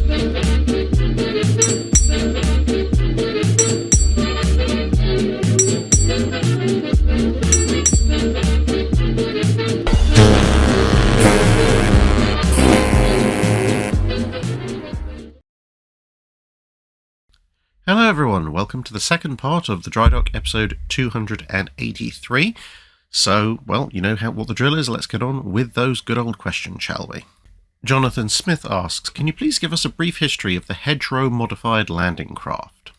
Hello everyone, welcome to the second part of the Drydock episode 283. So, well, you know what the drill is, let's get on with those good old questions, shall we? Jonathan Smith asks, can you please give us a brief history of the Hedgerow modified landing craft?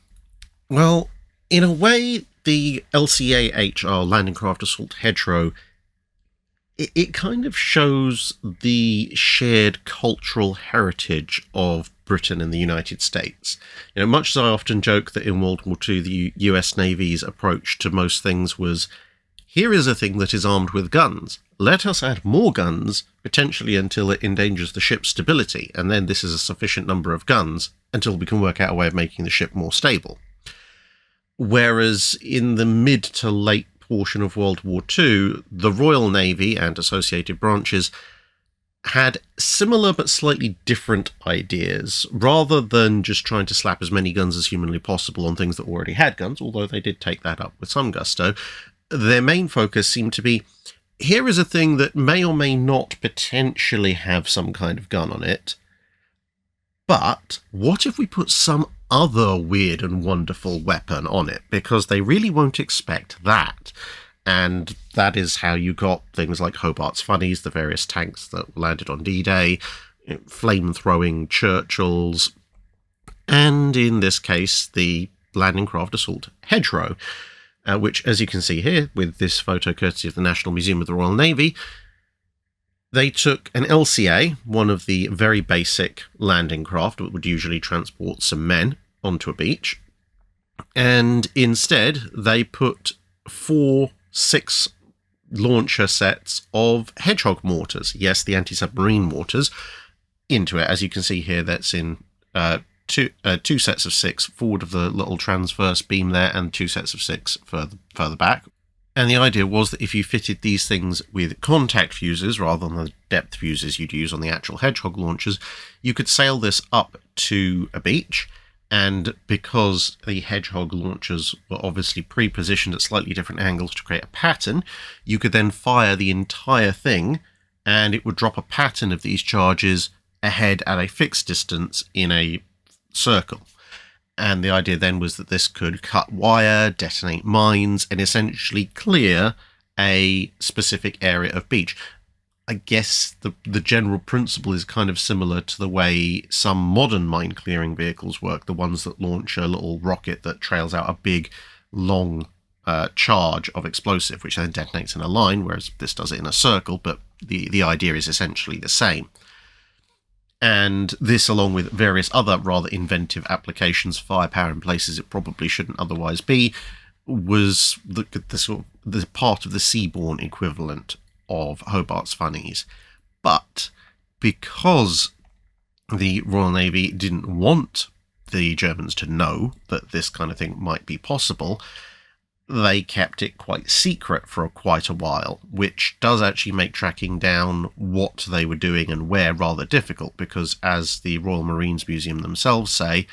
Well, in a way, the LCA-HR landing craft assault Hedgerow, it kind of shows the shared cultural heritage of Britain and the United States. You know, much as I often joke that in World War II, the US Navy's approach to most things was, here is a thing that is armed with guns. Let us add more guns, potentially until it endangers the ship's stability, and then this is a sufficient number of guns until we can work out a way of making the ship more stable. Whereas in the mid to late portion of World War II, the Royal Navy and associated branches had similar but slightly different ideas. Rather than just trying to slap as many guns as humanly possible on things that already had guns, although they did take that up with some gusto, their main focus seemed to be, here is a thing that may or may not potentially have some kind of gun on it, but what if we put some other weird and wonderful weapon on it? Because they really won't expect that. And that is how you got things like Hobart's Funnies, the various tanks that landed on D-Day, flame-throwing Churchills, and in this case, the landing craft assault Hedgerow, which, as you can see here, with this photo courtesy of the National Museum of the Royal Navy, they took an LCA, one of the very basic landing craft that would usually transport some men onto a beach, and instead they put 4 6 launcher sets of Hedgehog mortars, yes, the anti-submarine mortars, into it. As you can see here, that's in two sets of 6 forward of the little transverse beam there, and 2 sets of 6 further back. And the idea was that if you fitted these things with contact fuses rather than the depth fuses you'd use on the actual Hedgehog launchers, you could sail this up to a beach. And because the Hedgehog launchers were obviously pre-positioned at slightly different angles to create a pattern, you could then fire the entire thing, and it would drop a pattern of these charges ahead at a fixed distance in a circle. And the idea then was that this could cut wire, detonate mines, and essentially clear a specific area of beach. I guess the general principle is kind of similar to the way some modern mine-clearing vehicles work, the ones that launch a little rocket that trails out a big, long charge of explosive, which then detonates in a line, whereas this does it in a circle, but the idea is essentially the same. And this, along with various other rather inventive applications, firepower in places it probably shouldn't otherwise be, was the part of the seaborne equivalent of Hobart's Funnies. But because the Royal Navy didn't want the Germans to know that this kind of thing might be possible, they kept it quite secret for quite a while, which does actually make tracking down what they were doing and where rather difficult, because as the Royal Marines Museum themselves say,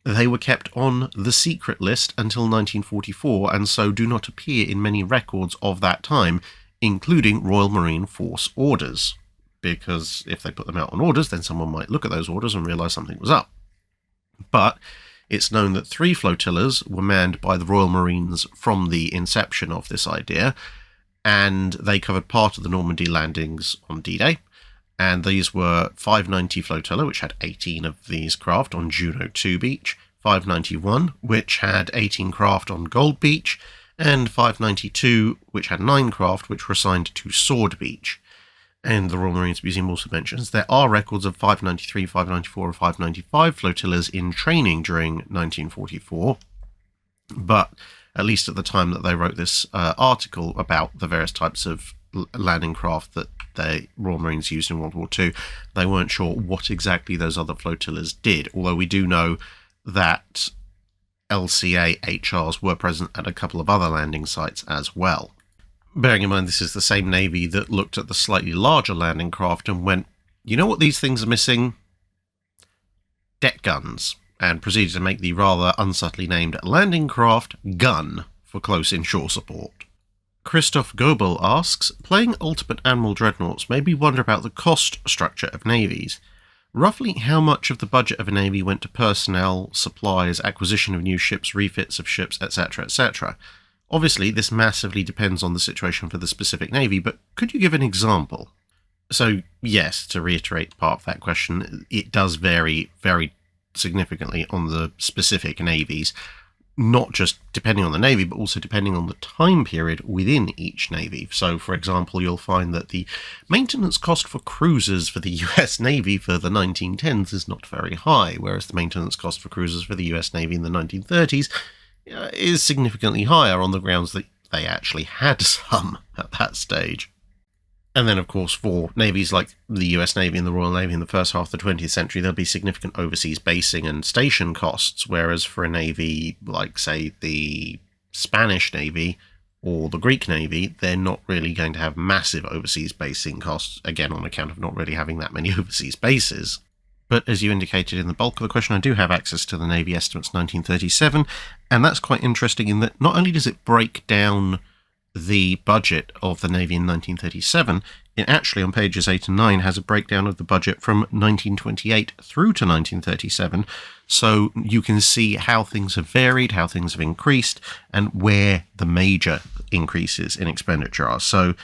they were kept on the secret list until 1944, and so do not appear in many records of that time, including Royal Marine Force orders, because if they put them out on orders, then someone might look at those orders and realise something was up. But it's known that 3 flotillas were manned by the Royal Marines from the inception of this idea, and they covered part of the Normandy landings on D-Day, and these were 590 Flotilla, which had 18 of these craft on Juno 2 Beach, 591, which had 18 craft on Gold Beach, and 592, which had 9 craft, which were assigned to Sword Beach. And the Royal Marines Museum also mentions there are records of 593, 594, and 595 flotillas in training during 1944, but at least at the time that they wrote this article about the various types of landing craft that the Royal Marines used in World War II, they weren't sure what exactly those other flotillas did, although we do know that LCA HRs were present at a couple of other landing sites as well. Bearing in mind this is the same Navy that looked at the slightly larger landing craft and went, you know what these things are missing? deck guns, and proceeded to make the rather unsubtly named landing craft gun for close inshore support. Christoph Goebel asks, playing Ultimate Admiral Dreadnoughts made me wonder about the cost structure of navies. Roughly how much of the budget of a navy went to personnel, supplies, acquisition of new ships, refits of ships, etc., etc.? Obviously, this massively depends on the situation for the specific navy, but could you give an example? So, yes, to reiterate part of that question, it does vary very significantly on the specific navies, not just depending on the navy, but also depending on the time period within each navy. So, for example, you'll find that the maintenance cost for cruisers for the US Navy for the 1910s is not very high, whereas the maintenance cost for cruisers for the US Navy in the 1930s is significantly higher on the grounds that they actually had some at that stage. And then, of course, for navies like the US Navy and the Royal Navy in the first half of the 20th century, there'll be significant overseas basing and station costs, whereas for a navy like, say, the Spanish Navy or the Greek Navy, they're not really going to have massive overseas basing costs, again, on account of not really having that many overseas bases. But as you indicated in the bulk of the question, I do have access to the Navy Estimates 1937, and that's quite interesting in that not only does it break down the budget of the Navy in 1937, it actually on pages 8 and 9 has a breakdown of the budget from 1928 through to 1937, so you can see how things have varied, how things have increased, and where the major increases in expenditure are. So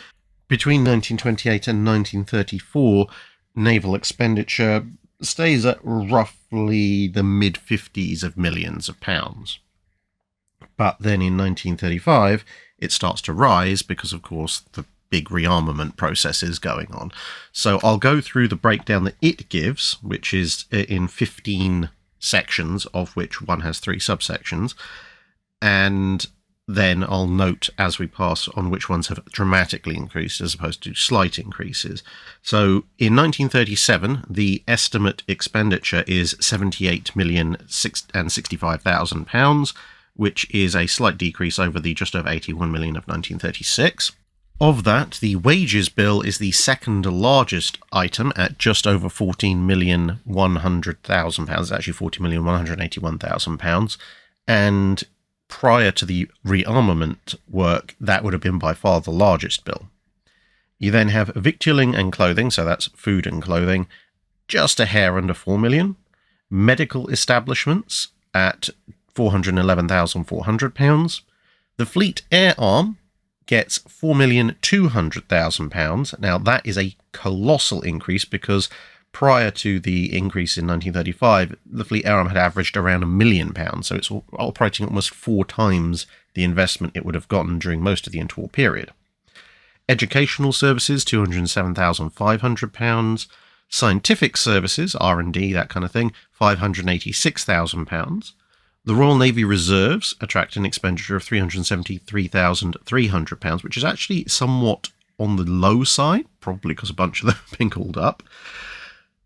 between 1928 and 1934, naval expenditure stays at roughly the mid-50s of millions of pounds. But then in 1935, it starts to rise because, of course, the big rearmament process is going on. So I'll go through the breakdown that it gives, which is in 15 sections, of which one has 3 subsections, and then I'll note as we pass on which ones have dramatically increased as opposed to slight increases. So in 1937, the estimate expenditure is £78,065,000, which is a slight decrease over the just over 81 million of 1936. Of that, the wages bill is the second largest item at just over £14,100,000, actually £40,181,000, and prior to the rearmament work, that would have been by far the largest bill. You then have victualling and clothing, so that's food and clothing, just a hair under 4 million. Medical establishments at £411,400. The Fleet Air Arm gets £4,200,000. Now, that is a colossal increase because prior to the increase in 1935, the Fleet Air Arm had averaged around £1 million, so it's operating almost 4 times the investment it would have gotten during most of the interwar period. Educational services, £207,500. Scientific services, R&D, that kind of thing, £586,000. The Royal Navy Reserves attract an expenditure of £373,300, which is actually somewhat on the low side, probably because a bunch of them have been called up.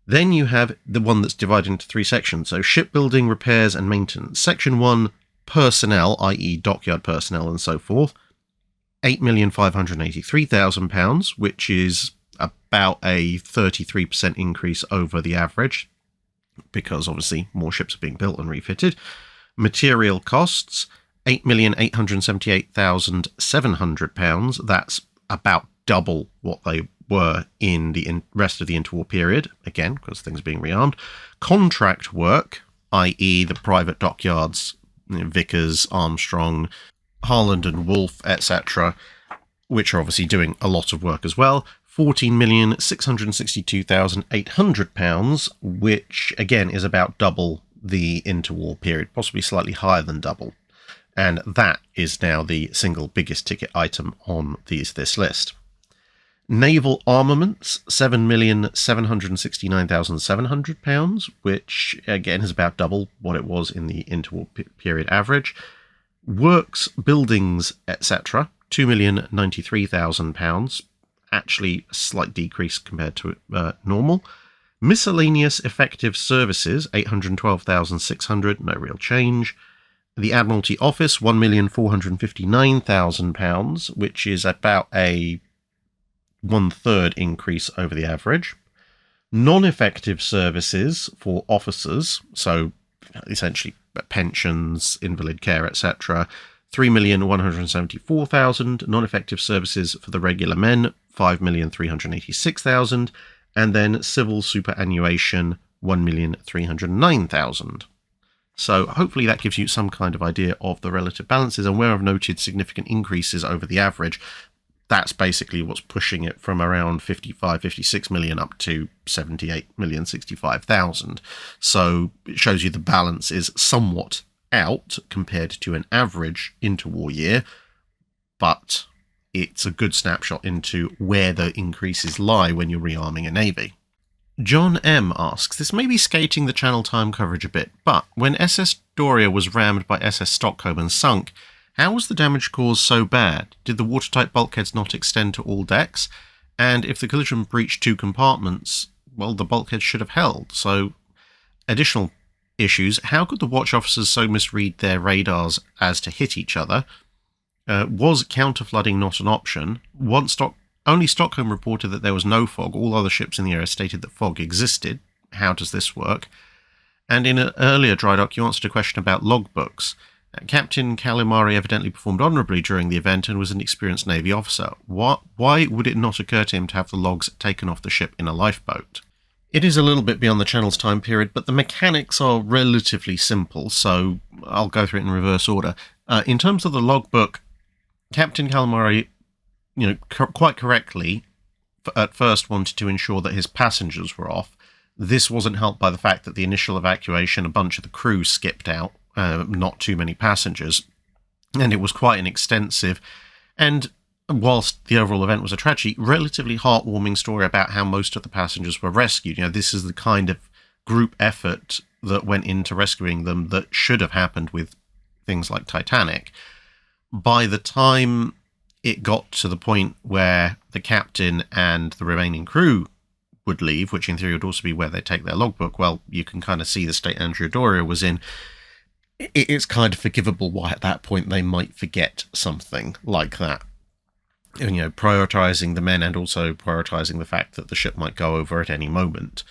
Then you have the one that's divided into 3 sections, so shipbuilding, repairs and maintenance. Section 1, personnel, i.e. dockyard personnel and so forth, £8,583,000, which is about a 33% increase over the average, because obviously more ships are being built and refitted. Material costs, £8,878,700. That's about double what they were in the rest of the interwar period, again, because things are being rearmed. Contract work, i.e. the private dockyards, Vickers, Armstrong, Harland and Wolff, etc., which are obviously doing a lot of work as well, £14,662,800, which, again, is about double the interwar period, possibly slightly higher than double. And that is now the single biggest ticket item on this list. Naval armaments, £7,769,700, which again is about double what it was in the interwar period average. Works, buildings, etc., £2,093,000, actually a slight decrease compared to normal. Miscellaneous effective services, £812,600, no real change. The Admiralty Office, £1,459,000, which is about a 1/3 increase over the average. Non-effective services for officers, so essentially pensions, invalid care, etc., 3,174,000. Non-effective services for the regular men, 5,386,000. And then civil superannuation, 1,309,000. So hopefully that gives you some kind of idea of the relative balances, and where I've noted significant increases over the average, that's basically what's pushing it from around 55, 56 million up to 78,065,000. So it shows you the balance is somewhat out compared to an average interwar year, but it's a good snapshot into where the increases lie when you're rearming a navy. John M. asks, this may be skating the channel time coverage a bit, but when SS Doria was rammed by SS Stockholm and sunk, how was the damage caused so bad? Did the watertight bulkheads not extend to all decks? And if the collision breached 2 compartments, well, the bulkheads should have held. So, additional issues. How could the watch officers so misread their radars as to hit each other? Was counterflooding not an option? Only Stockholm reported that there was no fog. All other ships in the area stated that fog existed. How does this work? And in an earlier Drydock, you answered a question about logbooks. Captain Calamari evidently performed honourably during the event and was an experienced Navy officer. Why would it not occur to him to have the logs taken off the ship in a lifeboat? It is a little bit beyond the channel's time period, but the mechanics are relatively simple, so I'll go through it in reverse order. In terms of the logbook, Captain Calamari, quite correctly, at first wanted to ensure that his passengers were off. This wasn't helped by the fact that the initial evacuation, a bunch of the crew skipped out, not too many passengers, and it was quite an extensive, and whilst the overall event was a tragedy, relatively heartwarming story about how most of the passengers were rescued. This is the kind of group effort that went into rescuing them that should have happened with things like Titanic. By the time it got to the point where the captain and the remaining crew would leave, which in theory would also be where they take their logbook, well, you can kind of see the state Andrea Doria was in. It's kind of forgivable why at that point they might forget something like that. Prioritising the men and also prioritising the fact that the ship might go over at any moment.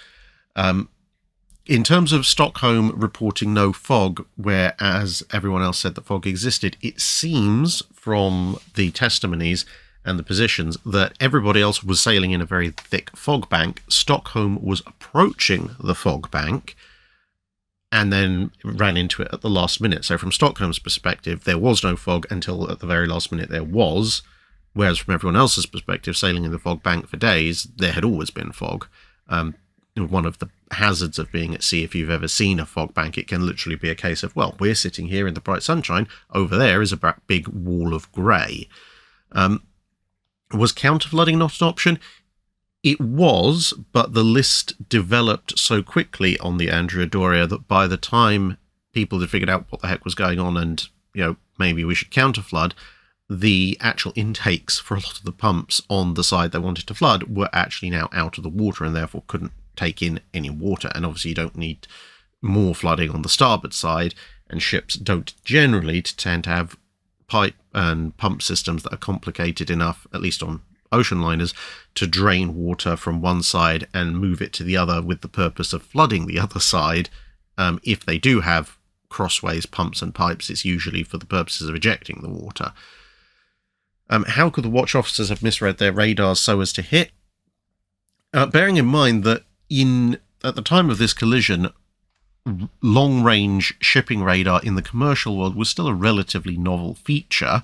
In terms of Stockholm reporting no fog, whereas everyone else said that fog existed, it seems from the testimonies and the positions that everybody else was sailing in a very thick fog bank. Stockholm was approaching the fog bank and then ran into it at the last minute. So from Stockholm's perspective, there was no fog until at the very last minute there was, whereas from everyone else's perspective, sailing in the fog bank for days, there had always been fog. One of the hazards of being at sea, if you've ever seen a fog bank, it can literally be a case of, well, we're sitting here in the bright sunshine, over there is a big wall of grey. Was counterflooding not an option? It was, but the list developed so quickly on the Andrea Doria that by the time people had figured out what the heck was going on and, maybe we should counterflood, the actual intakes for a lot of the pumps on the side they wanted to flood were actually now out of the water and therefore couldn't take in any water. And obviously you don't need more flooding on the starboard side, and ships don't generally tend to have pipe and pump systems that are complicated enough, at least on ocean liners, to drain water from one side and move it to the other with the purpose of flooding the other side. If they do have crossways pumps and pipes, it's usually for the purposes of ejecting the water. How could the watch officers have misread their radars so as to hit? Bearing in mind that at the time of this collision, long-range shipping radar in the commercial world was still a relatively novel feature,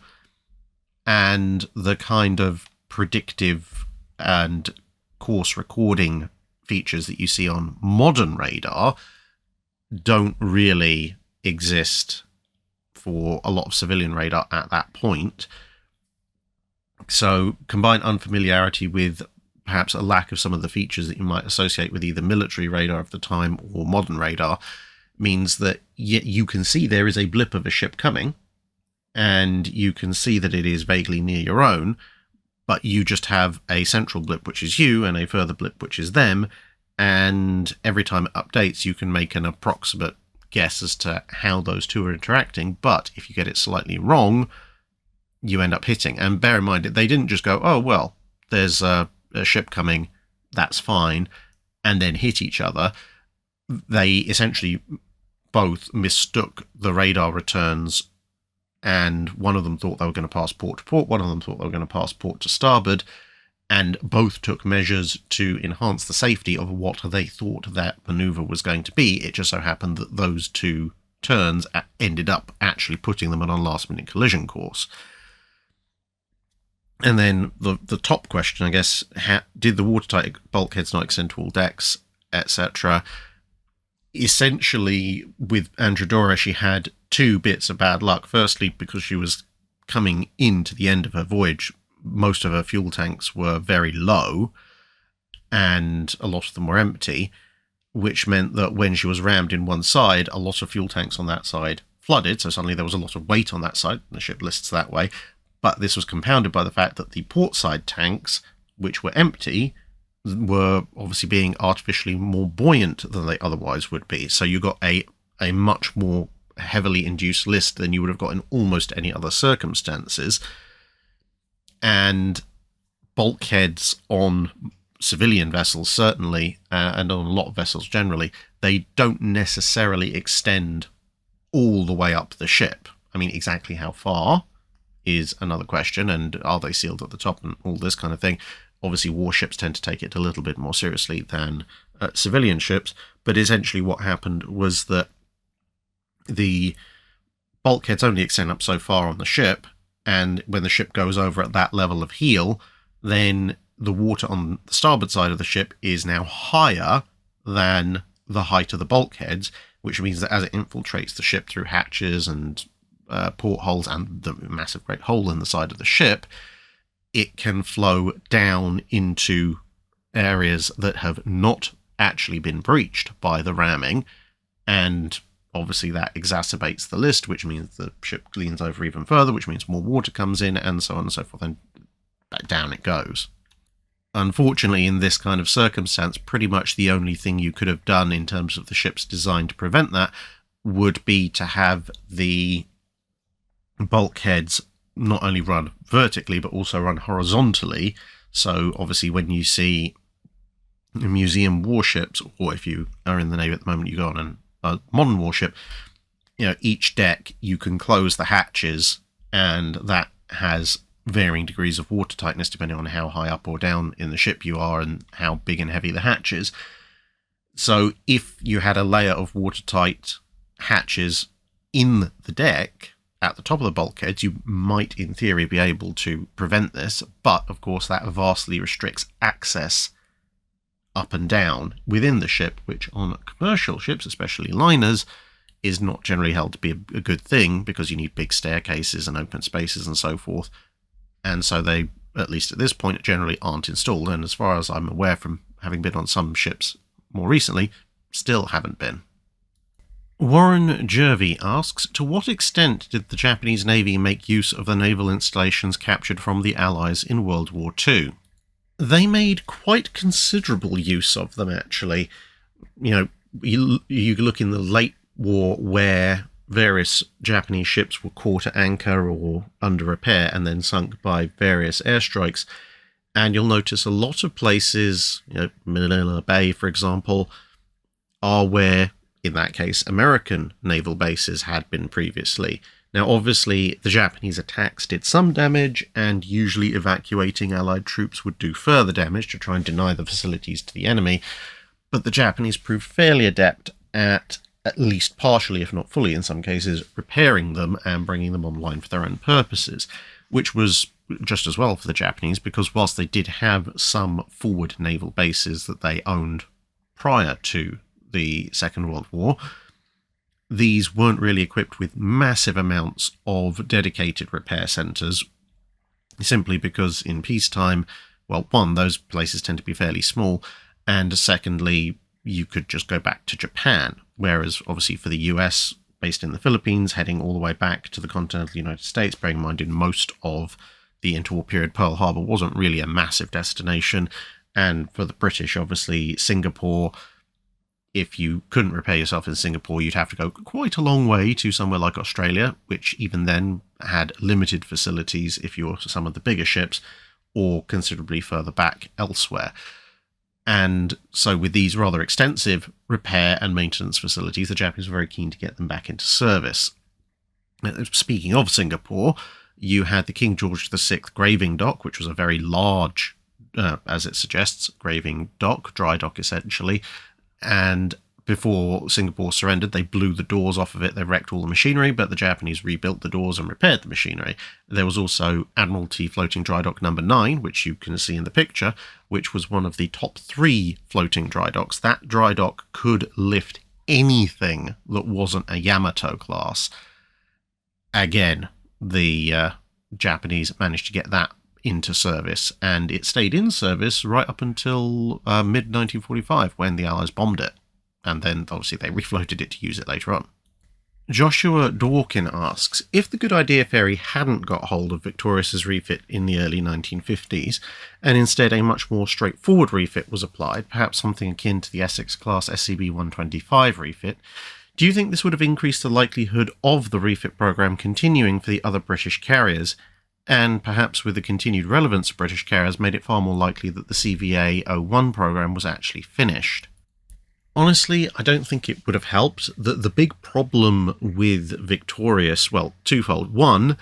and the kind of predictive and course recording features that you see on modern radar don't really exist for a lot of civilian radar at that point. So combine unfamiliarity with perhaps a lack of some of the features that you might associate with either military radar of the time or modern radar means that you can see there is a blip of a ship coming, and you can see that it is vaguely near your own, but you just have a central blip which is you and a further blip which is them, and every time it updates you can make an approximate guess as to how those two are interacting. But if you get it slightly wrong, you end up hitting. And bear in mind, they didn't just go, oh well, there's a ship coming, that's fine, and then hit each other, they essentially both mistook the radar returns, and one of them thought they were going to pass port to port, one of them thought they were going to pass port to starboard, and both took measures to enhance the safety of what they thought that maneuver was going to be. It just so happened that those two turns ended up actually putting them on a last-minute collision course. And then the top question, I guess, did the watertight bulkheads not extend to all decks, etc.? Essentially, with Andrea Doria, she had two bits of bad luck. Firstly, because she was coming into the end of her voyage, most of her fuel tanks were very low, and a lot of them were empty, which meant that when she was rammed in one side, a lot of fuel tanks on that side flooded, so suddenly there was a lot of weight on that side, and the ship lists that way. But this was compounded by the fact that the portside tanks, which were empty, were obviously being artificially more buoyant than they otherwise would be. So you got a much more heavily induced list than you would have got in almost any other circumstances. And bulkheads on civilian vessels, certainly, and on a lot of vessels generally, they don't necessarily extend all the way up the ship. I mean, exactly how far is another question, and are they sealed at the top and all this kind of thing. Obviously, warships tend to take it a little bit more seriously than civilian ships, but essentially what happened was that the bulkheads only extend up so far on the ship, and when the ship goes over at that level of heel, then the water on the starboard side of the ship is now higher than the height of the bulkheads, which means that as it infiltrates the ship through hatches and portholes and the massive great hole in the side of the ship, it can flow down into areas that have not actually been breached by the ramming, and obviously that exacerbates the list, which means the ship leans over even further, which means more water comes in, and so on and so forth, and back down it goes. Unfortunately, in this kind of circumstance, pretty much the only thing you could have done in terms of the ship's design to prevent that would be to have the bulkheads not only run vertically but also run horizontally. So obviously when you see museum warships, or if you are in the Navy at the moment, you go on a modern warship, each deck you can close the hatches, and that has varying degrees of water tightness depending on how high up or down in the ship you are and how big and heavy the hatch is. So if you had a layer of watertight hatches in the deck at the top of the bulkheads, you might in theory be able to prevent this, but of course that vastly restricts access up and down within the ship, which on commercial ships, especially liners, is not generally held to be a good thing, because you need big staircases and open spaces and so forth. And so they, at least at this point, generally aren't installed, and as far as I'm aware from having been on some ships more recently, still haven't been. Warren Jervey asks, to what extent did the Japanese Navy make use of the naval installations captured from the Allies in World War II? They made quite considerable use of them, actually. You look in the late war where various Japanese ships were caught at anchor or under repair and then sunk by various airstrikes, and you'll notice a lot of places, Manila Bay, for example, are where, in that case, American naval bases had been previously. Now, obviously, the Japanese attacks did some damage, and usually evacuating Allied troops would do further damage to try and deny the facilities to the enemy, but the Japanese proved fairly adept at least partially, if not fully in some cases, repairing them and bringing them online for their own purposes, which was just as well for the Japanese, because whilst they did have some forward naval bases that they owned prior to the Second World War, these weren't really equipped with massive amounts of dedicated repair centres, simply because in peacetime, well, one, those places tend to be fairly small, and secondly, you could just go back to Japan, whereas obviously for the US, based in the Philippines, heading all the way back to the continental United States, bearing in mind in most of the interwar period, Pearl Harbor wasn't really a massive destination, and for the British, obviously, Singapore, if you couldn't repair yourself in Singapore, you'd have to go quite a long way to somewhere like Australia, which even then had limited facilities if you're some of the bigger ships, or considerably further back elsewhere. And so with these rather extensive repair and maintenance facilities, the Japanese were very keen to get them back into service. Speaking of Singapore, you had the King George VI graving dock, which was a very large, as it suggests, graving dock, dry dock essentially. And before Singapore surrendered, they blew the doors off of it, they wrecked all the machinery, but the Japanese rebuilt the doors and repaired the machinery. There was also Admiralty Floating Dry Dock number 9, which you can see in the picture, which was one of the top 3 floating dry docks. That dry dock could lift anything that wasn't a Yamato class. Again, the Japanese managed to get that into service, and it stayed in service right up until mid-1945 when the Allies bombed it. And then, obviously, they refloated it to use it later on. Joshua Dworkin asks, if the Good Idea Ferry hadn't got hold of Victorious's refit in the early 1950s, and instead a much more straightforward refit was applied, perhaps something akin to the Essex-class SCB-125 refit, do you think this would have increased the likelihood of the refit programme continuing for the other British carriers, and perhaps with the continued relevance of British carriers made it far more likely that the CVA-01 programme was actually finished? Honestly, I don't think it would have helped. The big problem with Victorious, well, twofold. One,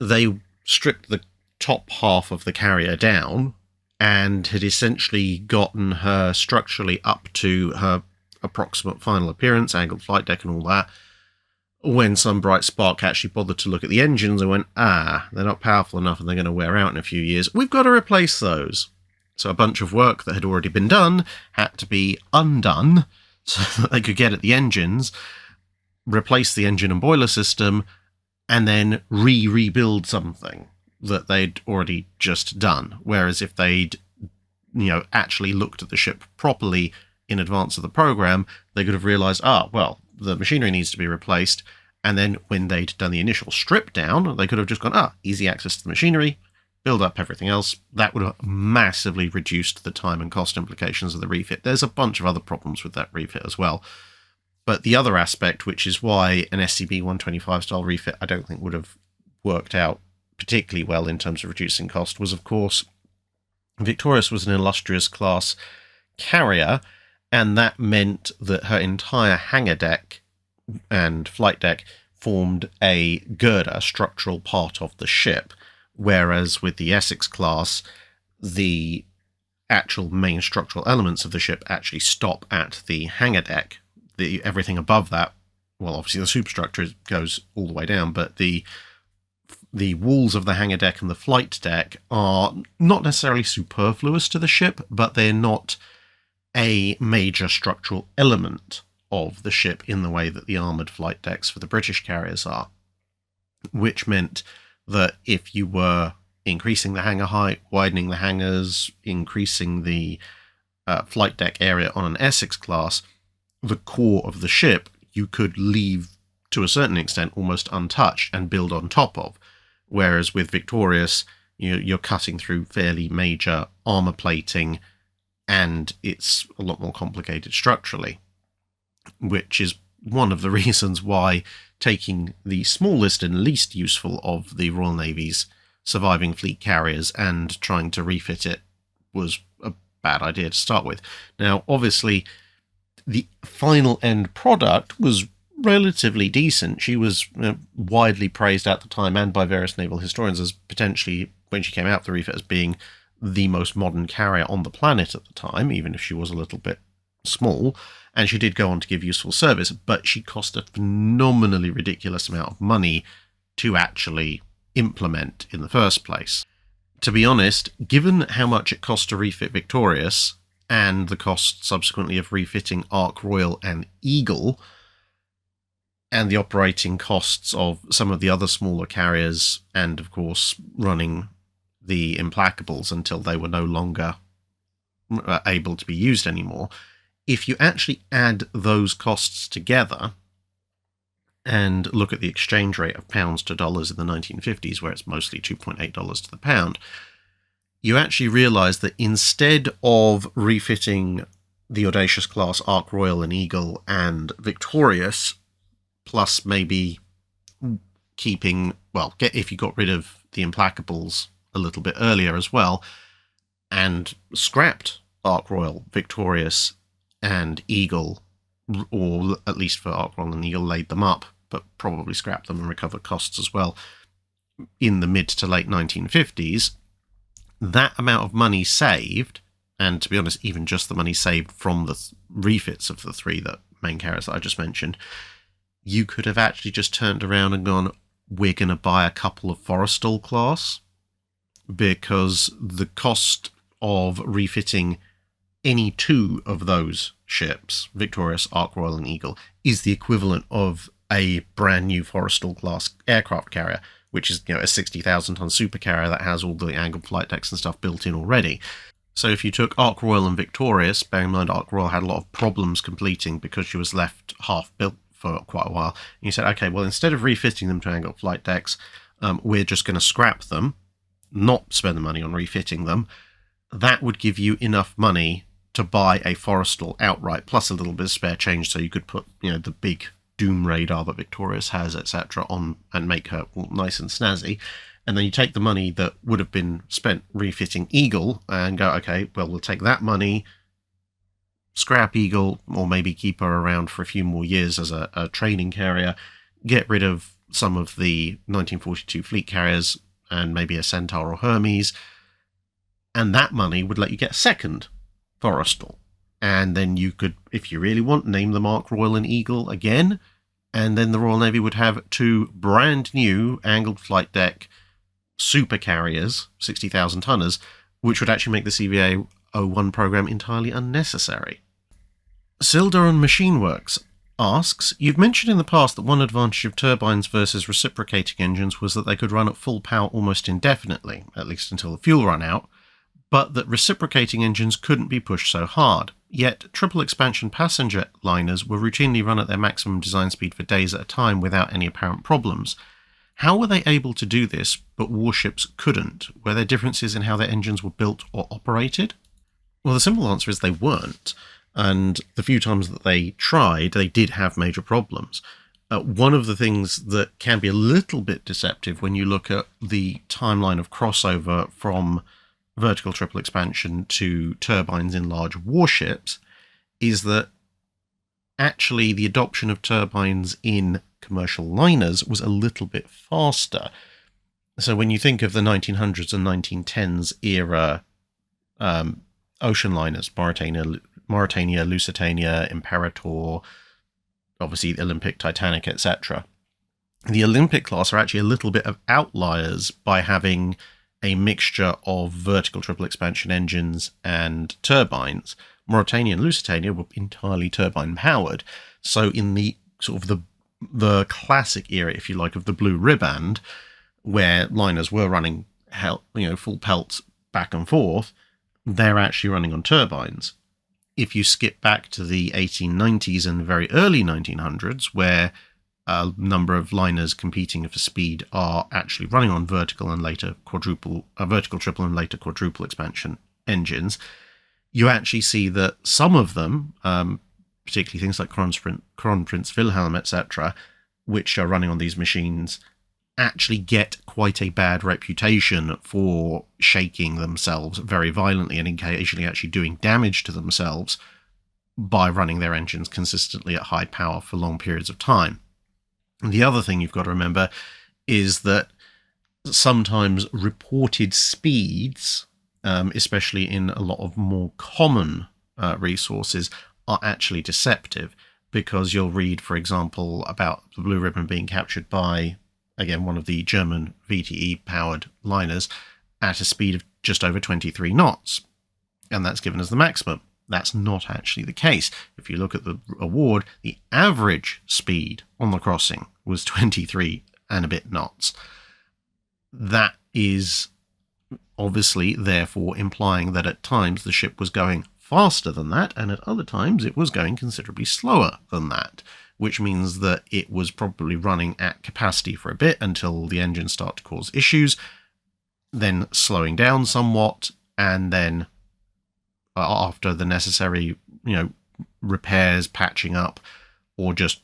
they stripped the top half of the carrier down and had essentially gotten her structurally up to her approximate final appearance, angled flight deck and all that, when some bright spark actually bothered to look at the engines and went, they're not powerful enough and they're going to wear out in a few years. We've got to replace those. So a bunch of work that had already been done had to be undone so that they could get at the engines, replace the engine and boiler system, and then rebuild something that they'd already just done. Whereas if they'd, actually looked at the ship properly in advance of the program, they could have realized, well, the machinery needs to be replaced. And then when they'd done the initial strip down, they could have just gone, easy access to the machinery, build up everything else. That would have massively reduced the time and cost implications of the refit. There's a bunch of other problems with that refit as well. But the other aspect, which is why an SCB-125 style refit I don't think would have worked out particularly well in terms of reducing cost, was of course Victorious was an illustrious class carrier, and that meant that her entire hangar deck and flight deck formed a girder, structural part of the ship. Whereas with the Essex class, the actual main structural elements of the ship actually stop at the hangar deck. Everything above that, well, obviously the superstructure goes all the way down, but the walls of the hangar deck and the flight deck are not necessarily superfluous to the ship, but they're not a major structural element of the ship in the way that the armoured flight decks for the British carriers are, which meant that if you were increasing the hangar height, widening the hangars, increasing the flight deck area on an Essex class, the core of the ship you could leave to a certain extent almost untouched and build on top of. Whereas with Victorious, you're cutting through fairly major armour plating, and it's a lot more complicated structurally, which is one of the reasons why taking the smallest and least useful of the Royal Navy's surviving fleet carriers and trying to refit it was a bad idea to start with. Now, obviously, the final end product was relatively decent. She was widely praised at the time and by various naval historians as potentially, when she came out the refit, as being the most modern carrier on the planet at the time, even if she was a little bit small. And she did go on to give useful service, but she cost a phenomenally ridiculous amount of money to actually implement in the first place. To be honest, given how much it cost to refit Victorious, and the cost subsequently of refitting Ark Royal and Eagle, and the operating costs of some of the other smaller carriers, and of course running the Implacables until they were no longer able to be used anymore, if you actually add those costs together and look at the exchange rate of pounds to dollars in the 1950s, where it's mostly $2.8 to the pound, you actually realise that instead of refitting the Audacious class Ark Royal and Eagle and Victorious, plus maybe keeping, if you got rid of the Implacables a little bit earlier as well, and scrapped Ark Royal, Victorious, and Eagle, or at least for Ark Royal and Eagle, laid them up, but probably scrapped them and recovered costs as well in the mid to late 1950s, that amount of money saved, and to be honest, even just the money saved from the refits of the three main carriers that I just mentioned, you could have actually just turned around and gone, we're going to buy a couple of Forrestal class, because the cost of refitting any two of those ships, Victorious, Ark Royal and Eagle, is the equivalent of a brand new Forrestal class aircraft carrier, which is, a 60,000 ton supercarrier that has all the angled flight decks and stuff built in already. So if you took Ark Royal and Victorious, bearing in mind Ark Royal had a lot of problems completing because she was left half built for quite a while, and you said, okay, well, instead of refitting them to angled flight decks, we're just going to scrap them, not spend the money on refitting them. That would give you enough money to buy a Forrestal outright, plus a little bit of spare change, so you could put, the big Doom radar that Victorious has, etc., on and make her nice and snazzy. And then you take the money that would have been spent refitting Eagle and go, okay, well, we'll take that money, scrap Eagle, or maybe keep her around for a few more years as a training carrier, get rid of some of the 1942 fleet carriers and maybe a Centaur or Hermes, and that money would let you get a second Forrestal. And then you could, if you really want, name them Ark Royal and Eagle again, and then the Royal Navy would have two brand new angled flight deck super carriers, 60,000 tonners, which would actually make the CVA 01 program entirely unnecessary. Sildar on Machine Works asks, you've mentioned in the past that one advantage of turbines versus reciprocating engines was that they could run at full power almost indefinitely, at least until the fuel ran out, but that reciprocating engines couldn't be pushed so hard. Yet, triple expansion passenger liners were routinely run at their maximum design speed for days at a time without any apparent problems. How were they able to do this, but warships couldn't? Were there differences in how their engines were built or operated? Well, the simple answer is they weren't, and the few times that they tried, they did have major problems. One of the things that can be a little bit deceptive when you look at the timeline of crossover from vertical triple expansion to turbines in large warships is that actually the adoption of turbines in commercial liners was a little bit faster. So when you think of the 1900s and 1910s era ocean liners, Mauretania, Lusitania, Imperator, obviously the Olympic, Titanic, etc., the Olympic class are actually a little bit of outliers by having a mixture of vertical triple expansion engines and turbines. Mauretania and Lusitania were entirely turbine powered. So in the sort of the classic era, if you like, of the Blue Riband, where liners were running full pelts back and forth, they're actually running on turbines. If you skip back to the 1890s and the very early 1900s, where a number of liners competing for speed are actually running on vertical and later vertical triple and later quadruple expansion engines, you actually see that some of them, particularly things like Kronprinz Wilhelm, etc., which are running on these machines, actually get quite a bad reputation for shaking themselves very violently and occasionally actually doing damage to themselves by running their engines consistently at high power for long periods of time. And the other thing you've got to remember is that sometimes reported speeds, especially in a lot of more common resources, are actually deceptive, because you'll read, for example, about the Blue Ribbon being captured by, again, one of the German VTE-powered liners at a speed of just over 23 knots, and that's given as the maximum. That's not actually the case. If you look at the award, the average speed on the crossing was 23 and a bit knots. That is obviously, therefore, implying that at times the ship was going faster than that, and at other times it was going considerably slower than that, which means that it was probably running at capacity for a bit until the engines start to cause issues, then slowing down somewhat, and then after the necessary, repairs, patching up, or just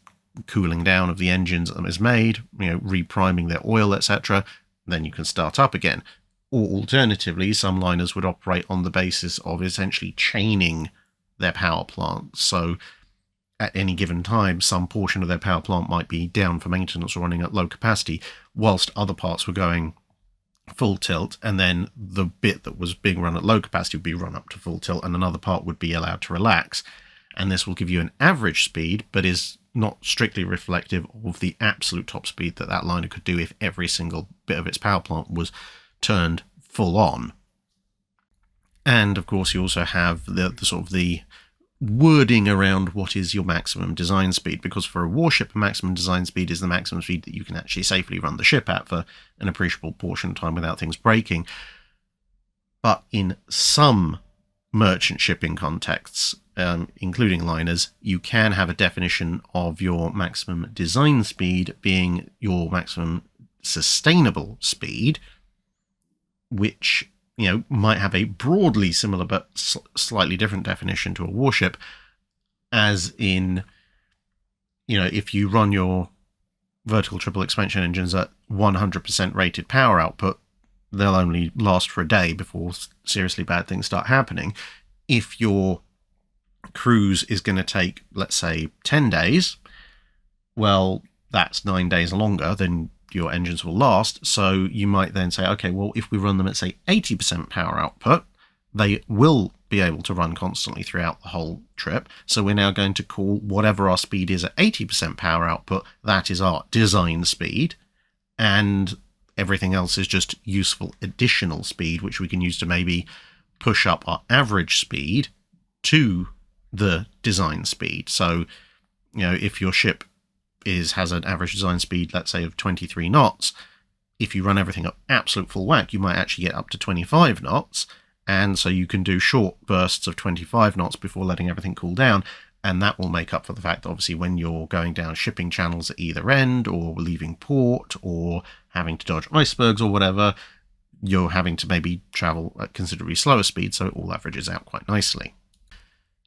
cooling down of the engines is made, repriming their oil, etc., then you can start up again. Or alternatively, some liners would operate on the basis of essentially chaining their power plant. So at any given time, some portion of their power plant might be down for maintenance or running at low capacity, whilst other parts were going full tilt, and then the bit that was being run at low capacity would be run up to full tilt, and another part would be allowed to relax. And this will give you an average speed, but is not strictly reflective of the absolute top speed that that liner could do if every single bit of its power plant was turned full on. And of course, you also have the sort of the wording around what is your maximum design speed, because for a warship, a maximum design speed is the maximum speed that you can actually safely run the ship at for an appreciable portion of time without things breaking. But in some merchant shipping contexts, including liners, you can have a definition of your maximum design speed being your maximum sustainable speed, which might have a broadly similar but slightly different definition to a warship, as in, if you run your vertical triple expansion engines at 100% rated power output, they'll only last for a day before seriously bad things start happening. If your cruise is going to take, let's say, 10 days, well, that's 9 days longer than your engines will last. So you might then say, okay, well, if we run them at, say, 80% power output, they will be able to run constantly throughout the whole trip. So we're now going to call whatever our speed is at 80% power output, that is our design speed, and everything else is just useful additional speed, which we can use to maybe push up our average speed to the design speed. So, if your ship has an average design speed, let's say, of 23 knots, if you run everything up absolute full whack, you might actually get up to 25 knots. And so you can do short bursts of 25 knots before letting everything cool down. And that will make up for the fact that obviously when you're going down shipping channels at either end, or leaving port, or having to dodge icebergs or whatever, you're having to maybe travel at considerably slower speed, so it all averages out quite nicely.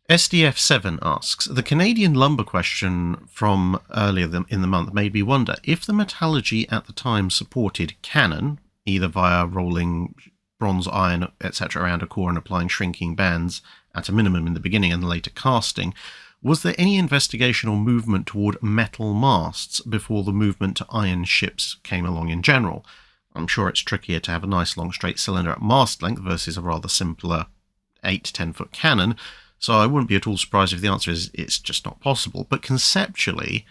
SDF7 asks, the Canadian lumber question from earlier in the month made me wonder if the metallurgy at the time supported cannon, either via rolling bronze, iron, etc. around a core and applying shrinking bands at a minimum in the beginning and later casting. Was there any investigation or movement toward metal masts before the movement to iron ships came along in general? I'm sure it's trickier to have a nice long straight cylinder at mast length versus a rather simpler 8 to 10 foot cannon, so I wouldn't be at all surprised if the answer is it's just not possible. But conceptually,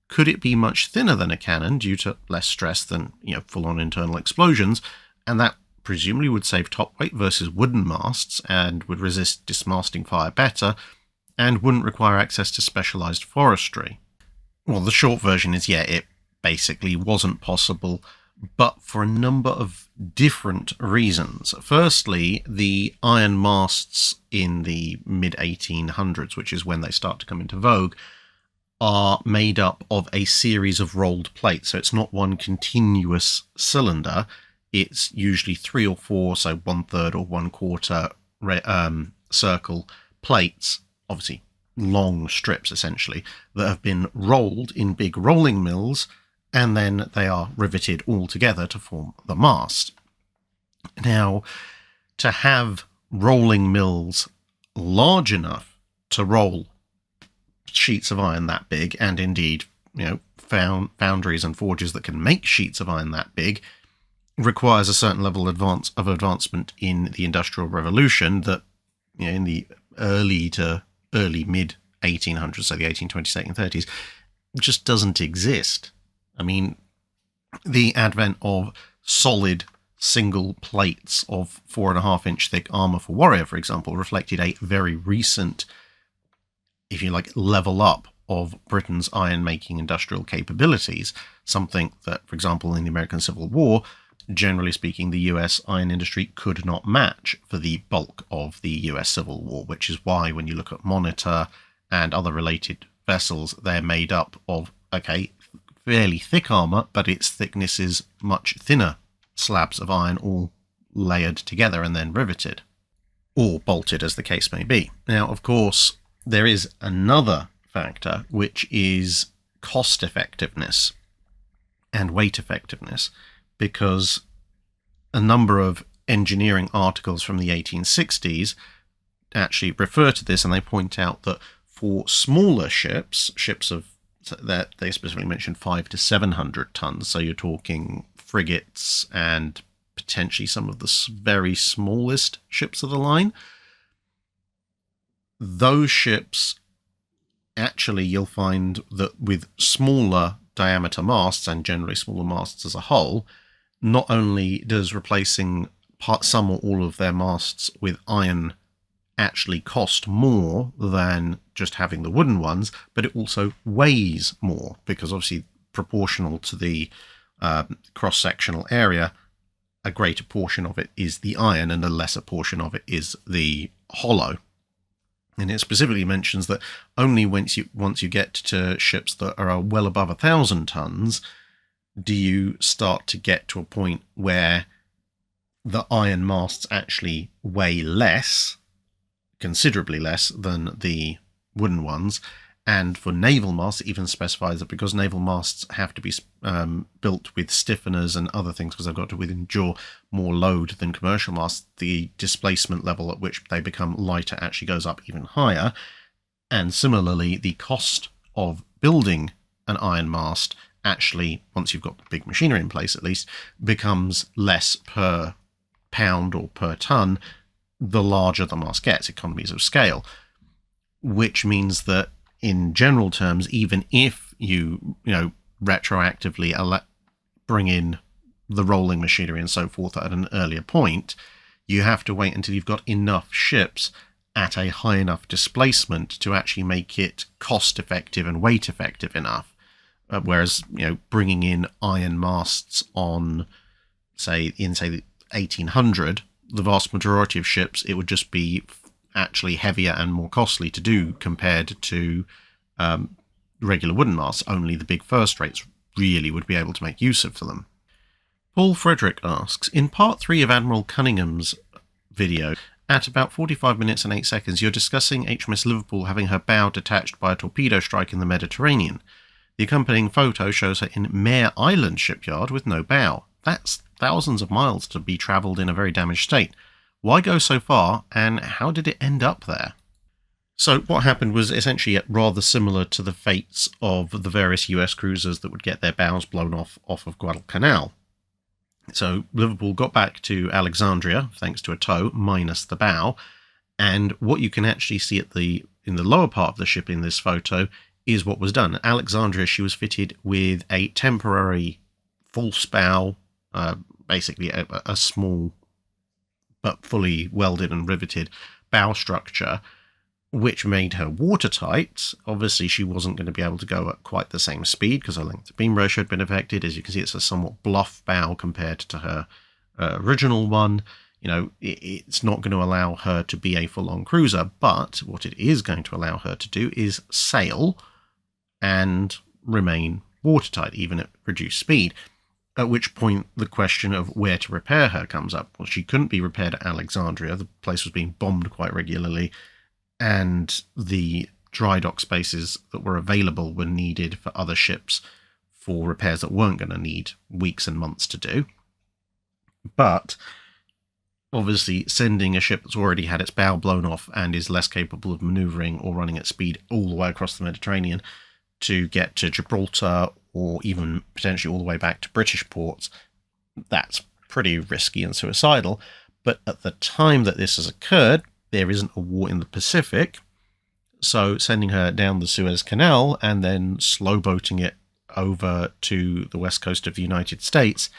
could it be much thinner than a cannon due to less stress than full-on internal explosions, and that presumably would save top weight versus wooden masts and would resist dismasting fire better, and wouldn't require access to specialised forestry? Well, the short version is, yeah, it basically wasn't possible, but for a number of different reasons. Firstly, the iron masts in the mid-1800s, which is when they start to come into vogue, are made up of a series of rolled plates. So it's not one continuous cylinder. It's usually 3 or 4, so 1/3 or 1/4 circle plates, obviously long strips essentially, that have been rolled in big rolling mills, and then they are riveted all together to form the mast. Now, to have rolling mills large enough to roll sheets of iron that big, and indeed, foundries and forges that can make sheets of iron that big, requires a certain level of advancement in the Industrial Revolution that, in the early to early mid 1800s, so the 1820s, 1830s, just doesn't exist. I mean, the advent of solid single plates of 4.5-inch thick armor for Warrior, for example, reflected a very recent, if you like, level up of Britain's iron-making industrial capabilities, something that, for example, in the American Civil War, generally speaking, the US iron industry could not match for the bulk of the US Civil War, which is why when you look at Monitor and other related vessels, they're made up of, fairly thick armor, but its thickness is much thinner slabs of iron all layered together and then riveted, or bolted as the case may be. Now, of course, there is another factor, which is cost effectiveness and weight effectiveness, because a number of engineering articles from the 1860s actually refer to this, and they point out that for smaller ships of that they specifically mentioned 500 to 700 tons, so you're talking frigates and potentially some of the very smallest ships of the line, those ships, actually you'll find that with smaller diameter masts, and generally smaller masts as a whole, not only does replacing some or all of their masts with iron actually cost more than just having the wooden ones, but it also weighs more, because obviously proportional to the cross-sectional area, a greater portion of it is the iron and a lesser portion of it is the hollow. And it specifically mentions that only once you get to ships that are well above 1,000 tons do you start to get to a point where the iron masts actually weigh less, considerably less than the wooden ones. And for naval masts, it even specifies that because naval masts have to be built with stiffeners and other things, because they've got to endure more load than commercial masts, the displacement level at which they become lighter actually goes up even higher. And similarly, the cost of building an iron mast actually, once you've got big machinery in place at least, becomes less per pound or per ton the larger the mast gets, economies of scale, which means that in general terms, even if you retroactively bring in the rolling machinery and so forth at an earlier point, you have to wait until you've got enough ships at a high enough displacement to actually make it cost effective and weight effective enough. Whereas, bringing in iron masts on, say 1800, the vast majority of ships, it would just be actually heavier and more costly to do compared to regular wooden masts. Only the big first rates really would be able to make use of them. Paul Frederick asks, in part 3 of Admiral Cunningham's video, at about 45 minutes and 8 seconds, you're discussing HMS Liverpool having her bow detached by a torpedo strike in the Mediterranean. The accompanying photo shows her in Mare Island shipyard with no bow. That's thousands of miles to be travelled in a very damaged state. Why go so far, and how did it end up there? So what happened was essentially rather similar to the fates of the various US cruisers that would get their bows blown off of Guadalcanal. So Liverpool got back to Alexandria, thanks to a tow, minus the bow, and what you can actually see in the lower part of the ship in this photo is what was done. At Alexandria, she was fitted with a temporary false bow, basically a small but fully welded and riveted bow structure, which made her watertight. Obviously, she wasn't going to be able to go at quite the same speed because her length to beam ratio had been affected. As you can see, it's a somewhat bluff bow compared to her original one. It's not going to allow her to be a full-on cruiser, but what it is going to allow her to do is sail and remain watertight, even at reduced speed. At which point the question of where to repair her comes up. Well, she couldn't be repaired at Alexandria. The place was being bombed quite regularly, and the dry dock spaces that were available were needed for other ships for repairs that weren't going to need weeks and months to do. But obviously, sending a ship that's already had its bow blown off and is less capable of manoeuvring or running at speed all the way across the Mediterranean to get to Gibraltar or even potentially all the way back to British ports, that's pretty risky and suicidal. But at the time that this has occurred, there isn't a war in the Pacific, so sending her down the Suez Canal and then slow boating it over to the west coast of the United States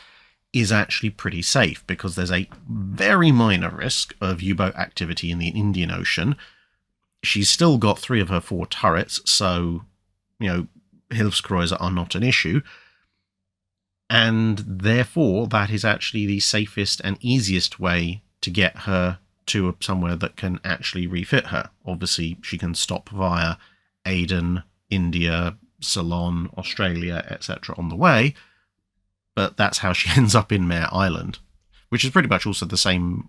is actually pretty safe, because there's a very minor risk of U-boat activity in the Indian Ocean. She's still got 3 of her 4 turrets, so Hilfskreuzer are not an issue, and therefore that is actually the safest and easiest way to get her to somewhere that can actually refit her. Obviously, she can stop via Aden, India, Ceylon, Australia, etc. on the way, but that's how she ends up in Mare Island, which is pretty much also the same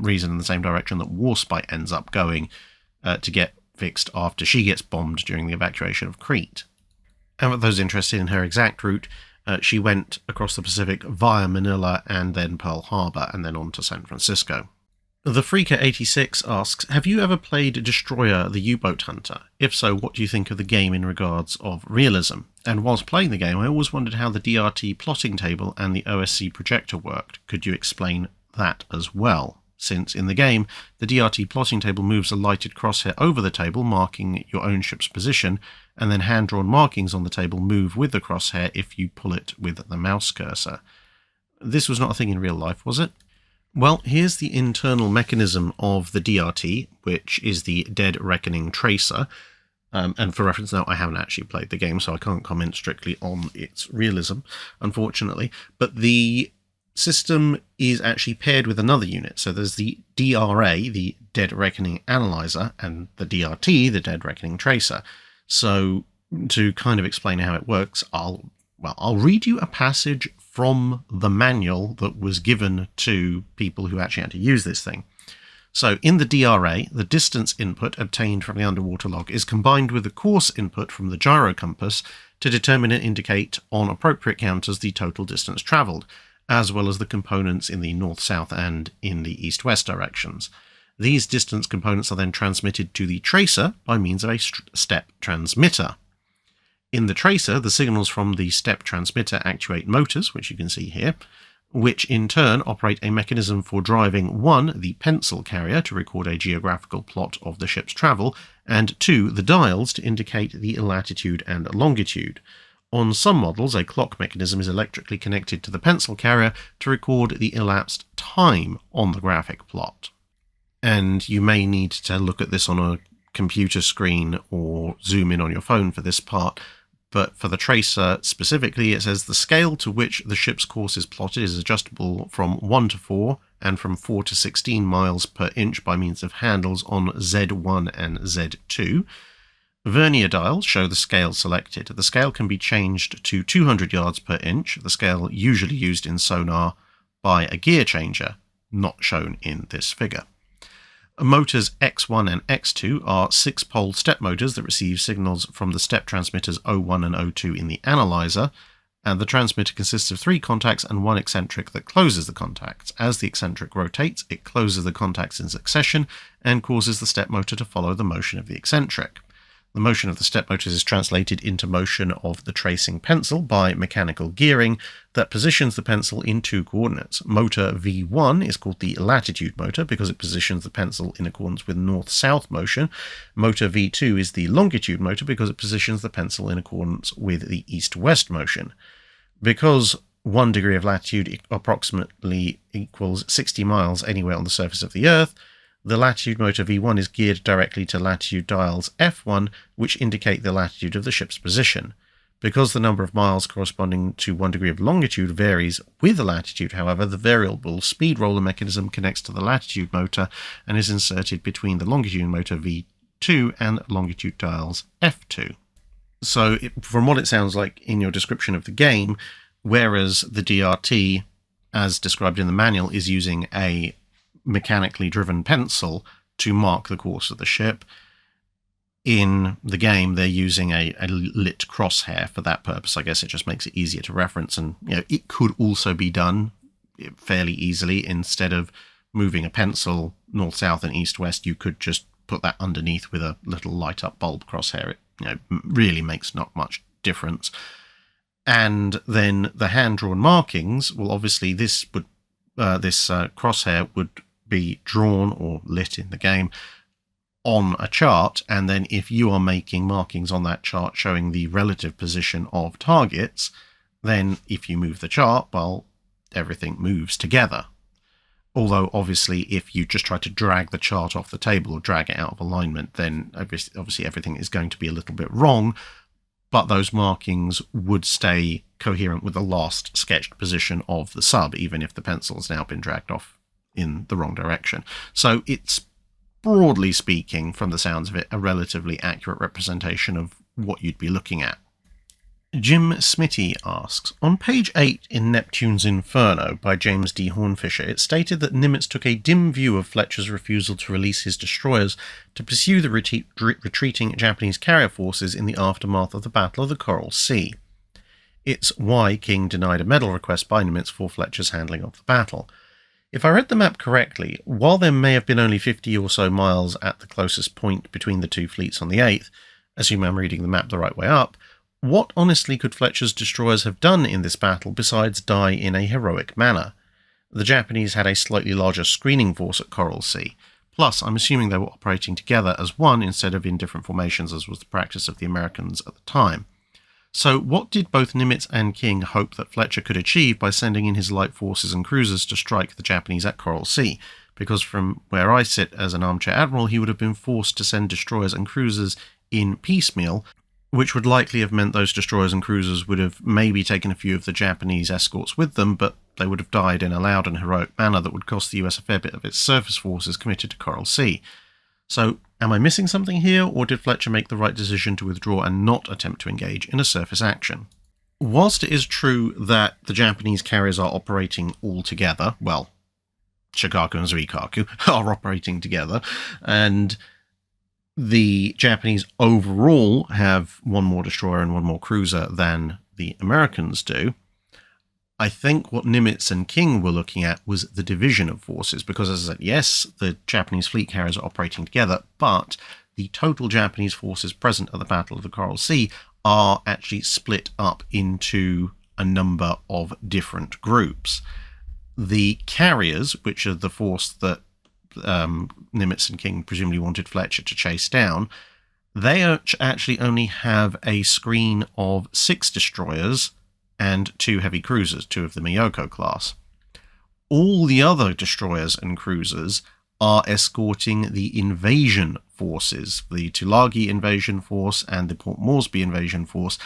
reason and the same direction that Warspite ends up going to get fixed after she gets bombed during the evacuation of Crete. And for those interested in her exact route, She went across the Pacific via Manila and then Pearl Harbor and then on to San Francisco. The Freaker86 asks, have you ever played Destroyer the U-Boat Hunter? If so, what do you think of the game in regards of realism? And whilst playing the game, I always wondered how the DRT plotting table and the OSC projector worked. Could you explain that as well? Since in the game, the DRT plotting table moves a lighted crosshair over the table, marking your own ship's position, and then hand-drawn markings on the table move with the crosshair if you pull it with the mouse cursor. This was not a thing in real life, was it? Well, here's the internal mechanism of the DRT, which is the Dead Reckoning Tracer. And for reference now, I haven't actually played the game, so I can't comment strictly on its realism, unfortunately. But the system is actually paired with another unit. So there's the DRA, the Dead Reckoning Analyzer, and the DRT, the Dead Reckoning Tracer. So to kind of explain how it works, I'll read you a passage from the manual that was given to people who actually had to use this thing. So in the DRA, the distance input obtained from the underwater log is combined with the course input from the gyro compass to determine and indicate on appropriate counters the total distance travelled, as well as the components in the north-south and in the east-west directions. These distance components are then transmitted to the tracer by means of a step transmitter. In the tracer, the signals from the step transmitter actuate motors, which you can see here, which in turn operate a mechanism for driving 1. The pencil carrier to record a geographical plot of the ship's travel, and 2. The dials to indicate the latitude and longitude. On some models, a clock mechanism is electrically connected to the pencil carrier to record the elapsed time on the graphic plot. And you may need to look at this on a computer screen or zoom in on your phone for this part. But for the tracer specifically, it says the scale to which the ship's course is plotted is adjustable from 1 to 4 and from 4 to 16 miles per inch by means of handles on Z1 and Z2. Vernier dials show the scale selected. The scale can be changed to 200 yards per inch, the scale usually used in sonar, by a gear changer, not shown in this figure. Motors X1 and X2 are 6-pole step motors that receive signals from the step transmitters O1 and O2 in the analyzer, and the transmitter consists of 3 contacts and 1 eccentric that closes the contacts. As the eccentric rotates, it closes the contacts in succession and causes the step motor to follow the motion of the eccentric. The motion of the step motors is translated into motion of the tracing pencil by mechanical gearing that positions the pencil in 2 coordinates. Motor V1 is called the latitude motor because it positions the pencil in accordance with north-south motion. Motor V2 is the longitude motor because it positions the pencil in accordance with the east-west motion. Because 1 degree of latitude approximately equals 60 miles anywhere on the surface of the Earth, the latitude motor V1 is geared directly to latitude dials F1, which indicate the latitude of the ship's position. Because the number of miles corresponding to 1 degree of longitude varies with the latitude, however, the variable speed roller mechanism connects to the latitude motor and is inserted between the longitude motor V2 and longitude dials F2. So, from what it sounds like in your description of the game, whereas the DRT, as described in the manual, is using a mechanically driven pencil to mark the course of the ship, in the game they're using a lit crosshair for that purpose. I guess it just makes it easier to reference, and it could also be done fairly easily. Instead of moving a pencil north, south and east, west, you could just put that underneath with a little light up bulb crosshair. It really makes not much difference. And then the hand-drawn markings, well, obviously this crosshair would be drawn or lit in the game on a chart, and then if you are making markings on that chart showing the relative position of targets, then if you move the chart, well, everything moves together. Although obviously if you just try to drag the chart off the table or drag it out of alignment, then obviously everything is going to be a little bit wrong, but those markings would stay coherent with the last sketched position of the sub, even if the pencil has now been dragged off in the wrong direction. So it's, broadly speaking, from the sounds of it, a relatively accurate representation of what you'd be looking at. Jim Smitty asks, on page 8 in Neptune's Inferno by James D. Hornfisher, it stated that Nimitz took a dim view of Fletcher's refusal to release his destroyers to pursue the retreating Japanese carrier forces in the aftermath of the Battle of the Coral Sea. It's why King denied a medal request by Nimitz for Fletcher's handling of the battle. If I read the map correctly, while there may have been only 50 or so miles at the closest point between the two fleets on the 8th, assume I'm reading the map the right way up, what honestly could Fletcher's destroyers have done in this battle besides die in a heroic manner? The Japanese had a slightly larger screening force at Coral Sea. Plus, I'm assuming they were operating together as one instead of in different formations, as was the practice of the Americans at the time. So what did both Nimitz and King hope that Fletcher could achieve by sending in his light forces and cruisers to strike the Japanese at Coral Sea? Because from where I sit as an armchair admiral, he would have been forced to send destroyers and cruisers in piecemeal, which would likely have meant those destroyers and cruisers would have maybe taken a few of the Japanese escorts with them, but they would have died in a loud and heroic manner that would cost the US a fair bit of its surface forces committed to Coral Sea. So, am I missing something here, or did Fletcher make the right decision to withdraw and not attempt to engage in a surface action? Whilst it is true that the Japanese carriers are operating all together, well, Shikaku and Zuikaku are operating together, and the Japanese overall have one more destroyer and one more cruiser than the Americans do, I think what Nimitz and King were looking at was the division of forces, because as I said, yes, the Japanese fleet carriers are operating together, but the total Japanese forces present at the Battle of the Coral Sea are actually split up into a number of different groups. The carriers, which are the force that Nimitz and King presumably wanted Fletcher to chase down, they actually only have a screen of 6 destroyers and 2 heavy cruisers, 2 of the Miyoko class. All the other destroyers and cruisers are escorting the invasion forces, the Tulagi invasion force and the Port Moresby invasion force,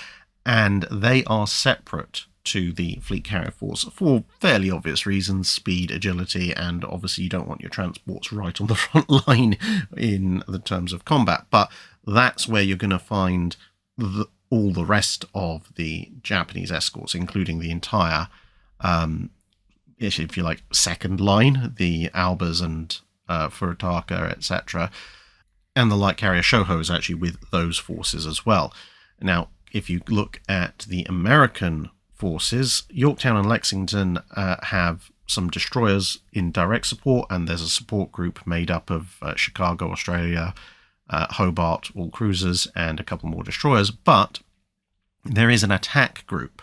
and they are separate to the fleet carrier force for fairly obvious reasons: speed, agility, and obviously you don't want your transports right on the front line in the terms of combat. But that's where you're going to find all the rest of the Japanese escorts, including the entire, if you like, second line, the Albers and Furutaka, etc. And the light carrier Shoho is actually with those forces as well. Now, if you look at the American forces, Yorktown and Lexington have some destroyers in direct support, and there's a support group made up of Chicago, Australia, Hobart, all cruisers, and a couple more destroyers. But there is an attack group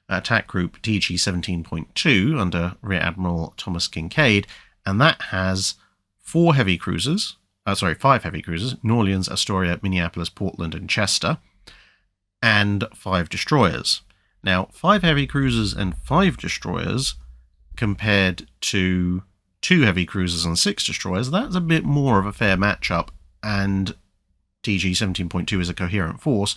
TG 17.2 under Rear Admiral Thomas Kincaid, and that has 5 heavy cruisers, New Orleans, Astoria, Minneapolis, Portland, and Chester, and 5 destroyers. Now, 5 heavy cruisers and 5 destroyers compared to 2 heavy cruisers and 6 destroyers, that's a bit more of a fair matchup, and TG 17.2 is a coherent force.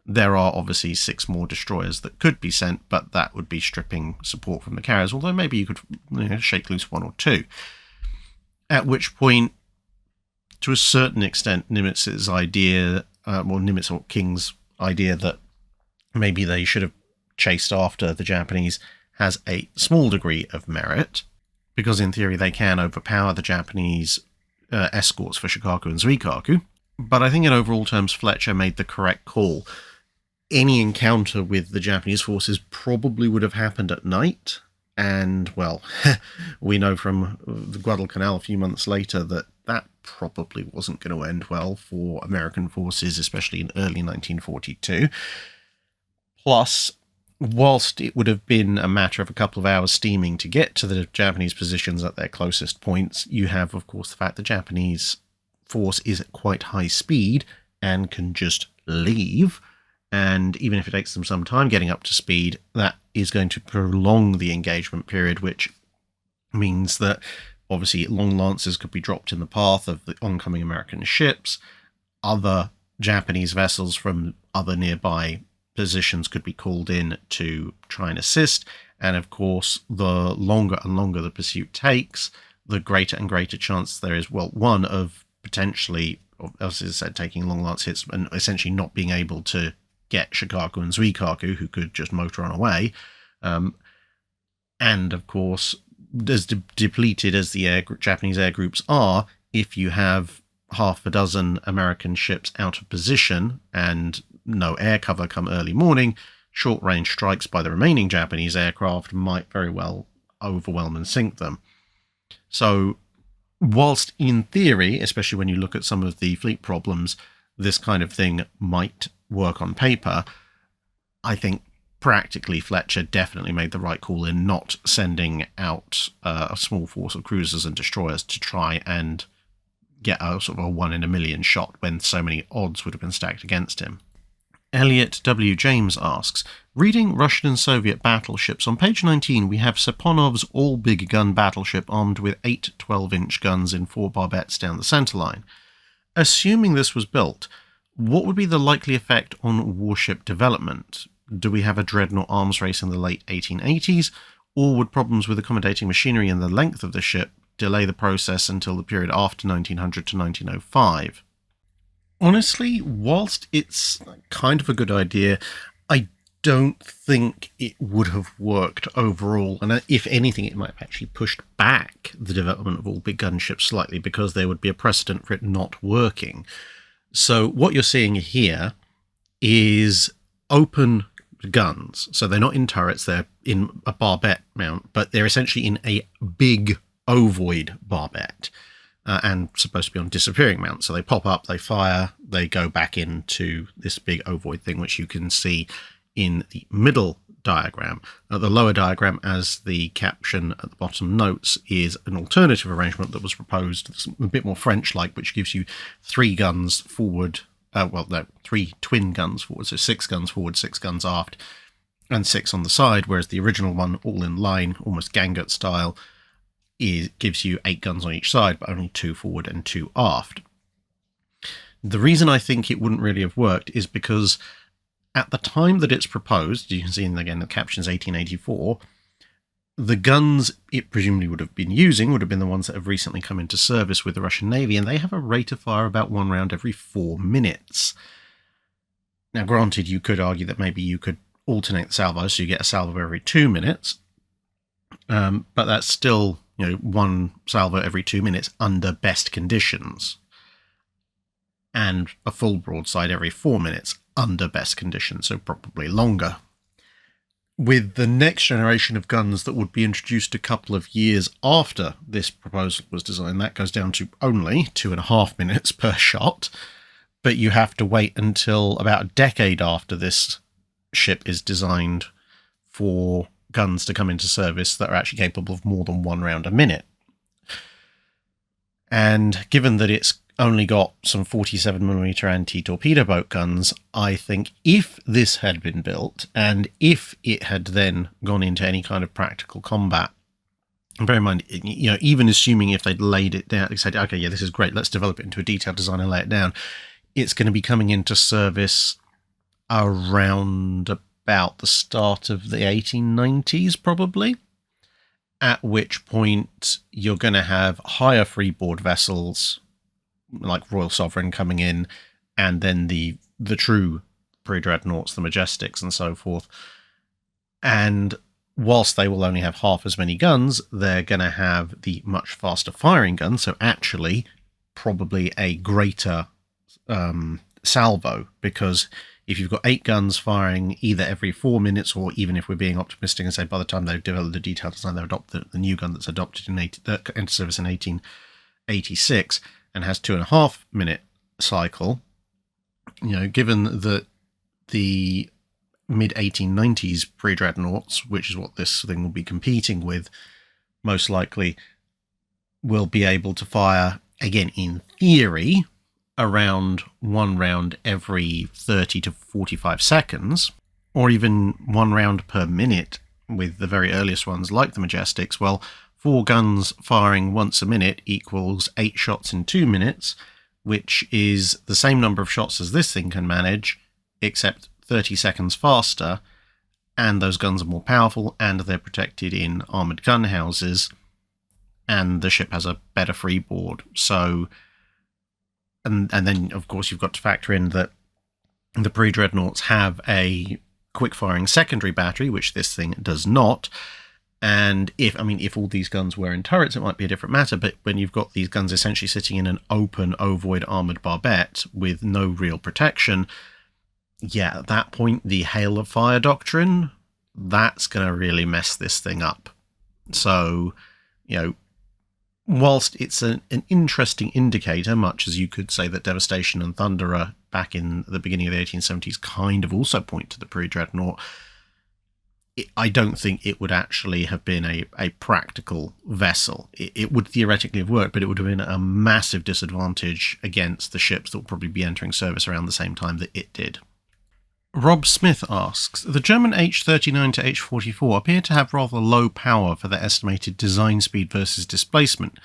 There are obviously 6 more destroyers that could be sent, but that would be stripping support from the carriers, although maybe you could shake loose 1 or 2. At which point, to a certain extent, Nimitz's idea, Nimitz or King's idea that maybe they should have chased after the Japanese has a small degree of merit, because in theory they can overpower the Japanese escorts for Shikaku and Zuikaku. But I think in overall terms, Fletcher made the correct call. Any encounter with the Japanese forces probably would have happened at night, and, well, we know from the Guadalcanal a few months later that that probably wasn't going to end well for American forces, especially in early 1942. Plus, whilst it would have been a matter of a couple of hours steaming to get to the Japanese positions at their closest points, you have, of course, the fact the Japanese force is at quite high speed and can just leave. And even if it takes them some time getting up to speed, that is going to prolong the engagement period, which means that obviously long lances could be dropped in the path of the oncoming American ships. Other Japanese vessels from other nearby positions could be called in to try and assist. And of course, the longer and longer the pursuit takes, the greater and greater chance there is, well, one, of potentially, as I said, taking long lance hits and essentially not being able to get Shikaku and Zuikaku, who could just motor on away. And of course, as depleted as the Japanese air groups are, if you have half a dozen American ships out of position and no air cover come early morning, short-range strikes by the remaining Japanese aircraft might very well overwhelm and sink them. So, whilst in theory, especially when you look at some of the fleet problems, this kind of thing might work on paper, I think practically Fletcher definitely made the right call in not sending out a small force of cruisers and destroyers to try and get a sort of a 1 in a million shot when so many odds would have been stacked against him. Elliot W. James asks, reading Russian and Soviet battleships, on page 19 we have Seponov's all-big gun battleship armed with 8 12-inch guns in 4 barbettes down the centre line. Assuming this was built, what would be the likely effect on warship development? Do we have a dreadnought arms race in the late 1880s, or would problems with accommodating machinery and the length of the ship delay the process until the period after 1900 to 1905? Honestly, whilst it's kind of a good idea, I don't think it would have worked overall, and if anything it might have actually pushed back the development of all big gunships slightly, because there would be a precedent for it not working. So what you're seeing here is open guns, so they're not in turrets, they're in a barbette mount, but they're essentially in a big ovoid barbette, and supposed to be on disappearing mount. So they pop up, they fire, they go back into this big ovoid thing, which you can see in the middle diagram. The lower diagram, as the caption at the bottom notes, is an alternative arrangement that was proposed, a bit more French-like, which gives you 3 guns forward, 3 twin guns forward, so 6 guns forward, 6 guns aft, and 6 on the side, whereas the original one, all in line, almost Gangert style, gives you 8 guns on each side, but only 2 forward and 2 aft. The reason I think it wouldn't really have worked is because at the time that it's proposed, you can see again the caption's 1884, the guns it presumably would have been using would have been the ones that have recently come into service with the Russian Navy, and they have a rate of fire about 1 round every 4 minutes. Now granted, you could argue that maybe you could alternate the salvos, so you get a salvo every 2 minutes, but that's still 1 salvo every 2 minutes under best conditions, and a full broadside every 4 minutes under best conditions, so probably longer. With the next generation of guns that would be introduced a couple of years after this proposal was designed, that goes down to only 2.5 minutes per shot, but you have to wait until about a decade after this ship is designed for guns to come into service that are actually capable of more than 1 round a minute. And given that it's only got some 47mm anti-torpedo boat guns, I think if this had been built, and if it had then gone into any kind of practical combat, and bear in mind, even assuming if they'd laid it down, they said, okay, yeah, this is great, let's develop it into a detailed design and lay it down, it's going to be coming into service around about the start of the 1890s, probably, at which point you're going to have higher freeboard vessels like Royal Sovereign coming in, and then the true predreadnoughts, the Majestics and so forth. And whilst they will only have half as many guns, they're going to have the much faster firing guns, so actually probably a greater salvo, because if you've got 8 guns firing either every 4 minutes, or even if we're being optimistic and say by the time they've developed the detailed design, they've adopted the new gun that's adopted that entered service in 1886 and has 2.5 minute cycle, given that the mid-1890s pre-dreadnoughts, which is what this thing will be competing with, most likely will be able to fire, again, in theory, around 1 round every 30 to 45 seconds, or even 1 round per minute with the very earliest ones like the Majestics. Well, 4 guns firing once a minute equals 8 shots in 2 minutes, which is the same number of shots as this thing can manage, except 30 seconds faster, and those guns are more powerful, and they're protected in armoured gun houses, and the ship has a better freeboard. So, and then, of course, you've got to factor in that the pre-dreadnoughts have a quick-firing secondary battery, which this thing does not. And if all these guns were in turrets, it might be a different matter, but when you've got these guns essentially sitting in an open, ovoid armoured barbette with no real protection, yeah, at that point, the hail of fire doctrine, that's going to really mess this thing up. So, whilst it's an interesting indicator, much as you could say that Devastation and Thunderer back in the beginning of the 1870s kind of also point to the predreadnought, I don't think it would actually have been a practical vessel. It would theoretically have worked, but it would have been a massive disadvantage against the ships that will probably be entering service around the same time that it did. Rob Smith asks, the German H-39 to H-44 appear to have rather low power for their estimated design speed versus displacement.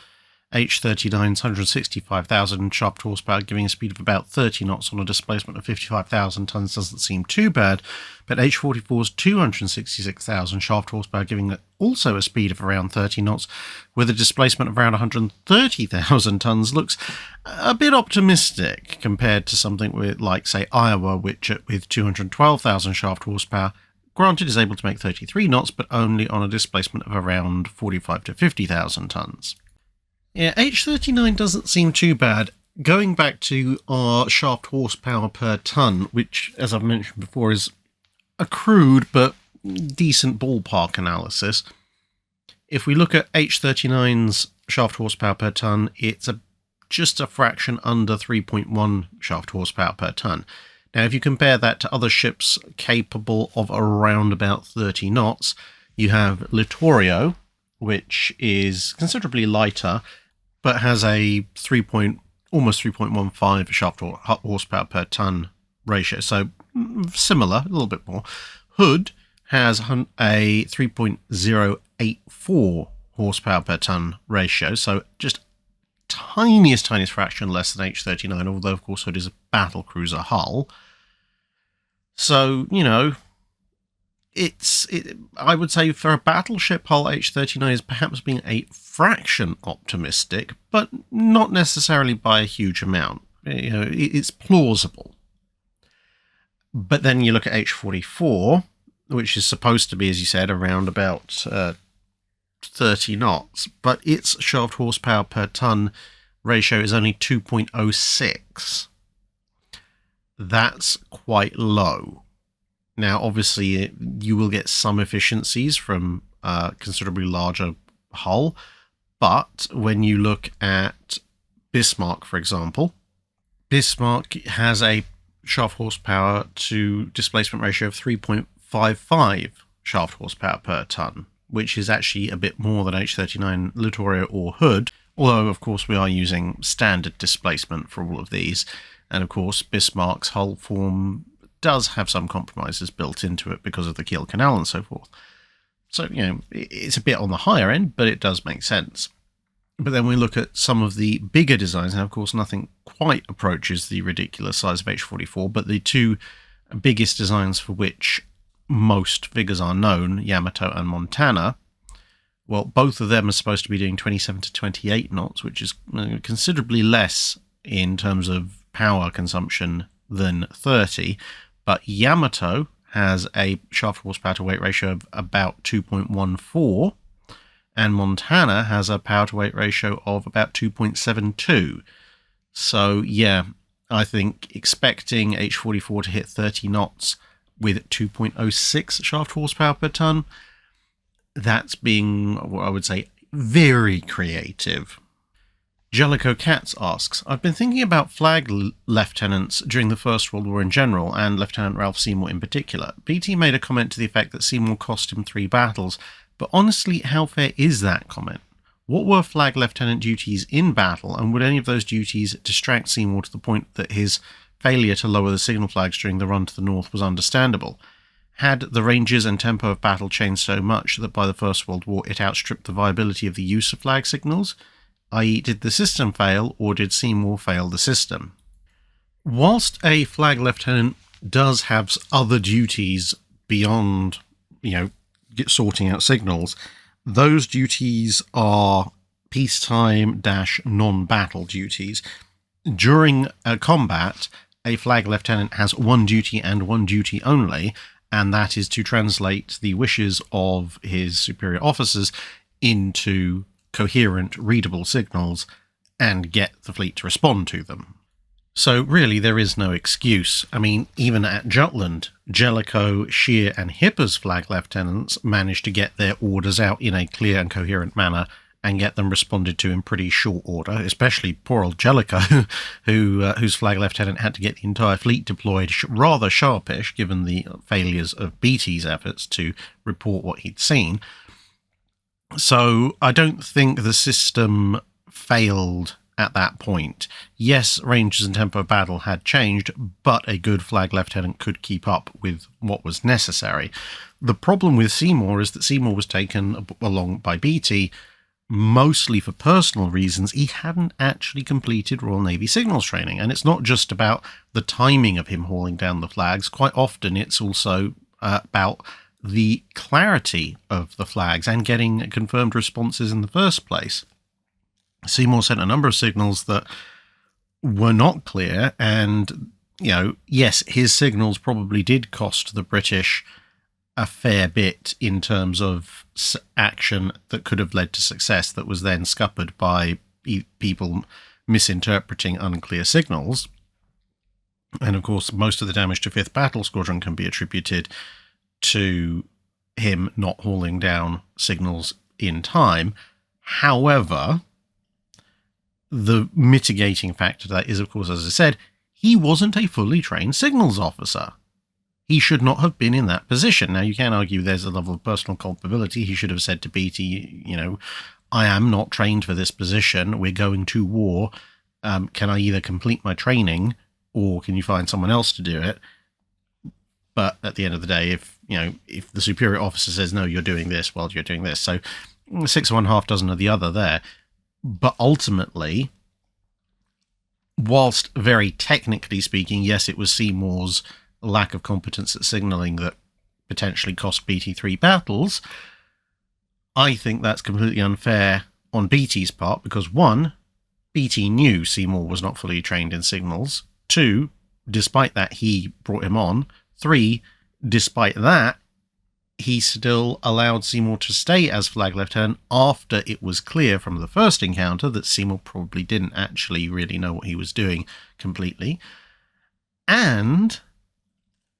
H-39's 165,000 shaft horsepower giving a speed of about 30 knots on a displacement of 55,000 tons doesn't seem too bad, but H-44's 266,000 shaft horsepower giving also a speed of around 30 knots with a displacement of around 130,000 tons looks a bit optimistic compared to something with, like, say, Iowa, which with 212,000 shaft horsepower, granted is able to make 33 knots, but only on a displacement of around 45 to 50,000 tons. Yeah, H-39 doesn't seem too bad. Going back to our shaft horsepower per ton, which, as I've mentioned before, is a crude but decent ballpark analysis. If we look at H-39's shaft horsepower per ton, it's just a fraction under 3.1 shaft horsepower per ton. Now, if you compare that to other ships capable of around about 30 knots, you have Littorio, which is considerably lighter, but has a almost 3.15 shaft horsepower per ton ratio, so similar, a little bit more. Hood has a 3.084 horsepower per ton ratio, so just tiniest fraction less than H-39, although of course Hood is a battlecruiser hull. So, I would say for a battleship hull, H-39 is perhaps being a fraction optimistic, but not necessarily by a huge amount. It's plausible. But then you look at H-44, which is supposed to be, as you said, around about 30 knots, but its shaft horsepower per ton ratio is only 2.06. That's quite low. Now, obviously, you will get some efficiencies from a considerably larger hull, but when you look at Bismarck, for example, Bismarck has a shaft horsepower to displacement ratio of 3.55 shaft horsepower per ton, which is actually a bit more than H-39, Littorio or Hood, although, of course, we are using standard displacement for all of these. And, of course, Bismarck's hull form does have some compromises built into it because of the Kiel Canal and so forth. So, it's a bit on the higher end, but it does make sense. But then we look at some of the bigger designs, and of course nothing quite approaches the ridiculous size of H-44, but the two biggest designs for which most figures are known, Yamato and Montana, well, both of them are supposed to be doing 27 to 28 knots, which is considerably less in terms of power consumption than 30, but Yamato has a shaft horsepower to weight ratio of about 2.14, and Montana has a power to weight ratio of about 2.72. So, yeah, I think expecting H-44 to hit 30 knots with 2.06 shaft horsepower per ton, that's being, what I would say, very creative. Jellicoe Katz asks, I've been thinking about flag lieutenants during the First World War in general, and Lieutenant Ralph Seymour in particular. BT made a comment to the effect that Seymour cost him 3 battles, but honestly, how fair is that comment? What were flag lieutenant duties in battle, and would any of those duties distract Seymour to the point that his failure to lower the signal flags during the run to the north was understandable? Had the ranges and tempo of battle changed so much that by the First World War it outstripped the viability of the use of flag signals? I.e., did the system fail, or did Seymour fail the system? Whilst a flag lieutenant does have other duties beyond, sorting out signals, those duties are peacetime-non-battle duties. During a combat, a flag lieutenant has one duty and one duty only, and that is to translate the wishes of his superior officers into coherent, readable signals and get the fleet to respond to them. So really, there is no excuse. I mean, even at Jutland, Jellicoe, Shear and Hipper's flag lieutenants managed to get their orders out in a clear and coherent manner and get them responded to in pretty short order, especially poor old Jellicoe, whose flag lieutenant had to get the entire fleet deployed rather sharpish, given the failures of Beatty's efforts to report what he'd seen. So I don't think the system failed at that point. Yes, ranges and tempo of battle had changed, but a good flag lieutenant could keep up with what was necessary. The problem with Seymour is that Seymour was taken along by Beatty mostly for personal reasons. He hadn't actually completed Royal Navy signals training, and it's not just about the timing of him hauling down the flags. Quite often it's also about the clarity of the flags and getting confirmed responses in the first place. Seymour sent a number of signals that were not clear, and, yes, his signals probably did cost the British a fair bit in terms of action that could have led to success that was then scuppered by people misinterpreting unclear signals. And, of course, most of the damage to 5th Battle Squadron can be attributed to him not hauling down signals in time. However, the mitigating factor to that is, of course, as I said, he wasn't a fully trained signals officer. He should not have been in that position. Now, you can argue there's a level of personal culpability. He should have said to Beatty, I am not trained for this position. We're going to war. Can I either complete my training or can you find someone else to do it? But at the end of the day, if the superior officer says, no, you're doing this, well, you're doing this. So 6 of one, half dozen of the other there. But ultimately, whilst very technically speaking, yes, it was Seymour's lack of competence at signalling that potentially cost Beatty 3 battles, I think that's completely unfair on Beatty's part because, 1, Beatty knew Seymour was not fully trained in signals. 2, despite that, he brought him on. 3, despite that, he still allowed Seymour to stay as flag lieutenant after it was clear from the first encounter that Seymour probably didn't actually really know what he was doing completely. And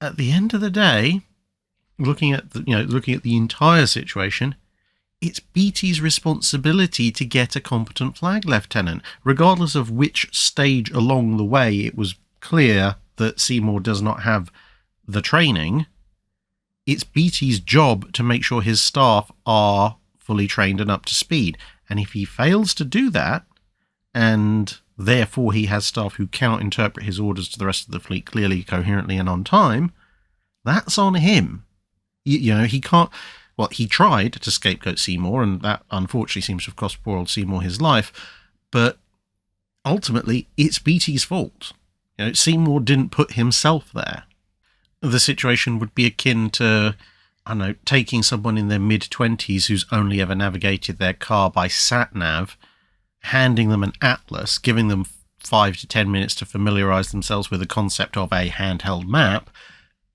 at the end of the day, looking at the entire situation, it's Beatty's responsibility to get a competent flag lieutenant, regardless of which stage along the way it was clear that Seymour does not have the training. It's Beatty's job to make sure his staff are fully trained and up to speed. And if he fails to do that, and therefore he has staff who cannot interpret his orders to the rest of the fleet clearly, coherently, and on time, that's on him. He can't... Well, he tried to scapegoat Seymour, and that unfortunately seems to have cost poor old Seymour his life. But ultimately, it's Beatty's fault. Seymour didn't put himself there. The situation would be akin to, taking someone in their mid-20s who's only ever navigated their car by sat-nav, handing them an atlas, giving them 5 to 10 minutes to familiarise themselves with the concept of a handheld map,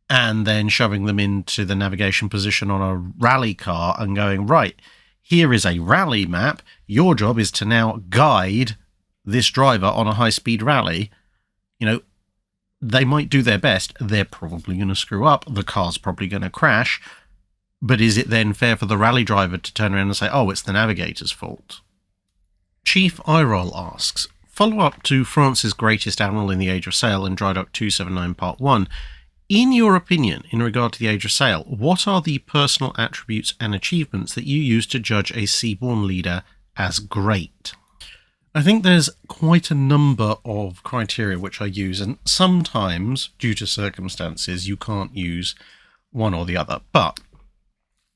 and then shoving them into the navigation position on a rally car and going, right, here is a rally map. Your job is to now guide this driver on a high-speed rally. They might do their best. They're probably going to screw up. The car's probably going to crash. But is it then fair for the rally driver to turn around and say, oh, it's the navigator's fault? Chief Iroll asks, follow-up to France's greatest admiral in the Age of Sail in Drydock 279 Part 1. In your opinion, in regard to the Age of Sail, what are the personal attributes and achievements that you use to judge a seaborne leader as great? I think there's quite a number of criteria which I use, and sometimes, due to circumstances, you can't use one or the other. But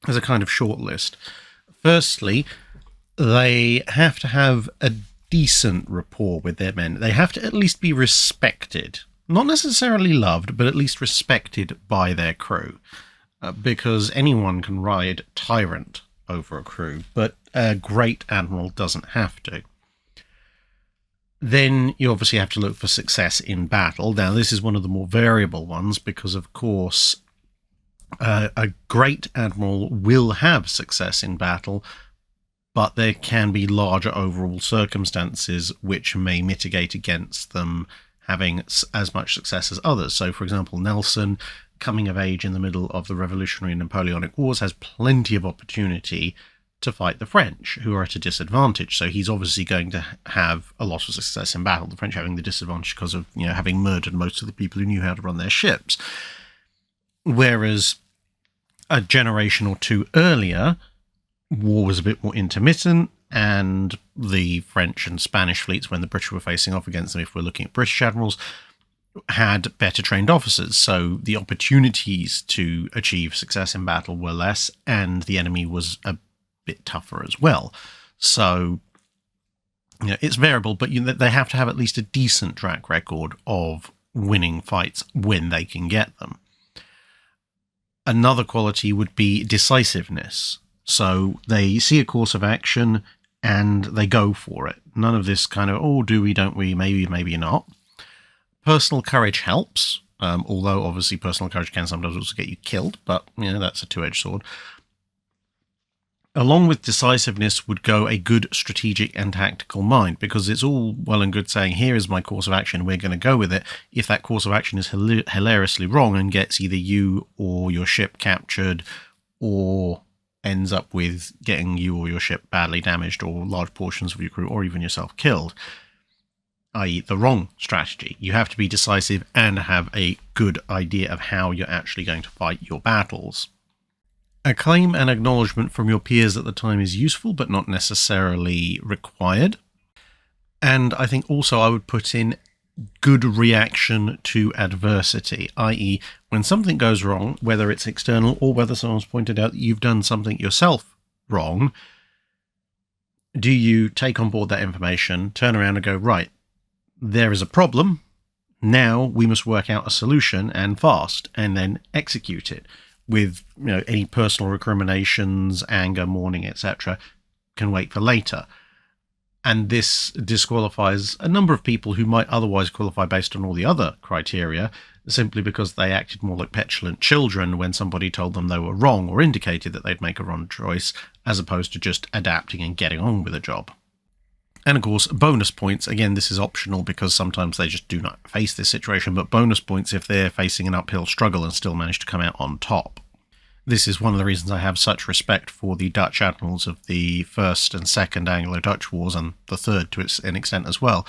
as a kind of short list, firstly, they have to have a decent rapport with their men. They have to at least be respected. Not necessarily loved, but at least respected by their crew. Because anyone can ride tyrant over a crew, but a great admiral doesn't have to. Then you obviously have to look for success in battle. Now, this is one of the more variable ones because, of course, a great admiral will have success in battle, but there can be larger overall circumstances which may mitigate against them having as much success as others. So, for example, Nelson, coming of age in the middle of the Revolutionary and Napoleonic Wars, has plenty of opportunity to fight the French, who are at a disadvantage. So he's obviously going to have a lot of success in battle, the French having the disadvantage because of, having murdered most of the people who knew how to run their ships. Whereas a generation or two earlier, war was a bit more intermittent, and the French and Spanish fleets, when the British were facing off against them, if we're looking at British admirals, had better trained officers, so the opportunities to achieve success in battle were less, and the enemy was a bit tougher as well. So it's variable, but they have to have at least a decent track record of winning fights when they can get them. Another quality would be decisiveness. So they see a course of action and they go for it. None of this kind of, oh, do we, don't we, maybe, maybe not. Personal courage helps, although obviously personal courage can sometimes also get you killed, but that's a two-edged sword. Along with decisiveness would go a good strategic and tactical mind, because it's all well and good saying, here is my course of action, we're going to go with it. If that course of action is hilariously wrong and gets either you or your ship captured, or ends up with getting you or your ship badly damaged, or large portions of your crew, or even yourself killed, i.e. the wrong strategy. You have to be decisive and have a good idea of how you're actually going to fight your battles. Acclaim and acknowledgement from your peers at the time is useful, but not necessarily required. And I think also I would put in good reaction to adversity, i.e. when something goes wrong, whether it's external or whether someone's pointed out that you've done something yourself wrong, do you take on board that information, turn around and go, right, there is a problem, now we must work out a solution, and fast, and then execute it. With any personal recriminations, anger, mourning, etc., can wait for later. And this disqualifies a number of people who might otherwise qualify based on all the other criteria, simply because they acted more like petulant children when somebody told them they were wrong or indicated that they'd make a wrong choice, as opposed to just adapting and getting on with a job. And of course, bonus points. Again, this is optional because sometimes they just do not face this situation, but bonus points if they're facing an uphill struggle and still manage to come out on top. This is one of the reasons I have such respect for the Dutch admirals of the First and Second Anglo-Dutch Wars, and the Third to an extent as well,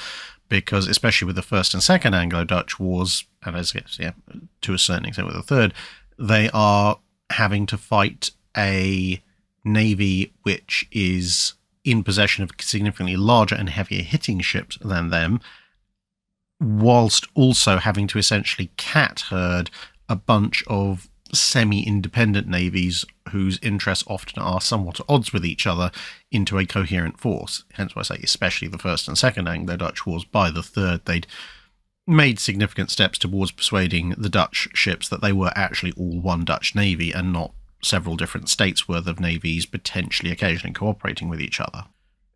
because especially with the First and Second Anglo-Dutch Wars, and as to a certain extent with the Third, they are having to fight a navy which is in possession of significantly larger and heavier hitting ships than them, whilst also having to essentially cat herd a bunch of semi-independent navies whose interests often are somewhat at odds with each other into a coherent force. Hence why I say especially the First and Second Anglo-Dutch Wars. By the Third, they'd made significant steps towards persuading the Dutch ships that they were actually all one Dutch navy and not several different states worth of navies potentially occasionally cooperating with each other.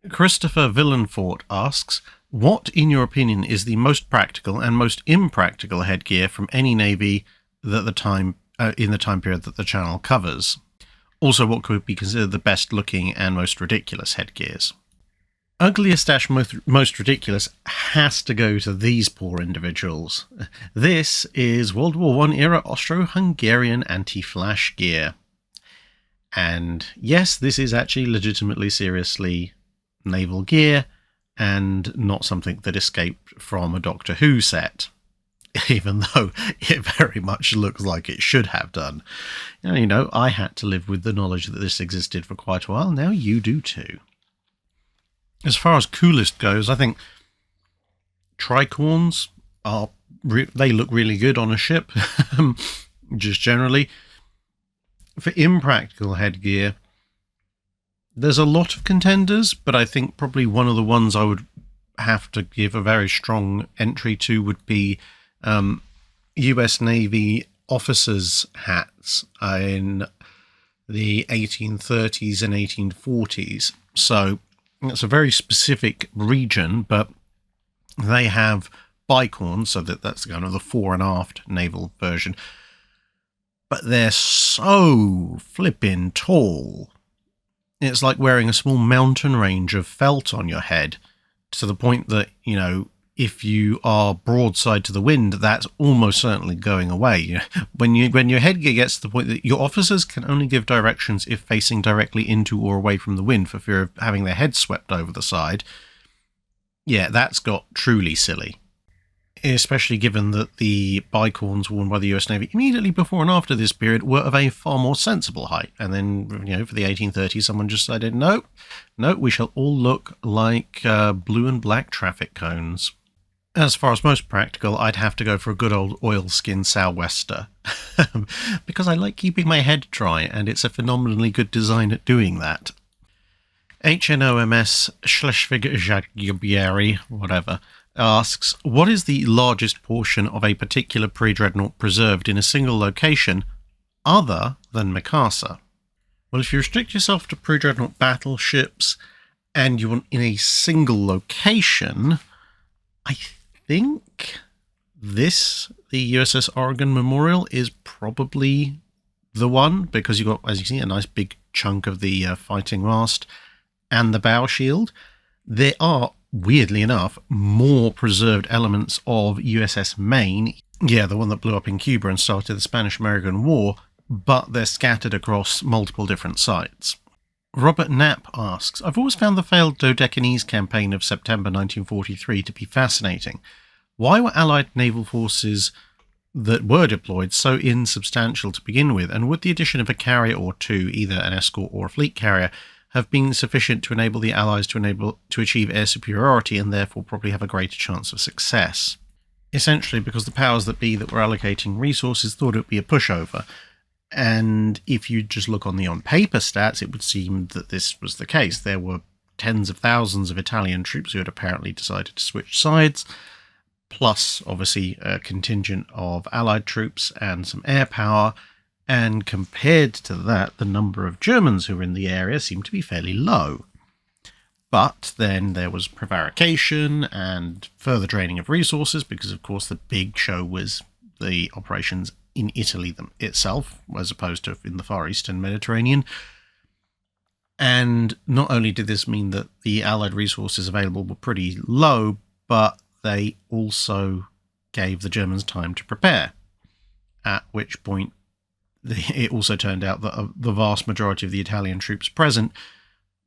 Christopher Villenfort asks, what, in your opinion, is the most practical and most impractical headgear from any navy that in the time period that the channel covers? Also, what could be considered the best looking and most ridiculous headgears? Ugliest - most ridiculous has to go to these poor individuals. This is World War I era Austro-Hungarian anti-flash gear. And yes, this is actually legitimately, seriously naval gear, and not something that escaped from a Doctor Who set, even though it very much looks like it should have done. I had to live with the knowledge that this existed for quite a while. Now you do too. As far as coolest goes, I think tricorns they look really good on a ship, just generally. For impractical headgear, there's a lot of contenders, but I think probably one of the ones I would have to give a very strong entry to would be US Navy officers' hats in the 1830s and 1840s. So it's a very specific region, but they have bicorns, so that's kind of the fore and aft naval version. But they're so flippin' tall. It's like wearing a small mountain range of felt on your head, to the point that, if you are broadside to the wind, that's almost certainly going away. When your headgear gets to the point that your officers can only give directions if facing directly into or away from the wind for fear of having their heads swept over the side, yeah, that's got truly silly. Especially given that the bicorns worn by the US Navy immediately before and after this period were of a far more sensible height. And then, for the 1830s, someone just decided, no, we shall all look like blue and black traffic cones. As far as most practical, I'd have to go for a good old oilskin sou'wester, because I like keeping my head dry, and it's a phenomenally good design at doing that. HNOMS Schleswig-Holstein, whatever, asks, what is the largest portion of a particular predreadnought preserved in a single location other than Mikasa? Well, if you restrict yourself to predreadnought battleships and you want in a single location, I think the USS Oregon Memorial is probably the one, because you've got, as you see, a nice big chunk of the fighting mast and the bow shield. There are, weirdly enough, more preserved elements of USS Maine, the one that blew up in Cuba and started the Spanish-American War, but they're scattered across multiple different sites. Robert Knapp asks, I've always found the failed Dodecanese campaign of September 1943 to be fascinating. Why were Allied naval forces that were deployed so insubstantial to begin with, and would the addition of a carrier or two, either an escort or a fleet carrier, have been sufficient to enable the Allies to achieve air superiority and therefore probably have a greater chance of success? Essentially because the powers that be that were allocating resources thought it would be a pushover. And if you just look on the on-paper stats, it would seem that this was the case. There were tens of thousands of Italian troops who had apparently decided to switch sides, plus obviously a contingent of Allied troops and some air power. And compared to that, the number of Germans who were in the area seemed to be fairly low. But then there was prevarication and further draining of resources, because of course the big show was the operations in Italy itself, as opposed to in the Far Eastern Mediterranean. And not only did this mean that the Allied resources available were pretty low, but they also gave the Germans time to prepare, at which point it also turned out that the vast majority of the Italian troops present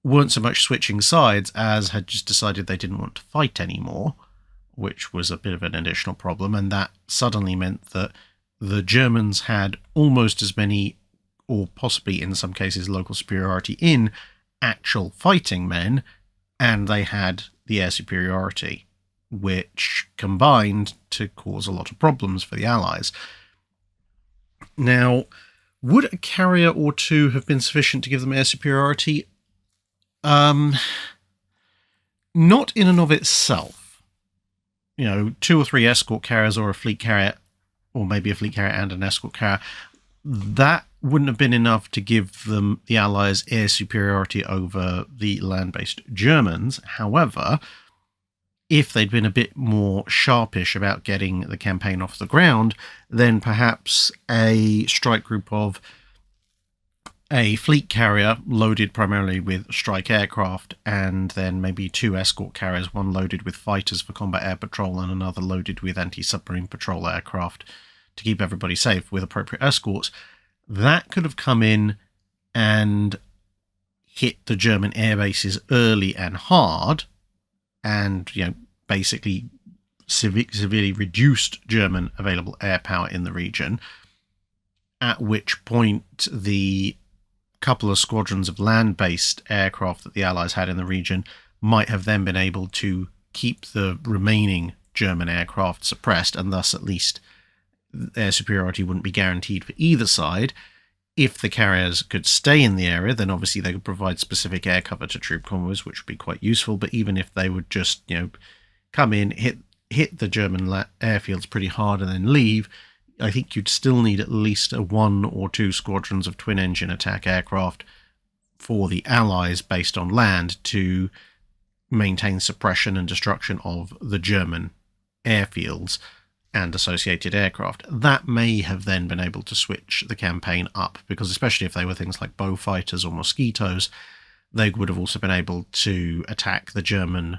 weren't so much switching sides as had just decided they didn't want to fight anymore, which was a bit of an additional problem. And that suddenly meant that the Germans had almost as many, or possibly in some cases local superiority in actual fighting men, and they had the air superiority, which combined to cause a lot of problems for the Allies. Now, would a carrier or two have been sufficient to give them air superiority? Not in and of itself. 2 or 3 escort carriers or a fleet carrier, or maybe a fleet carrier and an escort carrier, that wouldn't have been enough to give them, the Allies, air superiority over the land-based Germans. However, if they'd been a bit more sharpish about getting the campaign off the ground, then perhaps a strike group of a fleet carrier loaded primarily with strike aircraft, and then maybe 2 escort carriers, one loaded with fighters for combat air patrol and another loaded with anti-submarine patrol aircraft to keep everybody safe with appropriate escorts, that could have come in and hit the German air bases early and hard, and basically severely reduced German available air power in the region, at which point the couple of squadrons of land-based aircraft that the Allies had in the region might have then been able to keep the remaining German aircraft suppressed, and thus at least air superiority wouldn't be guaranteed for either side. If the carriers could stay in the area, then obviously they could provide specific air cover to troop convoys, which would be quite useful. But even if they would just, come in, hit the German airfields pretty hard and then leave, I think you'd still need at least a 1 or 2 squadrons of twin-engine attack aircraft for the Allies based on land to maintain suppression and destruction of the German airfields and associated aircraft. That may have then been able to switch the campaign up, because especially if they were things like Beaufighters or Mosquitoes, they would have also been able to attack the German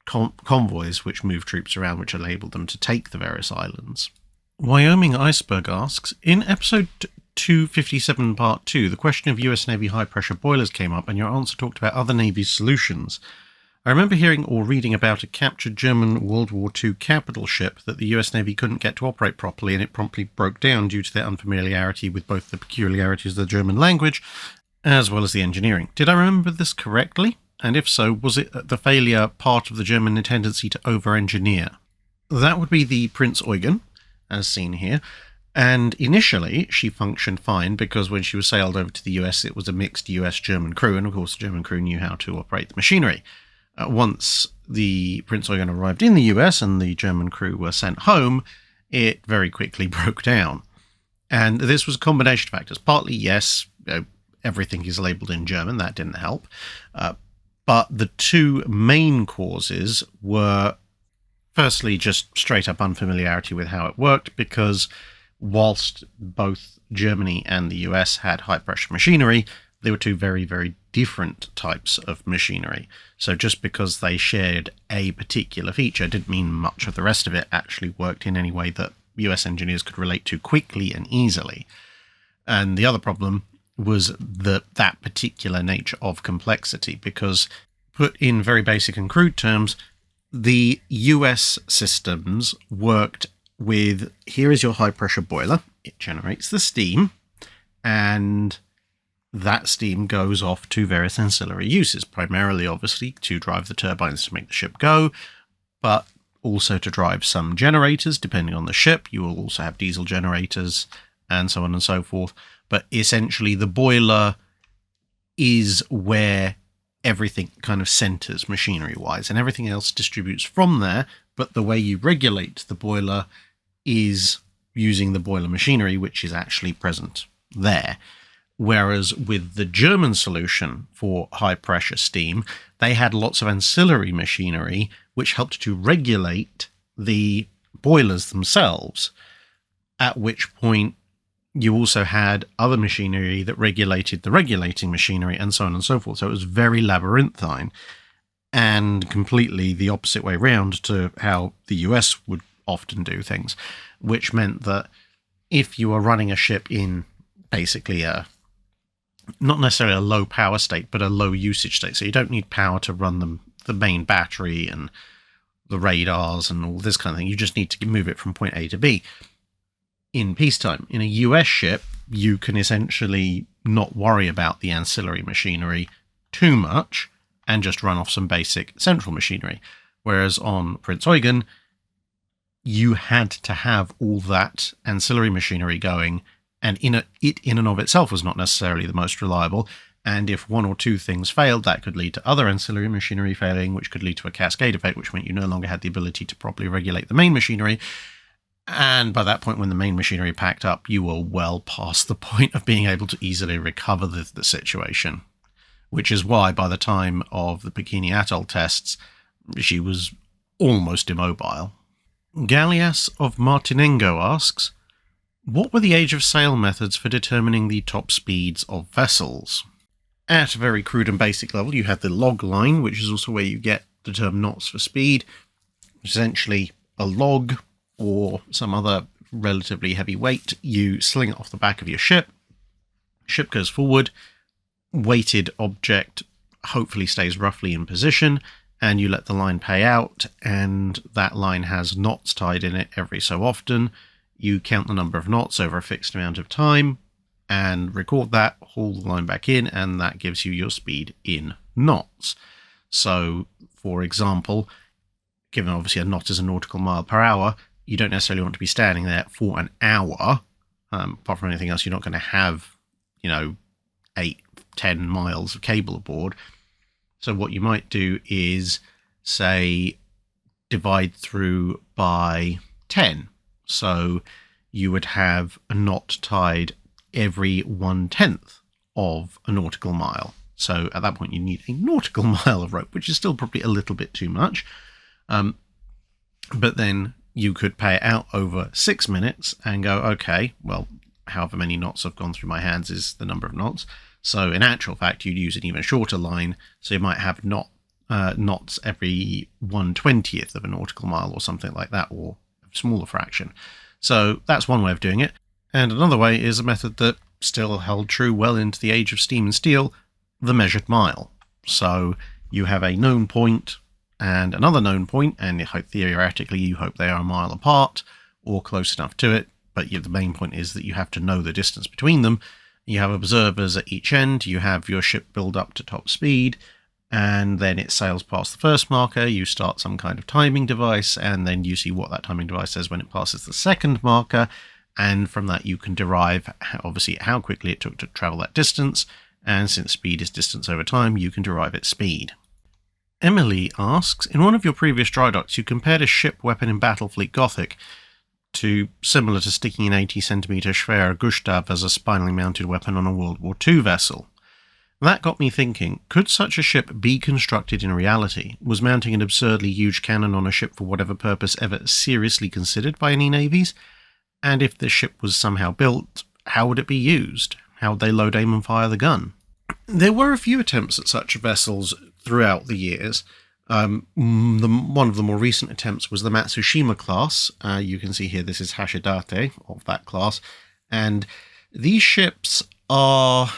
convoys which move troops around, which enabled them to take the various islands. Wyoming Iceberg asks, in episode 257 part 2, the question of US Navy high-pressure boilers came up and your answer talked about other Navy solutions. I remember hearing or reading about a captured German World War II capital ship that the US Navy couldn't get to operate properly, and it promptly broke down due to their unfamiliarity with both the peculiarities of the German language as well as the engineering. Did I remember this correctly? And if so, was it the failure part of the German tendency to over-engineer? That would be the Prince Eugen, as seen here. And initially, she functioned fine because when she was sailed over to the US, it was a mixed US-German crew, and of course the German crew knew how to operate the machinery. Once the Prince Eugen arrived in the US and the German crew were sent home, it very quickly broke down. And this was a combination of factors. Partly, yes, everything is labelled in German, that didn't help. But the two main causes were, firstly, just straight-up unfamiliarity with how it worked, because whilst both Germany and the US had high-pressure machinery, they were two very, very different types of machinery. So just because they shared a particular feature didn't mean much of the rest of it actually worked in any way that US engineers could relate to quickly and easily. And the other problem was that particular nature of complexity, because put in very basic and crude terms, the US systems worked with, here is your high-pressure boiler, it generates the steam, and that steam goes off to various ancillary uses, primarily, obviously, to drive the turbines to make the ship go, but also to drive some generators, depending on the ship. You will also have diesel generators, and so on and so forth. But essentially, the boiler is where everything kind of centers machinery-wise, and everything else distributes from there, but the way you regulate the boiler is using the boiler machinery, which is actually present there. Whereas with the German solution for high-pressure steam, they had lots of ancillary machinery which helped to regulate the boilers themselves, at which point you also had other machinery that regulated the regulating machinery, and so on and so forth. So it was very labyrinthine, and completely the opposite way round to how the US would often do things, which meant that if you were running a ship in basically not necessarily a low power state, but a low usage state. So you don't need power to run the main battery and the radars and all this kind of thing. You just need to move it from point A to B. In peacetime, in a US ship, you can essentially not worry about the ancillary machinery too much and just run off some basic central machinery. Whereas on Prince Eugen, you had to have all that ancillary machinery going, and it in and of itself was not necessarily the most reliable, and if one or two things failed, that could lead to other ancillary machinery failing, which could lead to a cascade effect, which meant you no longer had the ability to properly regulate the main machinery, and by that point, when the main machinery packed up, you were well past the point of being able to easily recover the situation, which is why by the time of the Bikini Atoll tests, she was almost immobile. Gallias of Martinengo asks, what were the age of sail methods for determining the top speeds of vessels? At a very crude and basic level, you had the log line, which is also where you get the term knots for speed, essentially a log or some other relatively heavy weight. You sling it off the back of your ship goes forward, weighted object hopefully stays roughly in position, and you let the line pay out, and that line has knots tied in it every so often. You count the number of knots over a fixed amount of time and record that, haul the line back in, and that gives you your speed in knots. So, for example, given obviously a knot is a nautical mile per hour, you don't necessarily want to be standing there for an hour. Apart from anything else, you're not going to have, 8-10 miles of cable aboard. So what you might do is, say, divide through by 10. So you would have a knot tied every 1/10 of a nautical mile. So at that point, you need a nautical mile of rope, which is still probably a little bit too much. But then you could pay it out over 6 minutes and go, okay, well, however many knots have gone through my hands is the number of knots. So in actual fact, you'd use an even shorter line. So you might have knot knots every 1/20th of a nautical mile or something like that, or a smaller fraction. So that's one way of doing it. And another way is a method that still held true well into the age of steam and steel, the measured mile. So you have a known point and another known point, and theoretically you hope they are a mile apart or close enough to it, but the main point is that you have to know the distance between them. You have observers at each end, you have your ship build up to top speed, and then it sails past the first marker, you start some kind of timing device, and then you see what that timing device says when it passes the second marker, and from that you can derive, obviously, how quickly it took to travel that distance, and since speed is distance over time, you can derive its speed. Emily asks, in one of your previous Drydocks, you compared a ship weapon in Battlefleet Gothic to similar to sticking an 80cm Schwer Gustav as a spinally mounted weapon on a World War II vessel. That got me thinking, could such a ship be constructed in reality? Was mounting an absurdly huge cannon on a ship for whatever purpose ever seriously considered by any navies? And if the ship was somehow built, how would it be used? How would they load, aim and fire the gun? There were a few attempts at such vessels throughout the years. One of the more recent attempts was the Matsushima class. You can see here this is Hashidate of that class. And these ships are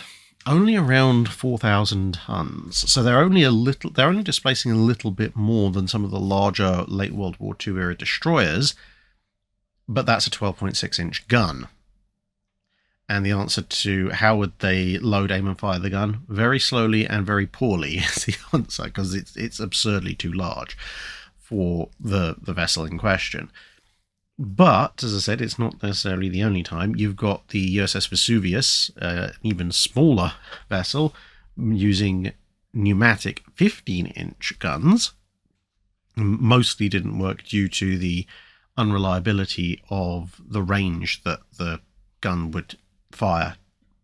only around 4,000 tons, so they're only displacing a little bit more than some of the larger late World War II era destroyers, but that's a 12.6-inch gun. And the answer to how would they load, aim and fire the gun? Very slowly and very poorly is the answer, because it's absurdly too large for the vessel in question. But, as I said, it's not necessarily the only time. You've got the USS Vesuvius, an even smaller vessel, using pneumatic 15-inch guns. Mostly didn't work due to the unreliability of the range that the gun would fire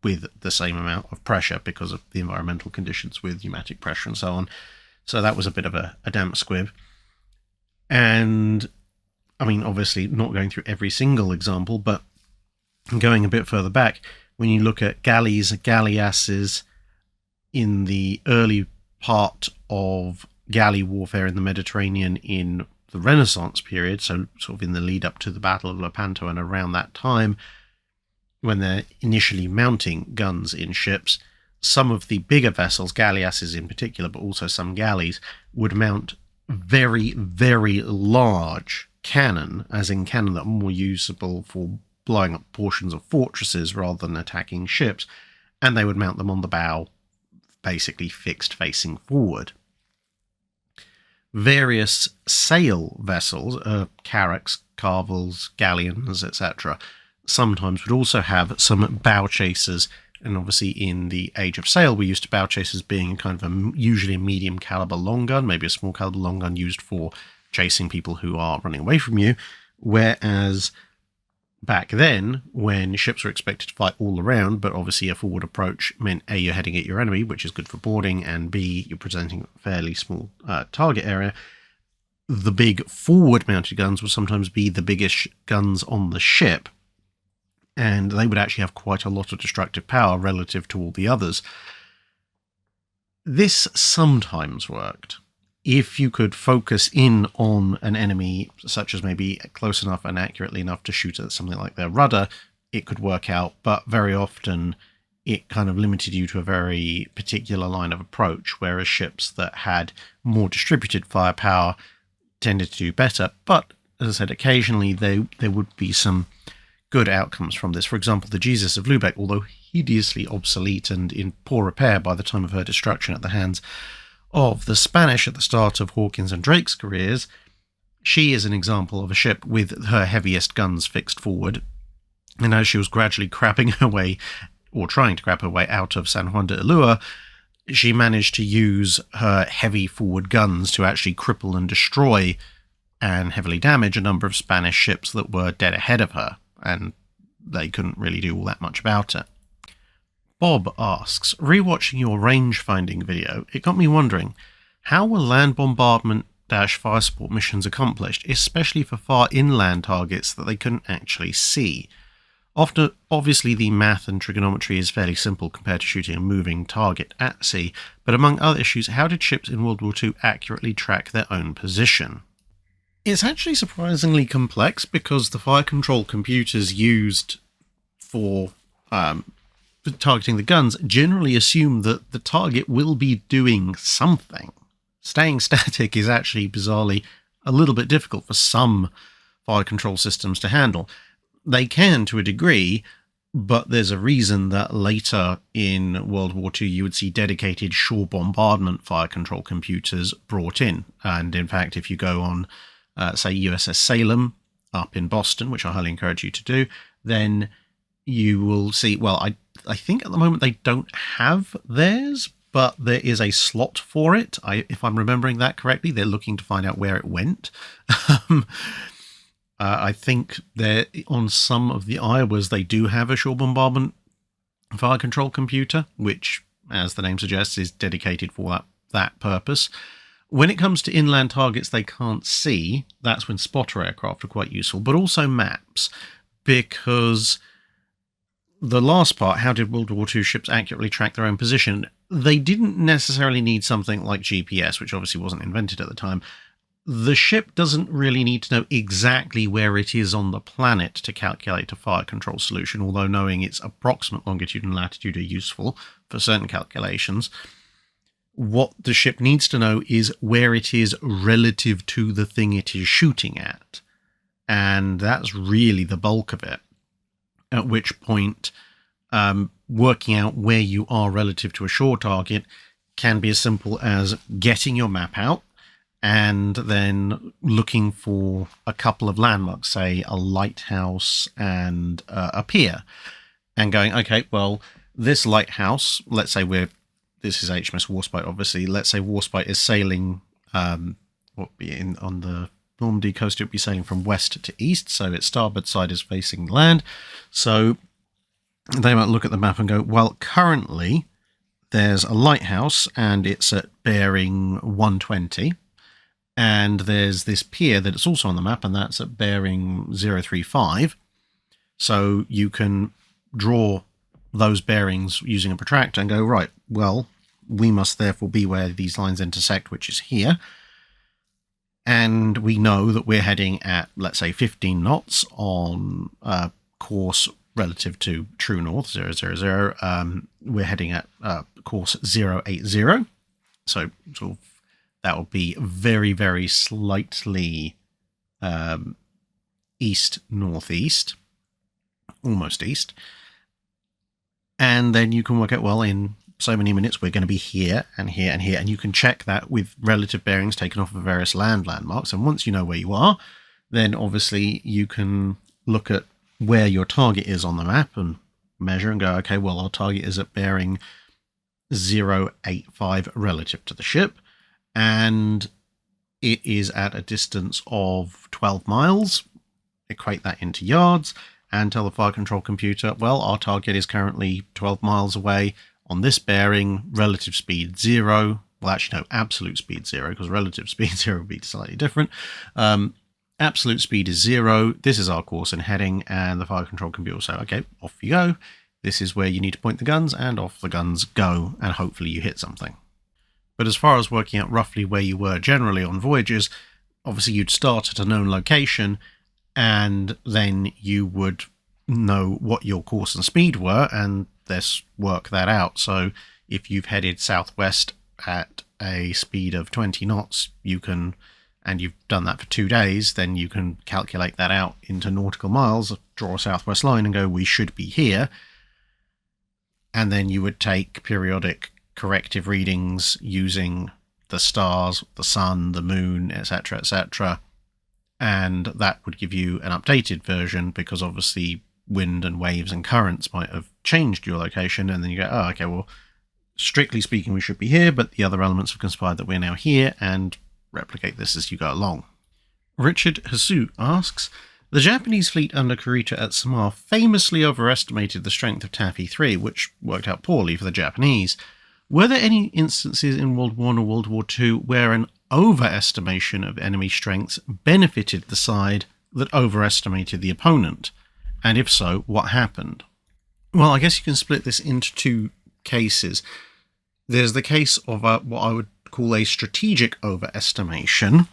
with the same amount of pressure because of the environmental conditions with pneumatic pressure and so on. So that was a bit of a damp squib. And I mean, obviously not going through every single example, but going a bit further back, when you look at galleys and galleasses in the early part of galley warfare in the Mediterranean in the Renaissance period, so sort of in the lead up to the Battle of Lepanto and around that time, when they're initially mounting guns in ships, some of the bigger vessels, galleasses in particular, but also some galleys, would mount very, very large cannon, as in cannon that are more usable for blowing up portions of fortresses rather than attacking ships, and they would mount them on the bow, basically fixed facing forward. Various sail vessels, carracks, carvels, galleons, etc., sometimes would also have some bow chasers, and obviously in the age of sail we're used to bow chasers being kind of usually a medium caliber long gun, maybe a small caliber long gun used for chasing people who are running away from you, whereas back then, when ships were expected to fight all around, but obviously a forward approach meant A, you're heading at your enemy, which is good for boarding, and B, you're presenting a fairly small target area, the big forward-mounted guns would sometimes be the biggest guns on the ship, and they would actually have quite a lot of destructive power relative to all the others. This sometimes worked. If you could focus in on an enemy, such as maybe close enough and accurately enough to shoot at something like their rudder, it could work out, but very often it kind of limited you to a very particular line of approach, whereas ships that had more distributed firepower tended to do better. But, as I said, occasionally there would be some good outcomes from this. For example, the Jesus of Lubeck, although hideously obsolete and in poor repair by the time of her destruction at the hands of the Spanish at the start of Hawkins and Drake's careers, she is an example of a ship with her heaviest guns fixed forward, and as she was gradually crapping her way, or trying to crap her way out of San Juan de Ulua, she managed to use her heavy forward guns to actually cripple and destroy and heavily damage a number of Spanish ships that were dead ahead of her, and they couldn't really do all that much about it. Bob asks, rewatching your range finding video, it got me wondering, how were land bombardment fire support missions accomplished, especially for far inland targets that they couldn't actually see? Often, obviously, the math and trigonometry is fairly simple compared to shooting a moving target at sea, but among other issues, how did ships in World War II accurately track their own position? It's actually surprisingly complex because the fire control computers used for targeting the guns generally assume that the target will be doing something. Staying static is actually, bizarrely, a little bit difficult for some fire control systems to handle. They can to a degree, but there's a reason that later in World War II you would see dedicated shore bombardment fire control computers brought in. And in fact, if you go on, say, USS Salem up in Boston, which I highly encourage you to do, then you will see, well, I think at the moment they don't have theirs, but there is a slot for it. If I'm remembering that correctly, they're looking to find out where it went. I think that on some of the Iowas, they do have a shore bombardment fire control computer, which, as the name suggests, is dedicated for that purpose. When it comes to inland targets they can't see, that's when spotter aircraft are quite useful, but also maps, because the last part, how did World War II ships accurately track their own position? They didn't necessarily need something like GPS, which obviously wasn't invented at the time. The ship doesn't really need to know exactly where it is on the planet to calculate a fire control solution, although knowing its approximate longitude and latitude are useful for certain calculations. What the ship needs to know is where it is relative to the thing it is shooting at. And that's really the bulk of it. At which point, working out where you are relative to a shore target can be as simple as getting your map out and then looking for a couple of landmarks, say a lighthouse and a pier, and going, okay, well, this lighthouse, let's say this is HMS Warspite, obviously, let's say Warspite is sailing, on the Normandy coast, it would be sailing from west to east, so its starboard side is facing land. So they might look at the map and go, well, currently there's a lighthouse and it's at bearing 120. And there's this pier that is also on the map, and that's at bearing 035. So you can draw those bearings using a protractor and go, right, well, we must therefore be where these lines intersect, which is here. And we know that we're heading at, let's say, 15 knots on course relative to true north, 000. We're heading at course 080. So sort of that will be very, very slightly east-northeast, almost east. And then you can work out, well, in so many minutes, we're going to be here and here and here. And you can check that with relative bearings taken off of various landmarks. And once you know where you are, then obviously you can look at where your target is on the map and measure and go, okay, well, our target is at bearing 085 relative to the ship. And it is at a distance of 12 miles. Equate that into yards and tell the fire control computer, well, our target is currently 12 miles away on this bearing, relative speed 0. Well, actually, no, absolute speed 0, because relative speed 0 would be slightly different. Absolute speed is 0. This is our course and heading, and the fire control computer will say, okay, off you go. This is where you need to point the guns, and off the guns go, and hopefully you hit something. But as far as working out roughly where you were generally on voyages, obviously you'd start at a known location, and then you would know what your course and speed were, and let's work that out. So if you've headed southwest at a speed of 20 knots, you can, and you've done that for 2 days, then you can calculate that out into nautical miles, draw a southwest line and go, we should be here. And then you would take periodic corrective readings using the stars, the sun, the moon, etc., etc. And that would give you an updated version, because obviously wind and waves and currents might have changed your location. And then you go, oh, okay, well, strictly speaking, we should be here, but the other elements have conspired that we're now here, and replicate this as you go along. Richard Hasu asks, the Japanese fleet under Kurita at Seymour famously overestimated the strength of Taffy 3, which worked out poorly for the Japanese. Were there any instances in World War I or World War II where an overestimation of enemy strengths benefited the side that overestimated the opponent? And if so, what happened? Well, I guess you can split this into two cases. There's the case of what I would call a strategic overestimation,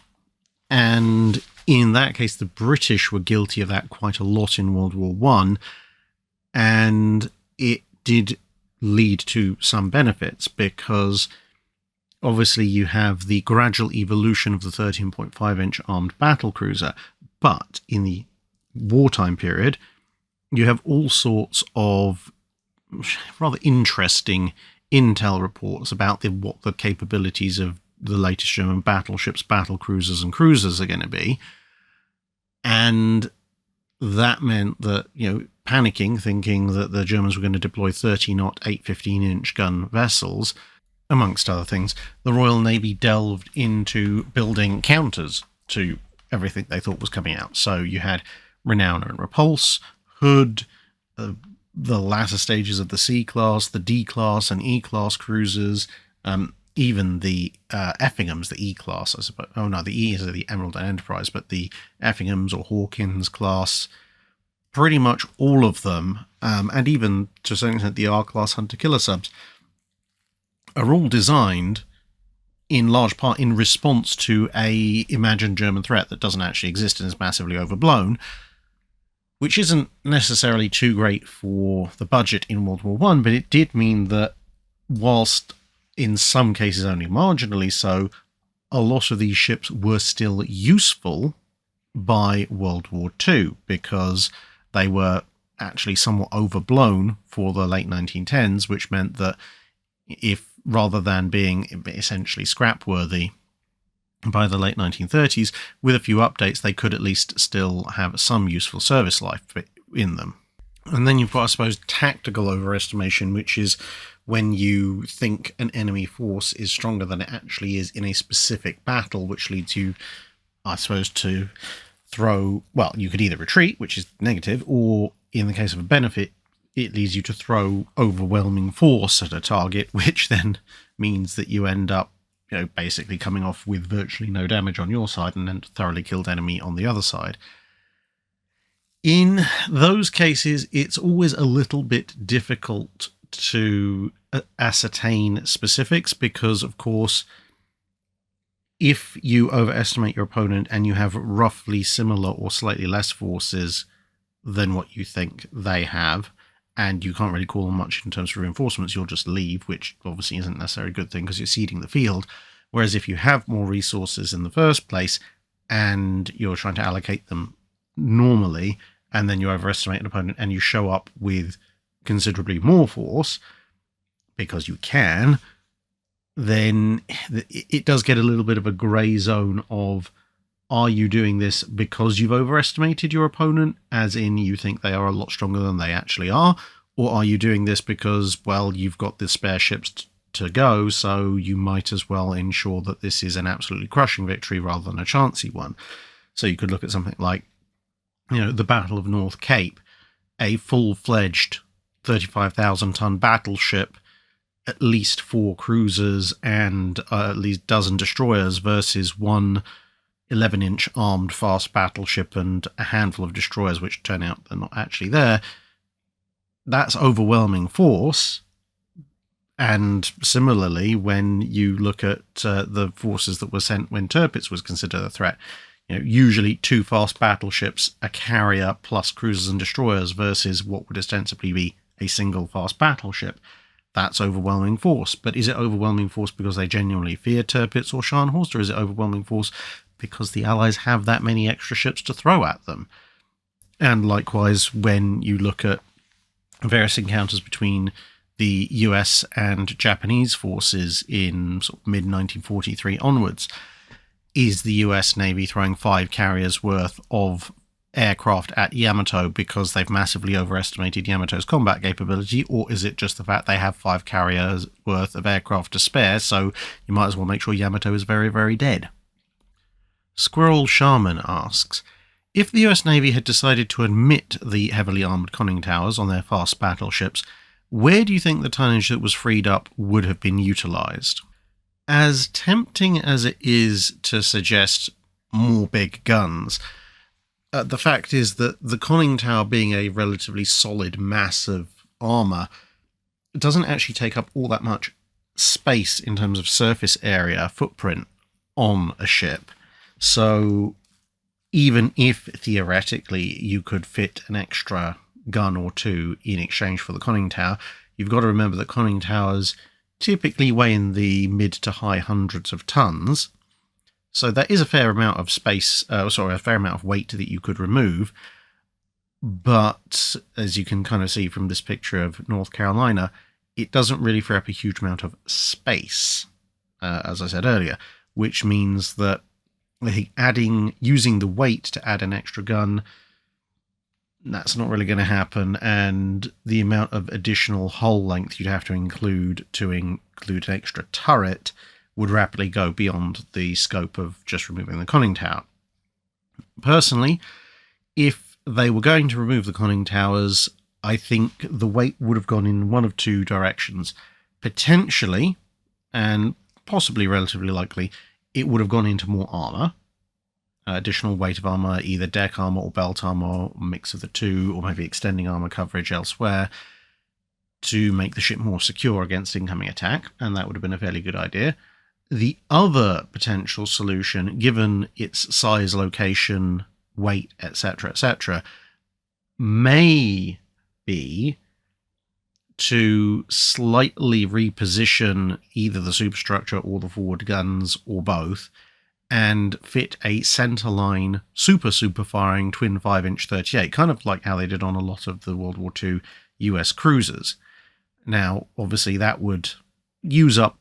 and in that case the British were guilty of that quite a lot in World War One, and it did lead to some benefits, because obviously you have the gradual evolution of the 13.5-inch armed battlecruiser, but in the wartime period you have all sorts of rather interesting intel reports about what the capabilities of the latest German battleships, battlecruisers and cruisers are going to be. And that meant that, panicking, thinking that the Germans were going to deploy 30-knot, 8-15-inch gun vessels, amongst other things, the Royal Navy delved into building counters to everything they thought was coming out. So you had Renowner and Repulse, Hood, the latter stages of the C-class, the D-class and E-class cruisers, even the Effinghams, the E-class, I suppose. Oh no, the E is the Emerald and Enterprise, but the Effinghams or Hawkins class, pretty much all of them, and even to a certain extent the R-class hunter-killer subs, are all designed in large part in response to a imagined German threat that doesn't actually exist and is massively overblown, which isn't necessarily too great for the budget in World War One, but it did mean that, whilst in some cases only marginally so, a lot of these ships were still useful by World War Two, because they were actually somewhat overblown for the late 1910s, which meant that if, rather than being essentially scrap-worthy by the late 1930s, with a few updates, they could at least still have some useful service life in them. And then you've got, I suppose, tactical overestimation, which is when you think an enemy force is stronger than it actually is in a specific battle, which leads you, I suppose, to throw, well, you could either retreat, which is negative, or in the case of a benefit, it leads you to throw overwhelming force at a target, which then means that you end up, basically coming off with virtually no damage on your side and then thoroughly killed enemy on the other side. In those cases, it's always a little bit difficult to ascertain specifics, because, of course, if you overestimate your opponent and you have roughly similar or slightly less forces than what you think they have, and you can't really call them much in terms of reinforcements, you'll just leave, which obviously isn't necessarily a good thing because you're ceding the field. Whereas if you have more resources in the first place and you're trying to allocate them normally, and then you overestimate an opponent and you show up with considerably more force, because you can, then it does get a little bit of a grey zone of, are you doing this because you've overestimated your opponent, as in you think they are a lot stronger than they actually are, or are you doing this because, well, you've got the spare ships to go, so you might as well ensure that this is an absolutely crushing victory rather than a chancy one. So you could look at something like, the Battle of North Cape, a full-fledged 35,000-ton battleship, at least 4 cruisers and at least a dozen destroyers versus one 11-inch armed fast battleship and a handful of destroyers, which turn out they're not actually there. That's overwhelming force. And similarly, when you look at the forces that were sent when Tirpitz was considered a threat, usually 2 fast battleships, a carrier plus cruisers and destroyers versus what would ostensibly be a single fast battleship. That's overwhelming force. But is it overwhelming force because they genuinely fear Tirpitz or Scharnhorst, or is it overwhelming force because the Allies have that many extra ships to throw at them? And likewise, when you look at various encounters between the US and Japanese forces in sort of mid-1943 onwards, is the US Navy throwing 5 carriers worth of aircraft at Yamato because they've massively overestimated Yamato's combat capability, or is it just the fact they have 5 carriers worth of aircraft to spare, so you might as well make sure Yamato is very, very dead? Squirrel Shaman asks, if the US Navy had decided to omit the heavily armoured conning towers on their fast battleships, where do you think the tonnage that was freed up would have been utilised? As tempting as it is to suggest more big guns, the fact is that the conning tower, being a relatively solid mass of armour, doesn't actually take up all that much space in terms of surface area footprint on a ship. So even if theoretically you could fit an extra gun or two in exchange for the conning tower, you've got to remember that conning towers typically weigh in the mid to high hundreds of tons. So that is a fair amount of space, a fair amount of weight that you could remove. But as you can kind of see from this picture of North Carolina, it doesn't really free up a huge amount of space, as I said earlier, which means that I think using the weight to add an extra gun, that's not really going to happen, and the amount of additional hull length you'd have to include an extra turret would rapidly go beyond the scope of just removing the conning tower. Personally, if they were going to remove the conning towers, I think the weight would have gone in one of two directions. Potentially, and possibly relatively likely, it would have gone into more armour. Additional weight of armour, either deck armour or belt armour, or a mix of the two, or maybe extending armour coverage elsewhere to make the ship more secure against incoming attack, and that would have been a fairly good idea. The other potential solution, given its size, location, weight, etc., may be to slightly reposition either the superstructure or the forward guns, or both, and fit a centerline super firing twin 5-inch 38, kind of like how they did on a lot of the World War II US cruisers. Now, obviously, that would use up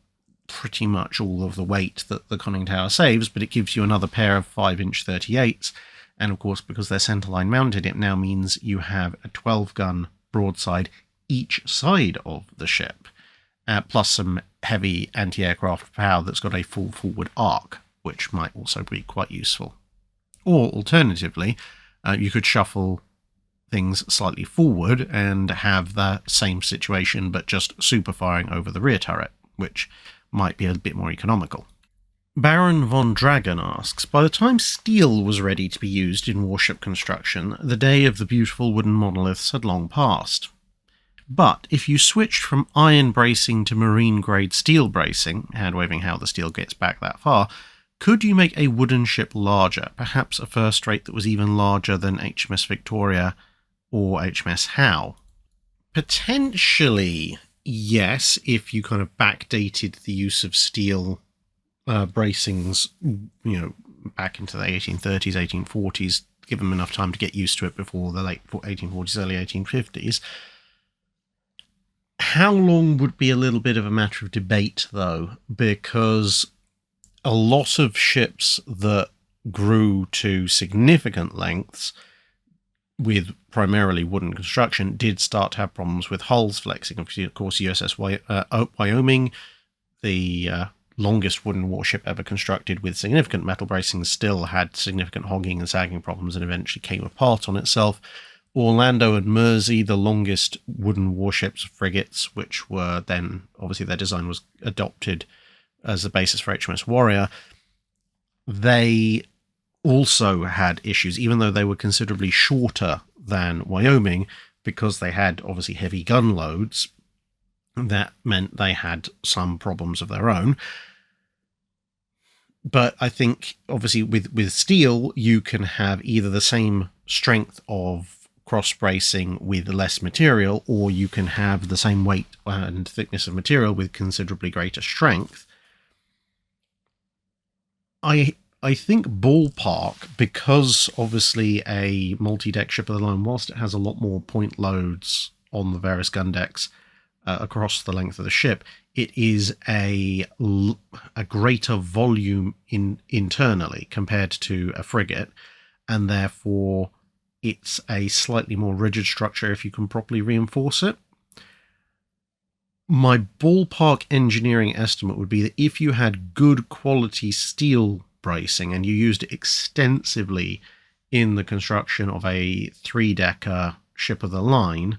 pretty much all of the weight that the conning tower saves, but it gives you another pair of 5-inch 38s, and of course, because they're centerline mounted, it now means you have a 12-gun broadside each side of the ship, plus some heavy anti-aircraft power that's got a full forward arc, which might also be quite useful. Or alternatively, you could shuffle things slightly forward and have that same situation, but just super firing over the rear turret, which might be a bit more economical. Baron von Dragon asks, by the time steel was ready to be used in warship construction, the day of the beautiful wooden monoliths had long passed. But if you switched from iron bracing to marine-grade steel bracing, hand-waving how the steel gets back that far, could you make a wooden ship larger, perhaps a first rate that was even larger than HMS Victoria or HMS Howe? Potentially, yes, if you kind of backdated the use of steel bracings, back into the 1830s, 1840s, give them enough time to get used to it before the late 1840s, early 1850s. How long would be a little bit of a matter of debate, though, because a lot of ships that grew to significant lengths with primarily wooden construction did start to have problems with hulls flexing. Of course, USS Wyoming, the longest wooden warship ever constructed with significant metal bracings, still had significant hogging and sagging problems and eventually came apart on itself. Orlando and Mersey, the longest wooden warships, frigates, which were then, obviously their design was adopted as the basis for HMS Warrior, they also had issues, even though they were considerably shorter than Wyoming, because they had obviously heavy gun loads. That meant they had some problems of their own. But I think, obviously, with steel, you can have either the same strength of cross-bracing with less material, or you can have the same weight and thickness of material with considerably greater strength. I think ballpark, because obviously a multi-deck ship of the line, whilst it has a lot more point loads on the various gun decks across the length of the ship, it is a greater volume internally compared to a frigate, and therefore it's a slightly more rigid structure if you can properly reinforce it. My ballpark engineering estimate would be that if you had good quality steel bracing and you used it extensively in the construction of a 3-decker ship of the line,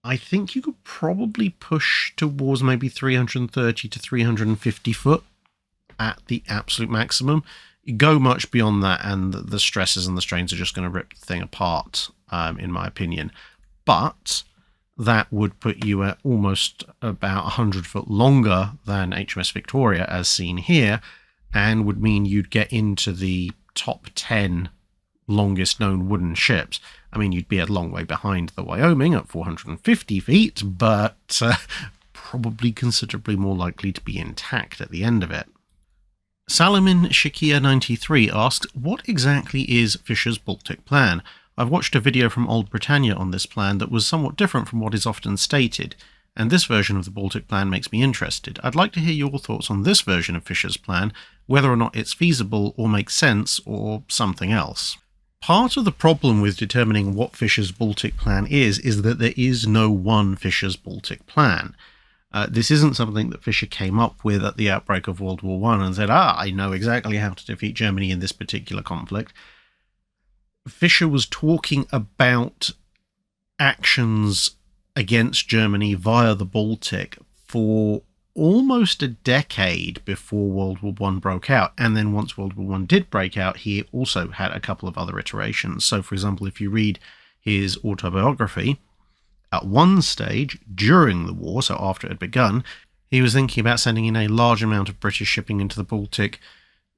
I think you could probably push towards maybe 330 to 350 foot at the absolute maximum. You go much beyond that, and the stresses and the strains are just going to rip the thing apart, in my opinion. But that would put you at almost about 100 foot longer than HMS Victoria, as seen here, and would mean you'd get into the top 10 longest known wooden ships. I mean, you'd be a long way behind the Wyoming at 450 feet, but probably considerably more likely to be intact at the end of it. Salamin Shakia 93 asks, what exactly is Fisher's Baltic plan? I've watched a video from Old Britannia on this plan that was somewhat different from what is often stated, and this version of the Baltic plan makes me interested. I'd like to hear your thoughts on this version of Fisher's plan, whether or not it's feasible or makes sense or something else. Part of the problem with determining what Fisher's Baltic plan is that there is no one Fisher's Baltic plan. This isn't something that Fisher came up with at the outbreak of World War I and said, I know exactly how to defeat Germany in this particular conflict. Fisher was talking about actions against Germany via the Baltic for almost a decade before World War I broke out. And then once World War I did break out, he also had a couple of other iterations. So, for example, if you read his autobiography, at one stage during the war, so after it had begun, he was thinking about sending in a large amount of British shipping into the Baltic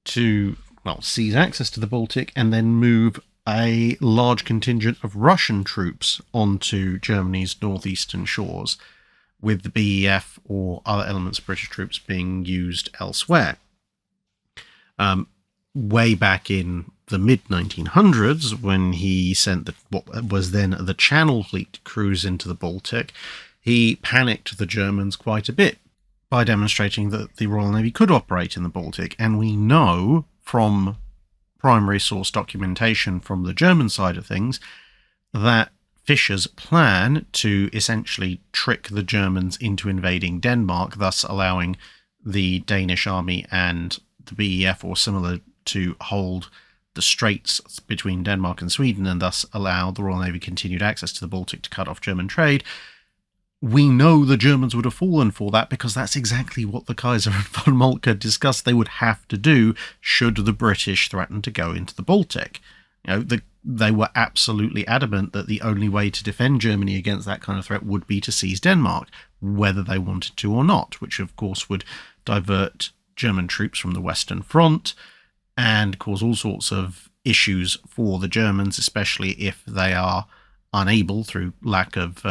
to, seize access to the Baltic and then move a large contingent of Russian troops onto Germany's northeastern shores, with the BEF or other elements of British troops being used elsewhere. Way back in the mid-1900s, when he sent what was then the Channel Fleet to cruise into the Baltic, he panicked the Germans quite a bit by demonstrating that the Royal Navy could operate in the Baltic. And we know from primary source documentation from the German side of things that Fisher's plan to essentially trick the Germans into invading Denmark, thus allowing the Danish army and the BEF or similar to hold the straits between Denmark and Sweden and thus allow the Royal Navy continued access to the Baltic to cut off German trade. We know the Germans would have fallen for that because that's exactly what the Kaiser and von Moltke discussed they would have to do should the British threaten to go into the Baltic. They were absolutely adamant that the only way to defend Germany against that kind of threat would be to seize Denmark, whether they wanted to or not, which of course would divert German troops from the Western Front and cause all sorts of issues for the Germans, especially if they are unable, through lack of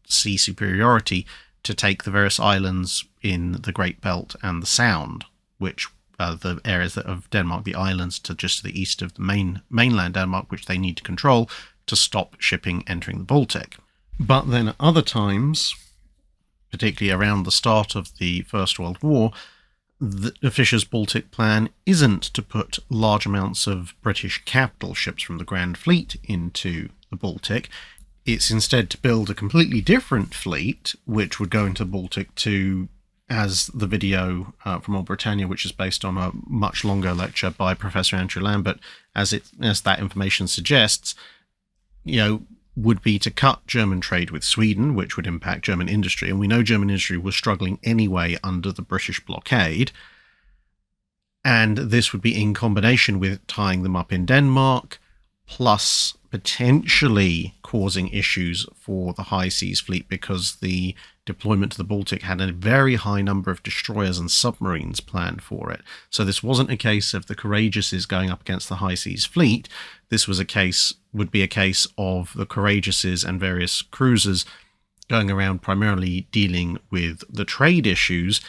sea superiority, to take the various islands in the Great Belt and the Sound, which the areas of Denmark, the islands to just the east of the mainland Denmark, which they need to control to stop shipping entering the Baltic. But then at other times, particularly around the start of the First World War, the Fisher's Baltic plan isn't to put large amounts of British capital ships from the Grand Fleet into the Baltic. It's instead to build a completely different fleet, which would go into the Baltic to, as the video from Old Britannia, which is based on a much longer lecture by Professor Andrew Lambert, as that information suggests, would be to cut German trade with Sweden, which would impact German industry. And we know German industry was struggling anyway under the British blockade. And this would be in combination with tying them up in Denmark, plus potentially causing issues for the high seas fleet because the deployment to the Baltic had a very high number of destroyers and submarines planned for it. So this wasn't a case of the Courageouses going up against the high seas fleet. This would be a case of the Courageouses and various cruisers going around primarily dealing with the trade issues,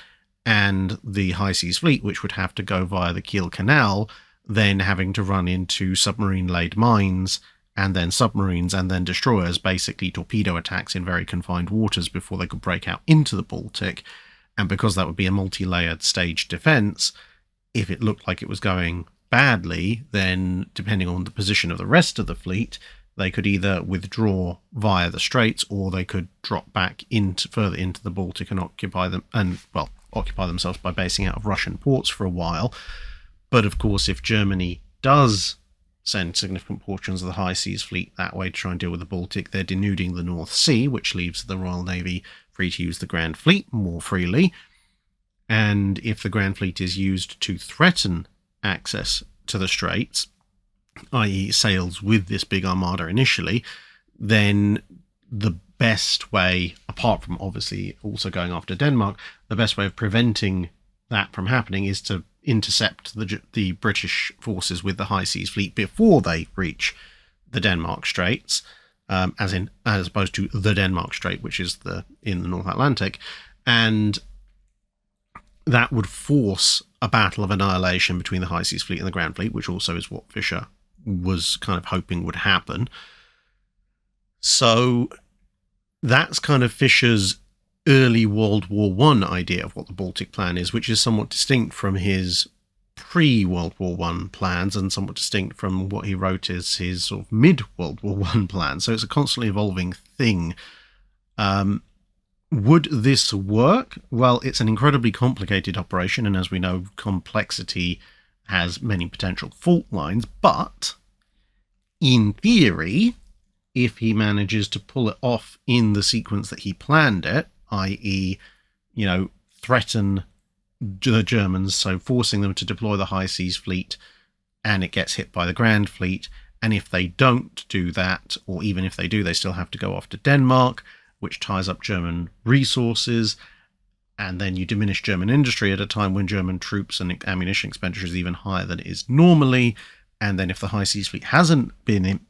and the high seas fleet, which would have to go via the Kiel Canal, then having to run into submarine-laid mines, and then submarines, and then destroyers, basically torpedo attacks in very confined waters before they could break out into the Baltic. And because that would be a multi-layered staged defence, if it looked like it was going badly, then depending on the position of the rest of the fleet, they could either withdraw via the Straits, or they could drop back further into the Baltic and occupy themselves by basing out of Russian ports for a while. But of course, if Germany does send significant portions of the high seas fleet that way to try and deal with the Baltic, they're denuding the North Sea, which leaves the Royal Navy free to use the Grand Fleet more freely. And if the Grand Fleet is used to threaten access to the Straits, i.e. sails with this big armada initially, then the best way, apart from obviously also going after Denmark, the best way of preventing that from happening is to intercept the British forces with the High Seas Fleet before they reach the Denmark Straits, as opposed to the Denmark Strait, which is in the North Atlantic, and that would force a battle of annihilation between the High Seas Fleet and the Grand Fleet, which also is what Fisher was kind of hoping would happen. So that's kind of Fisher's early World War I idea of what the Baltic Plan is, which is somewhat distinct from his pre-World War I plans and somewhat distinct from what he wrote as his sort of mid-World War I plan. So it's a constantly evolving thing. Would this work? Well, it's an incredibly complicated operation, and as we know, complexity has many potential fault lines, but in theory, if he manages to pull it off in the sequence that he planned it, i.e., threaten the Germans, so forcing them to deploy the High Seas Fleet, and it gets hit by the Grand Fleet, and if they don't do that, or even if they do, they still have to go off to Denmark, which ties up German resources, and then you diminish German industry at a time when German troops and ammunition expenditure is even higher than it is normally. And then if the High Seas Fleet hasn't been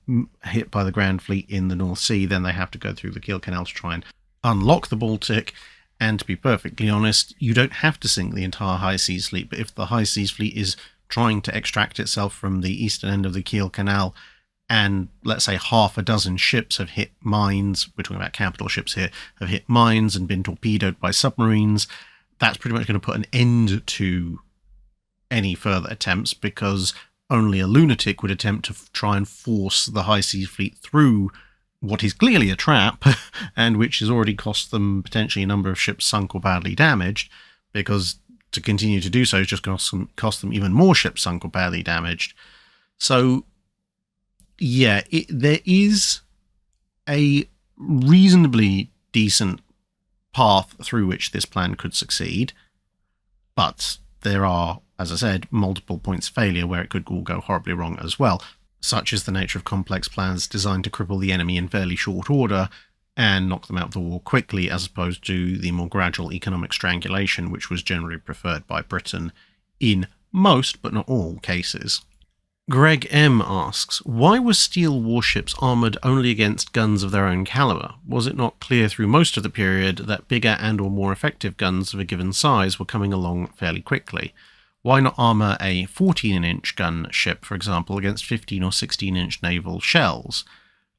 hit by the Grand Fleet in the North Sea, then they have to go through the Kiel Canal to try and unlock the Baltic. And to be perfectly honest, you don't have to sink the entire High Seas Fleet, but if the High Seas Fleet is trying to extract itself from the eastern end of the Kiel Canal, and let's say half a dozen ships have hit mines, we're talking about capital ships here, have hit mines and been torpedoed by submarines, that's pretty much going to put an end to any further attempts, because only a lunatic would attempt to try and force the High Seas Fleet through what is clearly a trap, and which has already cost them potentially a number of ships sunk or badly damaged, because to continue to do so is just going to cost them even more ships sunk or badly damaged. So yeah, there is a reasonably decent path through which this plan could succeed, but there are, as I said, multiple points of failure where it could all go horribly wrong as well. Such is the nature of complex plans designed to cripple the enemy in fairly short order and knock them out of the war quickly, as opposed to the more gradual economic strangulation, which was generally preferred by Britain in most, but not all, cases. Greg M. asks, why were steel warships armoured only against guns of their own calibre? Was it not clear through most of the period that bigger and or more effective guns of a given size were coming along fairly quickly? Why not armour a 14-inch gun ship, for example, against 15 or 16-inch naval shells?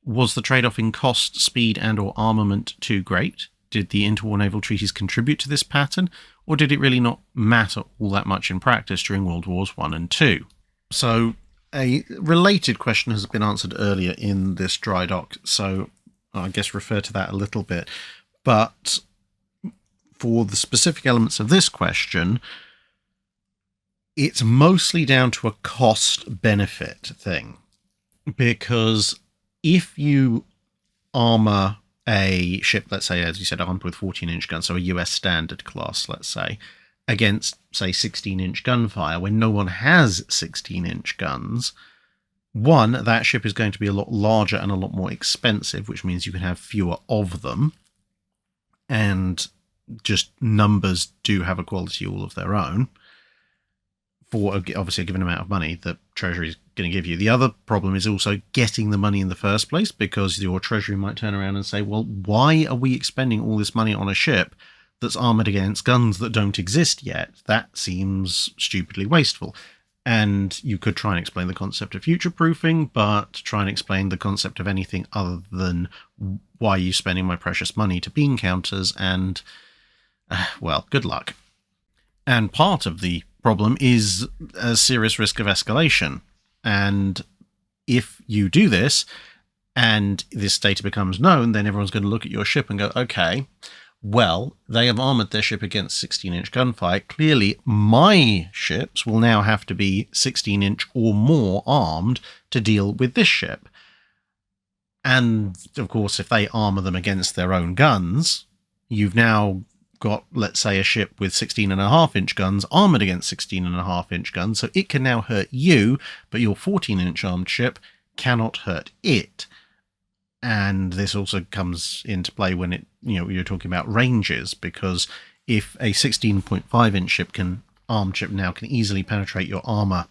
Was the trade-off in cost, speed and or armament too great? Did the interwar naval treaties contribute to this pattern, or did it really not matter all that much in practice during World Wars I and II? So a related question has been answered earlier in this Drydock, so I guess refer to that a little bit. But for the specific elements of this question, it's mostly down to a cost-benefit thing. Because if you armour a ship, let's say, as you said, armed with 14-inch guns, so a US standard class, let's say, against, say, 16-inch gunfire, when no one has 16-inch guns, one, that ship is going to be a lot larger and a lot more expensive, which means you can have fewer of them, and just numbers do have a quality all of their own, for obviously a given amount of money that Treasury is going to give you. The other problem is also getting the money in the first place, because your Treasury might turn around and say, well, why are we expending all this money on a ship that's armoured against guns that don't exist yet? That seems stupidly wasteful. And you could try and explain the concept of future-proofing, but try and explain the concept of anything other than why are you spending my precious money to bean counters, and, well, good luck. And part of the problem is a serious risk of escalation. And if you do this, and this data becomes known, then everyone's going to look at your ship and go, okay, well, they have armoured their ship against 16-inch gunfire. Clearly, my ships will now have to be 16-inch or more armed to deal with this ship. And, of course, if they armour them against their own guns, you've now got, let's say, a ship with 16.5-inch guns armoured against 16.5-inch guns, so it can now hurt you, but your 14-inch armed ship cannot hurt it. And this also comes into play when you're talking about ranges, because if a 16.5-inch armed ship now can easily penetrate your armour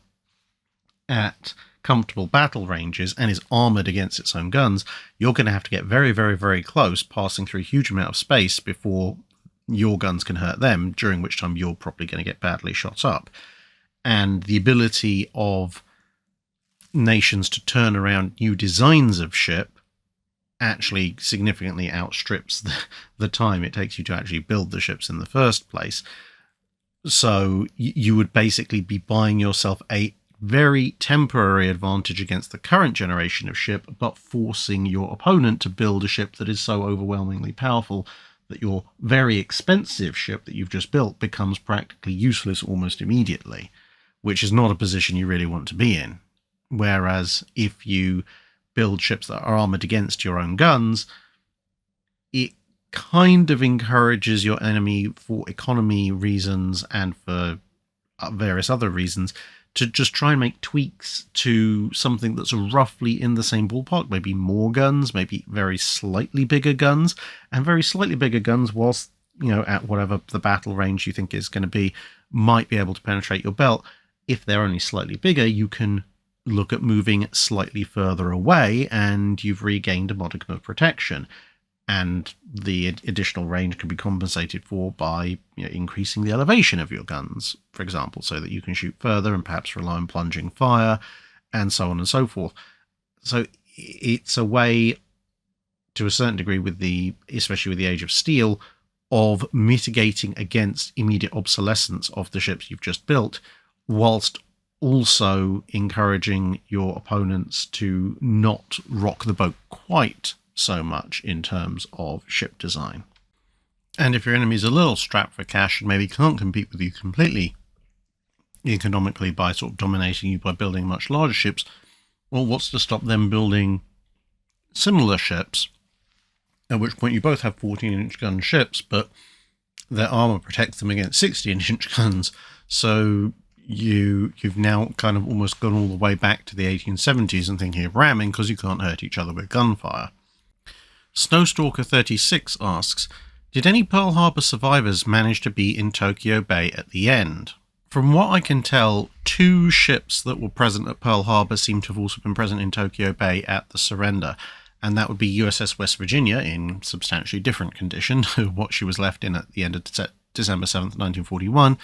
at comfortable battle ranges and is armoured against its own guns, you're going to have to get very, very, very close, passing through a huge amount of space before your guns can hurt them, during which time you're probably going to get badly shot up. And the ability of nations to turn around new designs of ship actually significantly outstrips the time it takes you to actually build the ships in the first place. So you would basically be buying yourself a very temporary advantage against the current generation of ship, but forcing your opponent to build a ship that is so overwhelmingly powerful that your very expensive ship that you've just built becomes practically useless almost immediately, which is not a position you really want to be in. Whereas if you build ships that are armoured against your own guns, it kind of encourages your enemy, for economy reasons and for various other reasons, to just try and make tweaks to something that's roughly in the same ballpark, maybe more guns, maybe very slightly bigger guns, and very slightly bigger guns, whilst, at whatever the battle range you think is going to be, might be able to penetrate your belt. If they're only slightly bigger, you can look at moving slightly further away, and you've regained a modicum of protection. And the additional range can be compensated for by increasing the elevation of your guns, for example, so that you can shoot further and perhaps rely on plunging fire, and so on and so forth. So it's a way, to a certain degree, especially with the Age of Steel, of mitigating against immediate obsolescence of the ships you've just built, whilst also encouraging your opponents to not rock the boat quite so much in terms of ship design. And if your enemy's a little strapped for cash and maybe can't compete with you completely economically by sort of dominating you by building much larger ships, well, what's to stop them building similar ships, at which point you both have 14-inch gun ships, but their armour protects them against 16-inch guns, so you've now kind of almost gone all the way back to the 1870s and thinking of ramming, because you can't hurt each other with gunfire. Snowstalker36 asks, did any Pearl Harbor survivors manage to be in Tokyo Bay at the end? From what I can tell, 2 ships that were present at Pearl Harbor seem to have also been present in Tokyo Bay at the surrender, and that would be USS West Virginia in substantially different condition to what she was left in at the end of December 7th, 1941,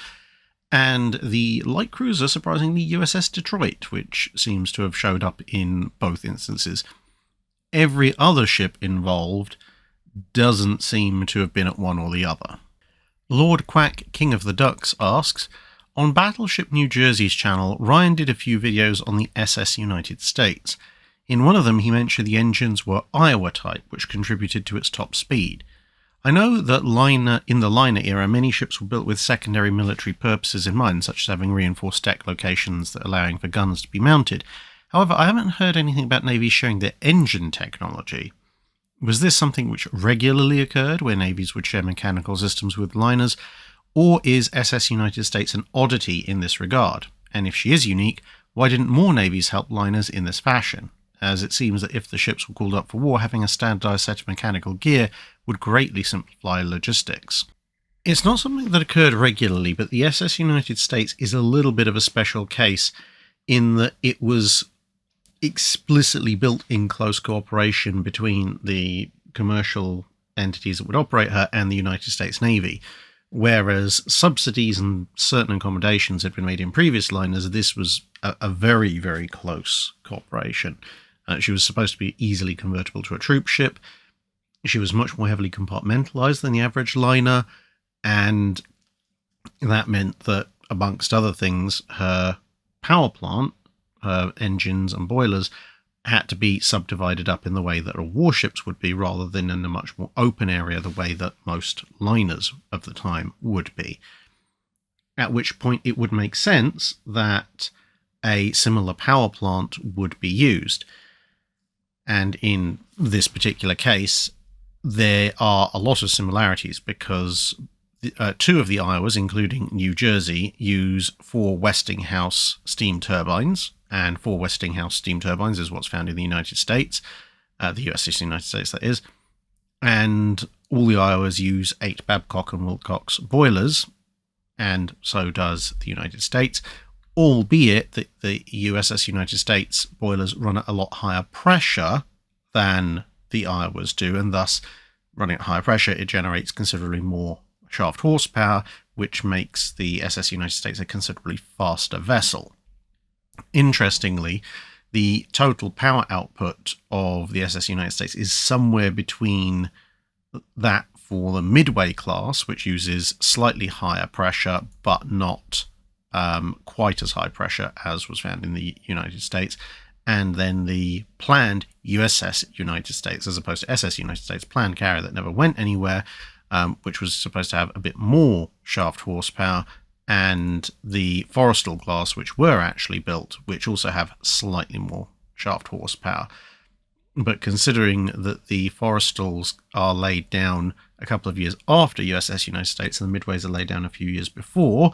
and the light cruiser, surprisingly, USS Detroit, which seems to have showed up in both instances. Every other ship involved doesn't seem to have been at one or the other. Lord Quack, King of the Ducks, asks, on Battleship New Jersey's channel, Ryan did a few videos on the SS United States. In one of them, he mentioned the engines were Iowa type, which contributed to its top speed. I know that in the liner era, many ships were built with secondary military purposes in mind, such as having reinforced deck locations that allowing for guns to be mounted. However, I haven't heard anything about navies sharing their engine technology. Was this something which regularly occurred, where navies would share mechanical systems with liners, or is SS United States an oddity in this regard? And if she is unique, why didn't more navies help liners in this fashion? As it seems that if the ships were called up for war, having a standardized set of mechanical gear would greatly simplify logistics. It's not something that occurred regularly, but the SS United States is a little bit of a special case in that it was explicitly built in close cooperation between the commercial entities that would operate her and the United States Navy, whereas subsidies and certain accommodations had been made in previous liners. This was a very, very close cooperation. She was supposed to be easily convertible to a troop ship. She was much more heavily compartmentalized than the average liner, and that meant that, amongst other things, her power plant, her engines and boilers, had to be subdivided up in the way that warships would be, rather than in a much more open area the way that most liners of the time would be. At which point it would make sense that a similar power plant would be used. And in this particular case, there are a lot of similarities, because two of the Iowas, including New Jersey, use 4 Westinghouse steam turbines, and 4 Westinghouse steam turbines is what's found in the United States, the USS United States, that is. And all the Iowas use 8 Babcock and Wilcox boilers, and so does the United States, albeit that the USS United States boilers run at a lot higher pressure than the Iowas do, and thus, running at higher pressure, it generates considerably more shaft horsepower, which makes the SS United States a considerably faster vessel. Interestingly, the total power output of the SS United States is somewhere between that for the Midway class, which uses slightly higher pressure, but not quite as high pressure as was found in the United States, and then the planned USS United States, as opposed to SS United States, planned carrier that never went anywhere, which was supposed to have a bit more shaft horsepower, and the Forrestal class, which were actually built, which also have slightly more shaft horsepower. But considering that the Forrestals are laid down a couple of years after USS United States and the Midways are laid down a few years before,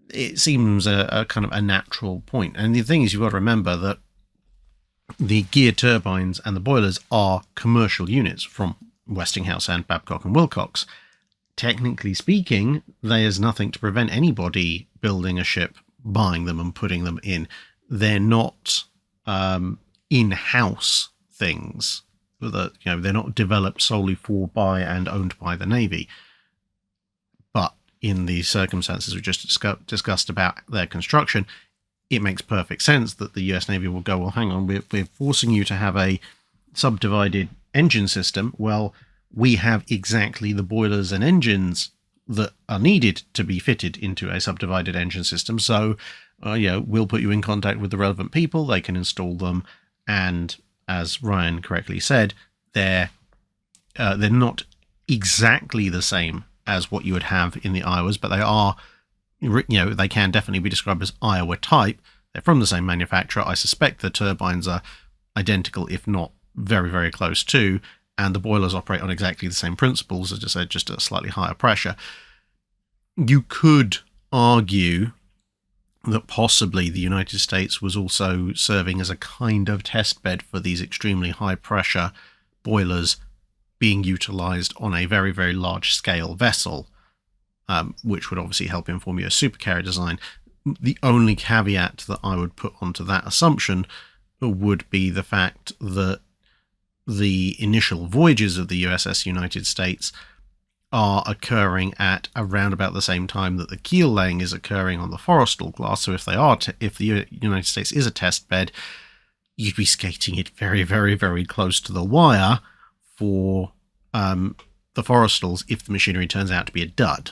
it seems a kind of a natural point. And the thing is, you've got to remember that the gear turbines and the boilers are commercial units from Westinghouse and Babcock and Wilcox. Technically speaking, there's nothing to prevent anybody building a ship, buying them and putting them in. They're not in-house things. That, you know, they're not developed solely for, by, and owned by the Navy. But in the circumstances we just discussed about their construction, it makes perfect sense that the US Navy will go, well, hang on, we're forcing you to have a subdivided engine system. Well, we have exactly the boilers and engines that are needed to be fitted into a subdivided engine system. So, we'll put you in contact with the relevant people. They can install them. And as Ryan correctly said, they're not exactly the same as what you would have in the Iowas, but they are, they can definitely be described as Iowa type. They're from the same manufacturer. I suspect the turbines are identical, if not very, very close to, and the boilers operate on exactly the same principles, as I said, just at a slightly higher pressure. You could argue that possibly the United States was also serving as a kind of test bed for these extremely high pressure boilers being utilized on a very, very large scale vessel, which would obviously help inform your supercarrier design. The only caveat that I would put onto that assumption would be the fact that the initial voyages of the USS United States are occurring at around about the same time that the keel laying is occurring on the Forrestal class. So if the United States is a test bed, you'd be skating it very, very, very close to the wire for the Forrestals if the machinery turns out to be a dud.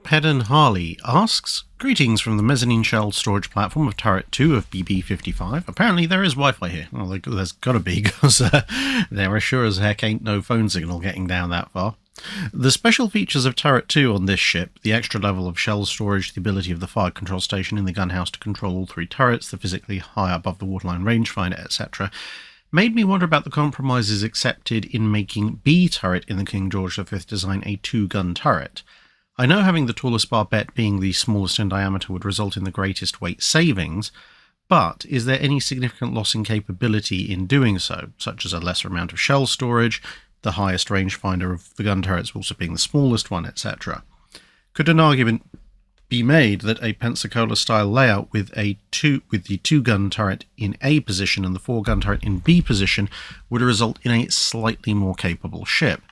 Pedden Harley asks, greetings from the mezzanine shell storage platform of Turret 2 of BB55. Apparently there is Wi-Fi here. Well, there's got to be, because there are sure as heck ain't no phone signal getting down that far. The special features of Turret 2 on this ship, the extra level of shell storage, the ability of the fire control station in the gunhouse to control all 3 turrets, the physically high above the waterline rangefinder, etc., made me wonder about the compromises accepted in making B turret in the King George V design a 2-gun turret. I know having the tallest barbette being the smallest in diameter would result in the greatest weight savings, but is there any significant loss in capability in doing so, such as a lesser amount of shell storage, the highest rangefinder of the gun turrets also being the smallest one, etc.? Could an argument be made that a Pensacola-style layout with the 2-gun turret in A position and the 4-gun turret in B position would result in a slightly more capable ship?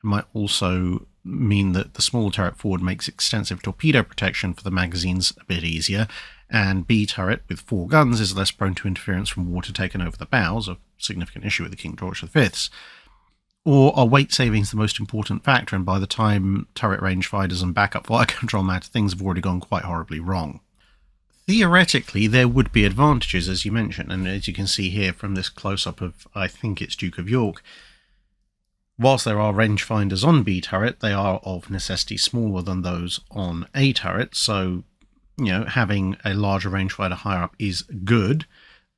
It might also mean that the small turret forward makes extensive torpedo protection for the magazines a bit easier, and B turret with 4 guns is less prone to interference from water taken over the bows, a significant issue with the King George V's. Or are weight savings the most important factor, and by the time turret rangefinders and backup fire control matter, things have already gone quite horribly wrong? Theoretically, there would be advantages, as you mentioned, and as you can see here from this close-up of, I think it's Duke of York, whilst there are rangefinders on B turret, they are of necessity smaller than those on A turret, so, having a larger rangefinder higher up is good,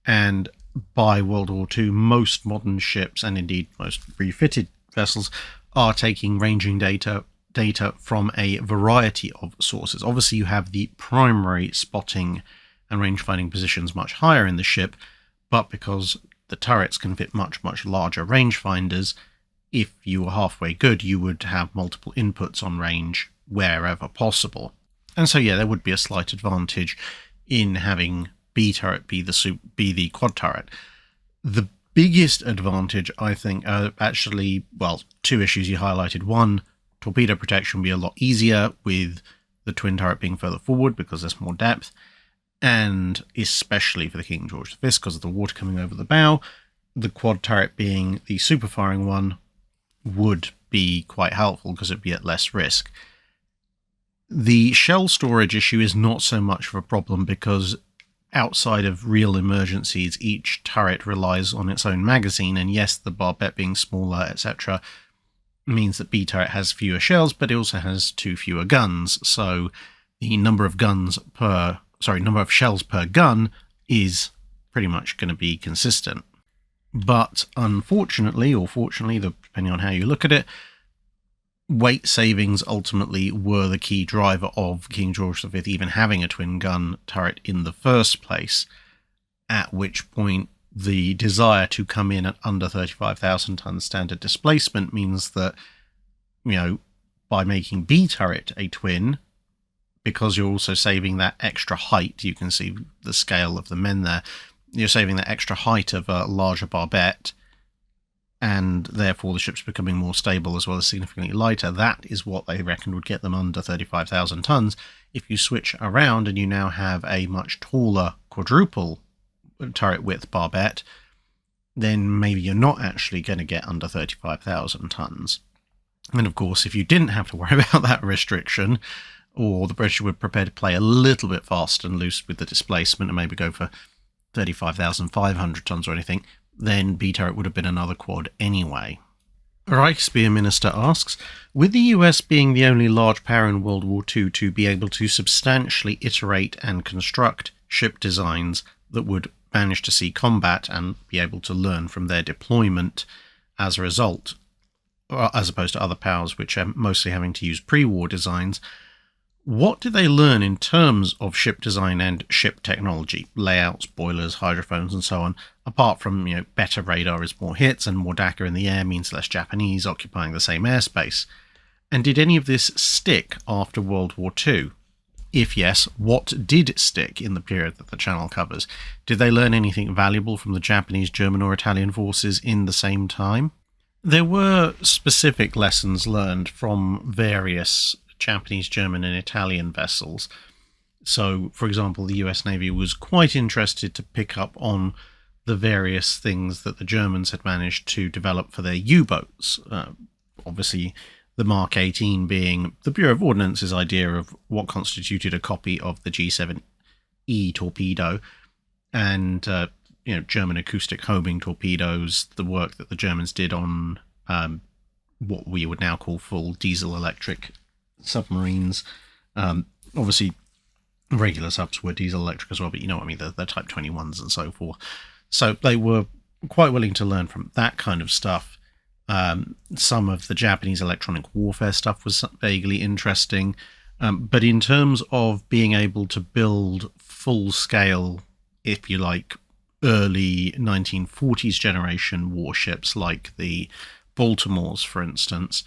and by World War II, most modern ships, and indeed most refitted vessels, are taking ranging data data from a variety of sources. Obviously, you have the primary spotting and range-finding positions much higher in the ship, but because the turrets can fit much, much larger rangefinders, if you were halfway good, you would have multiple inputs on range wherever possible. And so, yeah, there would be a slight advantage in having B turret be the quad turret. The biggest advantage, I think, are actually, well, two issues you highlighted. One, torpedo protection would be a lot easier with the twin turret being further forward because there's more depth, and especially for the King George V because of the water coming over the bow, the quad turret being the super firing one would be quite helpful because it'd be at less risk. The shell storage issue is not so much of a problem because outside of real emergencies, each turret relies on its own magazine, and yes, the barbette being smaller, etc., means that B turret has fewer shells, but it also has 2 fewer guns, so the number of shells per gun is pretty much going to be consistent. But unfortunately, or fortunately, depending on how you look at it, weight savings ultimately were the key driver of King George V even having a twin gun turret in the first place, at which point the desire to come in at under 35,000 tons standard displacement means that, by making B turret a twin, because you're also saving that extra height, you can see the scale of the men there, you're saving that extra height of a larger barbette, and therefore the ship's becoming more stable as well as significantly lighter. That is what they reckon would get them under 35,000 tons. If you switch around and you now have a much taller quadruple turret width barbette, then maybe you're not actually going to get under 35,000 tons. And of course, if you didn't have to worry about that restriction, or the British were prepared to play a little bit fast and loose with the displacement and maybe go for 35,500 tons or anything, then B turret would have been another quad anyway. Reichspear Minister asks, with the US being the only large power in World War II to be able to substantially iterate and construct ship designs that would manage to see combat and be able to learn from their deployment as a result, as opposed to other powers which are mostly having to use pre-war designs, what did they learn in terms of ship design and ship technology, layouts, boilers, hydrophones, and so on, apart from, better radar is more hits and more DACA in the air means less Japanese occupying the same airspace? And did any of this stick after World War II? If yes, what did stick in the period that the channel covers? Did they learn anything valuable from the Japanese, German, or Italian forces in the same time? There were specific lessons learned from various Japanese, German, and Italian vessels. So, for example, the US Navy was quite interested to pick up on the various things that the Germans had managed to develop for their U-boats. Obviously, the Mark 18 being the Bureau of Ordnance's idea of what constituted a copy of the G7E torpedo, and German acoustic homing torpedoes, the work that the Germans did on what we would now call full diesel-electric submarines. Obviously, regular subs were diesel-electric as well, but you know what I mean, the Type 21s and so forth. So they were quite willing to learn from that kind of stuff. Some of the Japanese electronic warfare stuff was vaguely interesting. But in terms of being able to build full-scale, if you like, early 1940s generation warships like the Baltimores, for instance,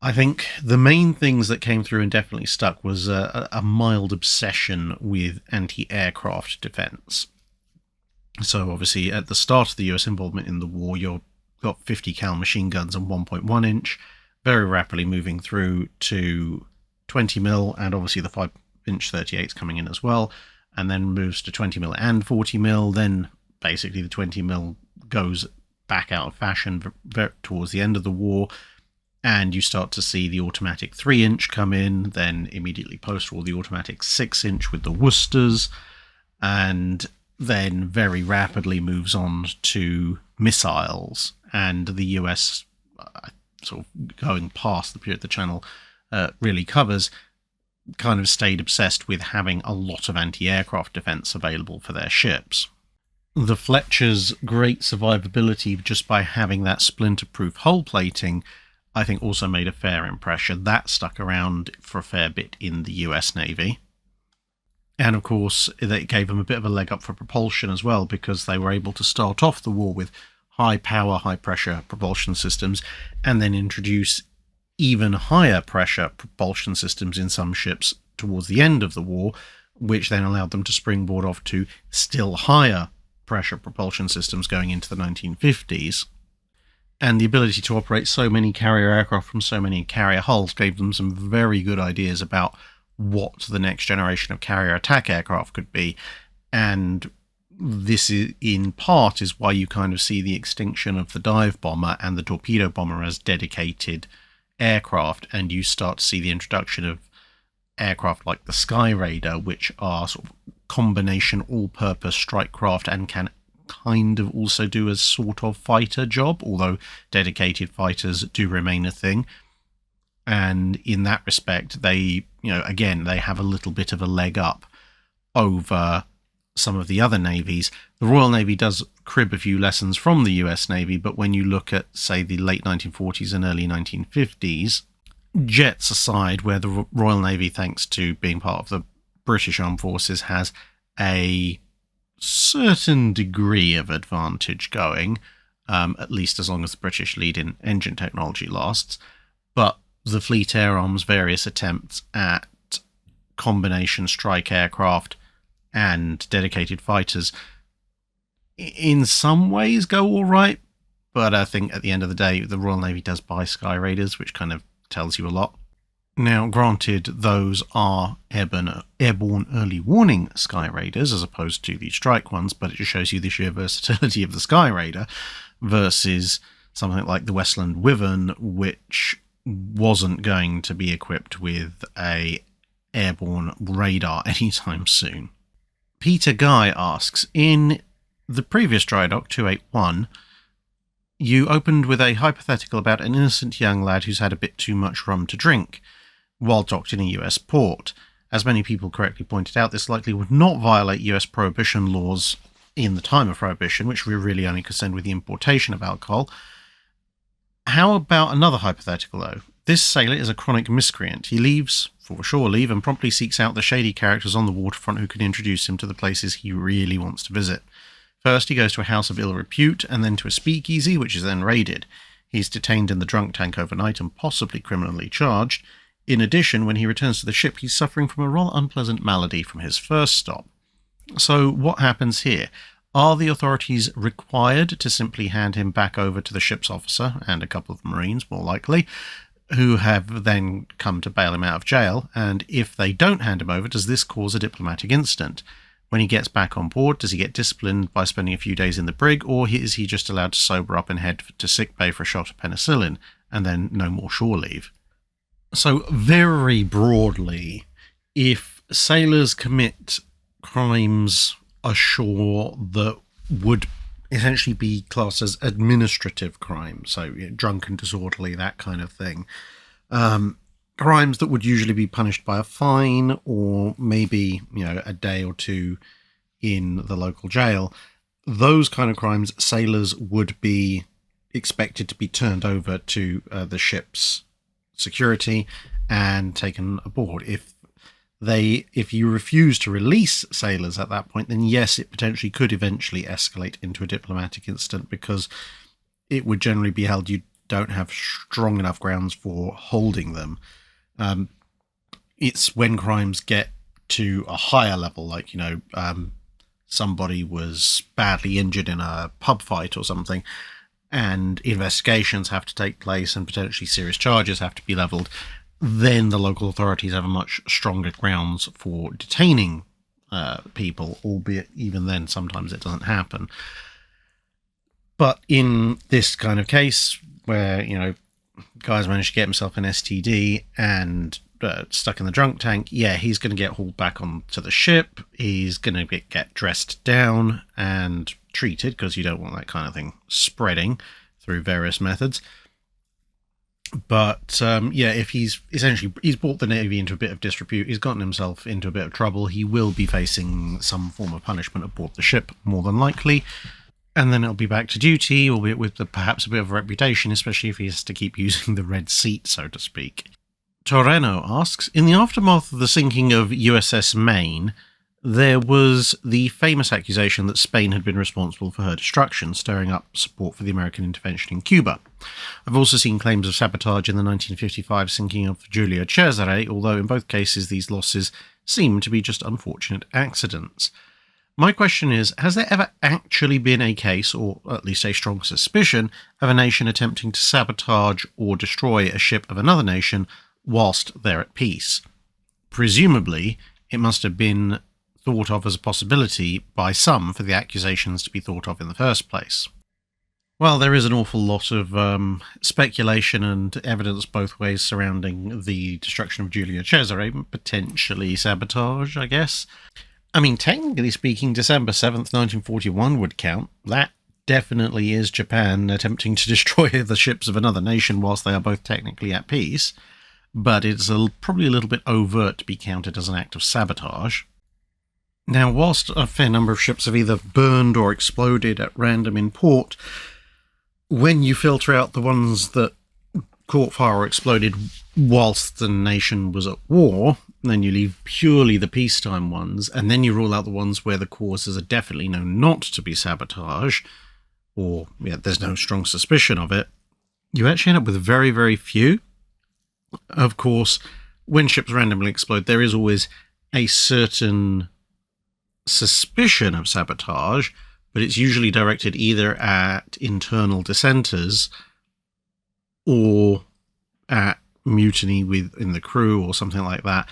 I think the main things that came through and definitely stuck was a mild obsession with anti-aircraft defense. So obviously at the start of the US involvement in the war, you've got 50 cal machine guns and 1.1 inch, very rapidly moving through to 20 mil, and obviously the 5 inch 38s coming in as well, and then moves to 20 mil and 40 mil. Then basically the 20 mil goes back out of fashion towards the end of the war, and you start to see the automatic 3 inch come in, then immediately post all the automatic 6 inch with the Worcesters, and then very rapidly moves on to missiles. And the US, sort of going past the period the channel really covers, kind of stayed obsessed with having a lot of anti-aircraft defense available for their ships. The Fletcher's great survivability just by having that splinter-proof hull plating, I think also made a fair impression. That stuck around for a fair bit in the US Navy. And of course, it gave them a bit of a leg up for propulsion as well, because they were able to start off the war with high power, high pressure propulsion systems, and then introduce even higher pressure propulsion systems in some ships towards the end of the war, which then allowed them to springboard off to still higher pressure propulsion systems going into the 1950s. And the ability to operate so many carrier aircraft from so many carrier hulls gave them some very good ideas about what the next generation of carrier attack aircraft could be. And this is, in part, is why you kind of see the extinction of the dive bomber and the torpedo bomber as dedicated aircraft, and you start to see the introduction of aircraft like the Sky Raider, which are sort of combination all-purpose strike craft and can kind of also do a sort of fighter job, although dedicated fighters do remain a thing. And in that respect, they, again, they have a little bit of a leg up over some of the other navies. The Royal Navy does crib a few lessons from the US Navy, but when you look at, say, the late 1940s and early 1950s, jets aside, where the Royal Navy, thanks to being part of the British Armed Forces, has a certain degree of advantage going, at least as long as the British lead in engine technology lasts. But the Fleet Air Arm's various attempts at combination strike aircraft and dedicated fighters in some ways go all right, but I think at the end of the day, the Royal Navy does buy Sky Raiders, which kind of tells you a lot. Now, granted, those are airborne early warning Sky Raiders as opposed to the strike ones, but it just shows you the sheer versatility of the Sky Raider versus something like the Westland Wyvern, which wasn't going to be equipped with a airborne radar anytime soon. Peter Guy asks, in the previous Drydock 281, you opened with a hypothetical about an innocent young lad who's had a bit too much rum to drink while docked in a US port. As many people correctly pointed out, this likely would not violate US prohibition laws in the time of prohibition, which we really only concerned with the importation of alcohol. How about another hypothetical, though? This sailor is a chronic miscreant. He leaves for shore leave and promptly seeks out the shady characters on the waterfront who can introduce him to the places he really wants to visit. First, he goes to a house of ill repute, and then to a speakeasy, which is then raided. He's detained in the drunk tank overnight and possibly criminally charged. In addition, when he returns to the ship, he's suffering from a rather unpleasant malady from his first stop. So what happens here? Are the authorities required to simply hand him back over to the ship's officer, and a couple of Marines, more likely, who have then come to bail him out of jail? And if they don't hand him over, does this cause a diplomatic incident? When he gets back on board, does he get disciplined by spending a few days in the brig, or is he just allowed to sober up and head to sickbay for a shot of penicillin, and then no more shore leave? So, very broadly, if sailors commit crimes ashore that would essentially be classed as administrative crimes, so drunk and disorderly, that kind of thing, crimes that would usually be punished by a fine or maybe, a day or two in the local jail, those kind of crimes, sailors would be expected to be turned over to the ship's security and taken aboard. If you refuse to release sailors at that point, then yes, it potentially could eventually escalate into a diplomatic incident, because it would generally be held you don't have strong enough grounds for holding them. It's when crimes get to a higher level, like, somebody was badly injured in a pub fight or something, and investigations have to take place and potentially serious charges have to be levelled, then the local authorities have a much stronger grounds for detaining people, albeit even then sometimes it doesn't happen. But in this kind of case, where, guy's managed to get himself an STD and stuck in the drunk tank, he's going to get hauled back onto the ship. He's going to get dressed down and treated, because you don't want that kind of thing spreading through various methods. But if he's brought the Navy into a bit of disrepute, he's gotten himself into a bit of trouble, he will be facing some form of punishment aboard the ship, more than likely. and then it'll be back to duty, albeit with perhaps a bit of a reputation, especially if he has to keep using the red seat, so to speak. Toreno asks, in the aftermath of the sinking of USS Maine, there was the famous accusation that Spain had been responsible for her destruction, stirring up support for the American intervention in Cuba. I've also seen claims of sabotage in the 1955 sinking of Giulio Cesare, although in both cases these losses seem to be just unfortunate accidents. My question is, has there ever actually been a case, or at least a strong suspicion, of a nation attempting to sabotage or destroy a ship of another nation whilst they're at peace? Presumably, it must have been thought of as a possibility by some for the accusations to be thought of in the first place. Well, there is an awful lot of speculation and evidence both ways surrounding the destruction of Giulio Cesare, potentially sabotage, I guess. I mean, technically speaking, December 7th, 1941 would count. That definitely is Japan attempting to destroy the ships of another nation whilst they are both technically at peace, but it's probably a little bit overt to be counted as an act of sabotage. Now, whilst a fair number of ships have either burned or exploded at random in port, when you filter out the ones that caught fire or exploded whilst the nation was at war, then you leave purely the peacetime ones, and then you rule out the ones where the causes are definitely known not to be sabotage, or there's no strong suspicion of it. You actually end up with very, very few. Of course, when ships randomly explode, there is always a certain suspicion of sabotage, but it's usually directed either at internal dissenters or at mutiny within the crew or something like that.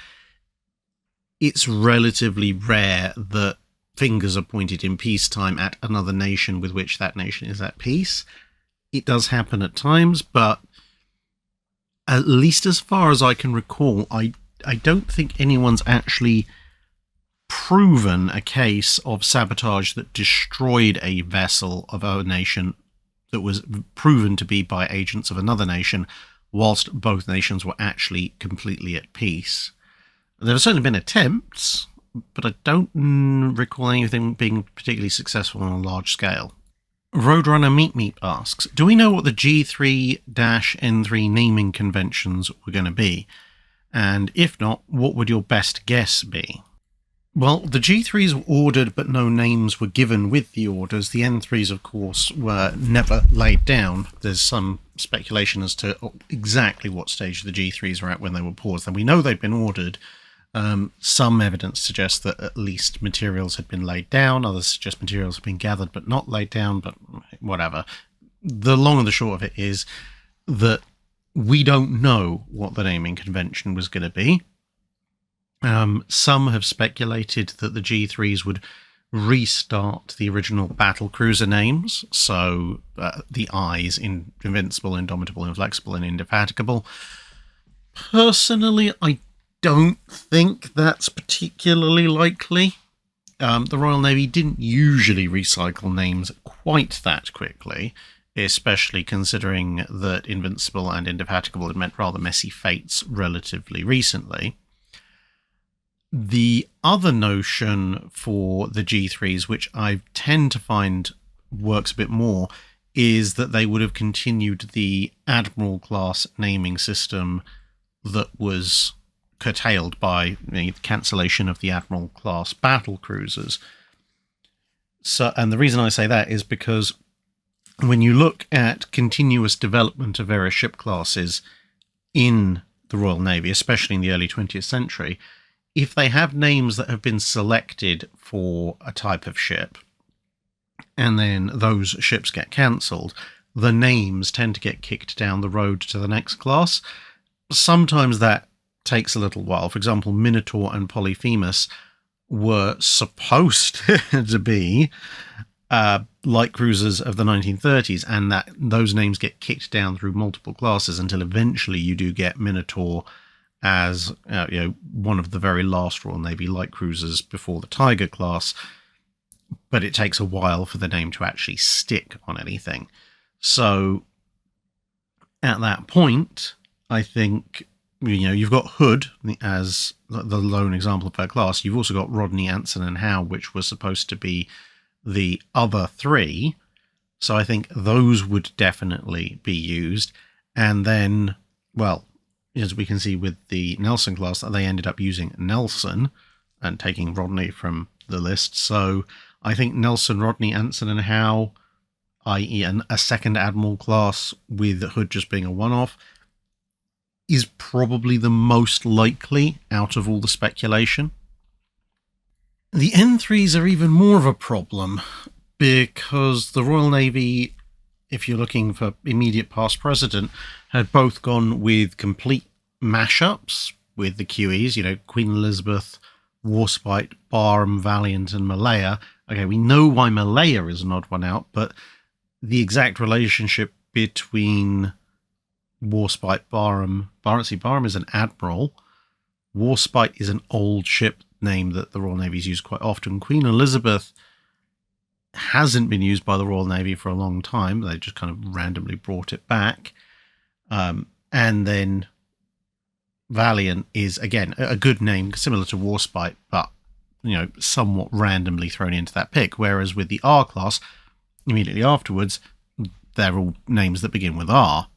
It's relatively rare that fingers are pointed in peacetime at another nation with which that nation is at peace. It does happen at times, but at least as far as I can recall, I don't think anyone's actually proven a case of sabotage that destroyed a vessel of a nation that was proven to be by agents of another nation whilst both nations were actually completely at peace. There have certainly been attempts, but I don't recall anything being particularly successful on a large scale. Roadrunner Meat asks, do we know what the G3-N3 naming conventions were going to be? And if not, what would your best guess be? Well, the G3s were ordered, but no names were given with the orders. The N3s, of course, were never laid down. There's some speculation as to exactly what stage the G3s were at when they were paused. And we know they'd been ordered. Some evidence suggests that at least materials had been laid down. Others suggest materials had been gathered but not laid down, but whatever. The long and the short of it is that we don't know what the naming convention was going to be. Some have speculated that the G3s would restart the original battle cruiser names, so the I's in Invincible, Indomitable, Inflexible, and Indefatigable. Personally, I don't think that's particularly likely. The Royal Navy didn't usually recycle names quite that quickly, especially considering that Invincible and Indefatigable had met rather messy fates relatively recently. The other notion for the G3s, which I tend to find works a bit more, is that they would have continued the Admiral class naming system that was curtailed by the cancellation of the Admiral class battle cruisers. So, and the reason I say that is because when you look at continuous development of various ship classes in the Royal Navy, especially in the early 20th century, if they have names that have been selected for a type of ship, and then those ships get cancelled, the names tend to get kicked down the road to the next class. Sometimes that takes a little while. For example, Minotaur and Polyphemus were supposed to be light cruisers of the 1930s, and that those names get kicked down through multiple classes until eventually you do get Minotaur as one of the very last Royal Navy light cruisers before the Tiger class, but it takes a while for the name to actually stick on anything. So at that point, I think you've got Hood as the lone example of her class. You've also got Rodney, Anson, and Howe, which was supposed to be the other three. So I think those would definitely be used. And then, well, as we can see with the Nelson class, that they ended up using Nelson and taking Rodney from the list. So I think Nelson, Rodney, Anson, and Howe, i.e. a second Admiral class with Hood just being a one-off, is probably the most likely out of all the speculation. The N3s are even more of a problem because the Royal Navy, if you're looking for immediate past precedent, had both gone with complete mashups with the QEs, Queen Elizabeth, Warspite, Barham, Valiant, and Malaya. Okay, we know why Malaya is an odd one out, but the exact relationship between Warspite, Barham is an admiral. Warspite is an old ship name that the Royal Navy's used quite often. Queen Elizabeth hasn't been used by the Royal Navy for a long time. They just kind of randomly brought it back. And then Valiant is, again, a good name, similar to Warspite, but, somewhat randomly thrown into that pick. Whereas with the R class, immediately afterwards, they're all names that begin with R.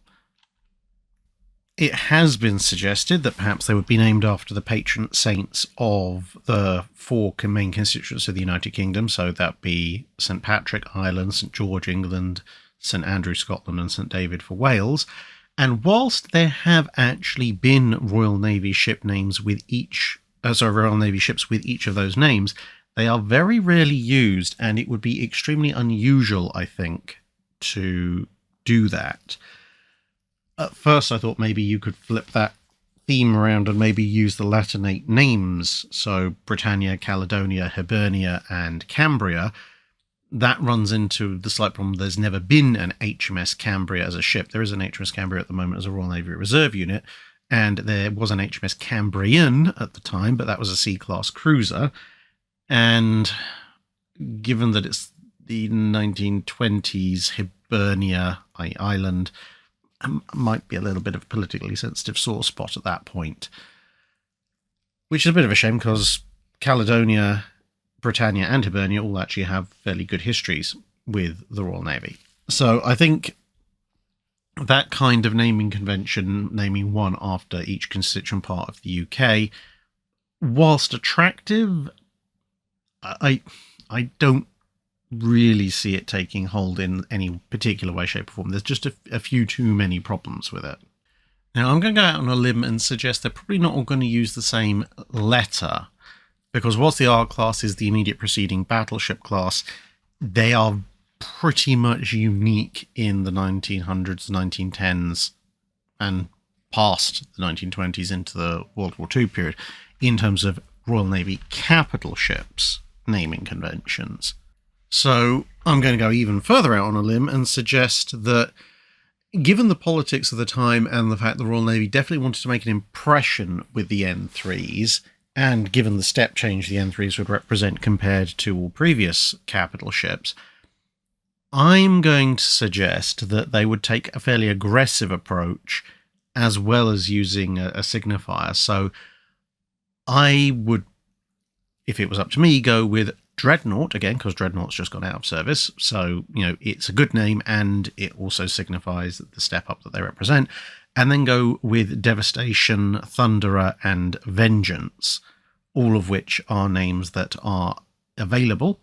It has been suggested that perhaps they would be named after the patron saints of the four main constituents of the United Kingdom. So that'd be St. Patrick, Ireland, St. George, England, St. Andrew, Scotland, and St. David for Wales. And whilst there have actually been Royal Navy ship names with Royal Navy ships with each of those names, they are very rarely used, and it would be extremely unusual, I think, to do that. At first, I thought maybe you could flip that theme around and maybe use the Latinate names. So Britannia, Caledonia, Hibernia, and Cambria. That runs into the slight problem. There's never been an HMS Cambria as a ship. There is an HMS Cambria at the moment as a Royal Navy Reserve unit. And there was an HMS Cambrian at the time, but that was a C-class cruiser. And given that it's the 1920s, Hibernia, Ireland, might be a little bit of a politically sensitive sore spot at that point. Which is a bit of a shame because Caledonia, Britannia, and Hibernia all actually have fairly good histories with the Royal Navy. So I think that kind of naming convention, naming one after each constituent part of the UK, whilst attractive, I don't really see it taking hold in any particular way, shape, or form. There's just a few too many problems with it. Now, I'm going to go out on a limb and suggest they're probably not all going to use the same letter, because whilst the R class is the immediate preceding battleship class, they are pretty much unique in the 1900s, 1910s, and past the 1920s into the World War II period in terms of Royal Navy capital ships naming conventions. So I'm going to go even further out on a limb and suggest that given the politics of the time and the fact the Royal Navy definitely wanted to make an impression with the N3s, and given the step change the N3s would represent compared to all previous capital ships, I'm going to suggest that they would take a fairly aggressive approach as well as using a signifier. So I would, if it was up to me, go with Dreadnought, again, because Dreadnought's just gone out of service. So, it's a good name and it also signifies the step up that they represent. And then go with Devastation, Thunderer, and Vengeance, all of which are names that are available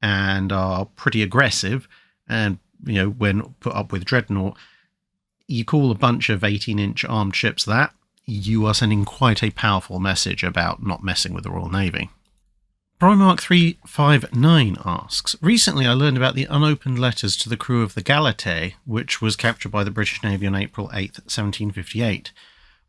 and are pretty aggressive. And, when put up with Dreadnought, you call a bunch of 18-inch armed ships that, you are sending quite a powerful message about not messing with the Royal Navy. Primark359 asks, recently I learned about the unopened letters to the crew of the Galatée, which was captured by the British Navy on April 8, 1758.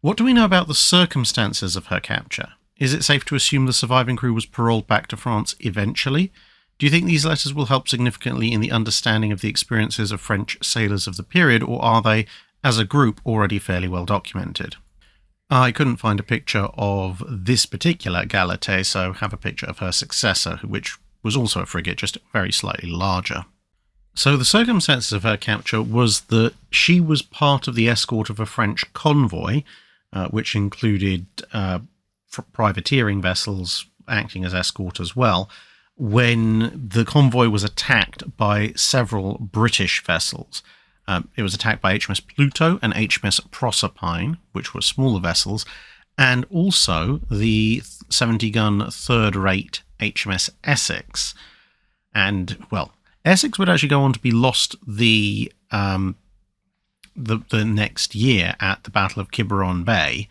What do we know about the circumstances of her capture? Is it safe to assume the surviving crew was paroled back to France eventually? Do you think these letters will help significantly in the understanding of the experiences of French sailors of the period, or are they, as a group, already fairly well documented? I couldn't find a picture of this particular Galatée, so have a picture of her successor, which was also a frigate, just very slightly larger. So the circumstances of her capture was that she was part of the escort of a French convoy, which included privateering vessels acting as escort as well, when the convoy was attacked by several British vessels. It was attacked by HMS Pluto and HMS Proserpine, which were smaller vessels, and also the 70-gun third-rate HMS Essex. And, well, Essex would actually go on to be lost the next year at the Battle of Quiberon Bay,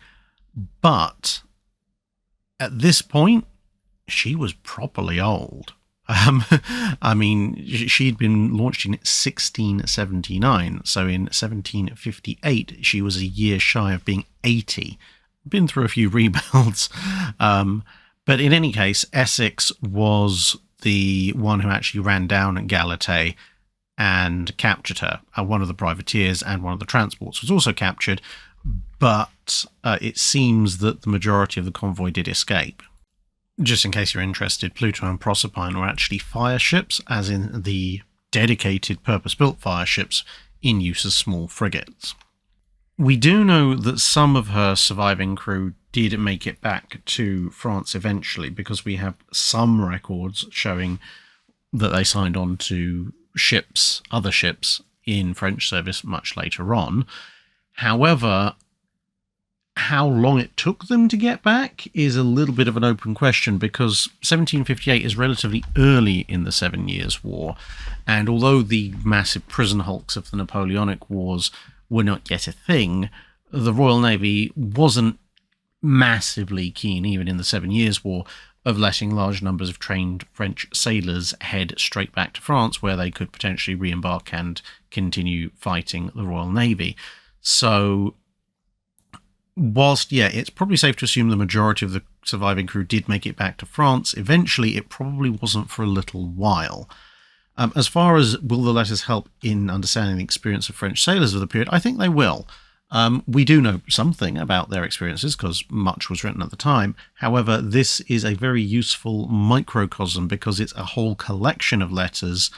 but at this point, she was properly old. I mean, she'd been launched in 1679, so in 1758 she was a year shy of being 80. Been through a few rebuilds, but in any case, Essex was the one who actually ran down at Galatay and captured her. One of the privateers and one of the transports was also captured, but it seems that the majority of the convoy did escape. Just in case you're interested, Pluto and Proserpine were actually fire ships, as in the dedicated purpose-built fire ships in use as small frigates. We do know that some of her surviving crew did make it back to France eventually, because we have some records showing that they signed on to ships, other ships in French service much later on. However, how long it took them to get back is a little bit of an open question, because 1758 is relatively early in the 7 Years' War, and although the massive prison hulks of the Napoleonic Wars were not yet a thing, the Royal Navy wasn't massively keen, even in the 7 Years' War, of letting large numbers of trained French sailors head straight back to France, where they could potentially re-embark and continue fighting the Royal Navy. So whilst, yeah, it's probably safe to assume the majority of the surviving crew did make it back to France, eventually it probably wasn't for a little while. As far as will the letters help in understanding the experience of French sailors of the period, I think they will. We do know something about their experiences because much was written at the time. However, this is a very useful microcosm because it's a whole collection of letters,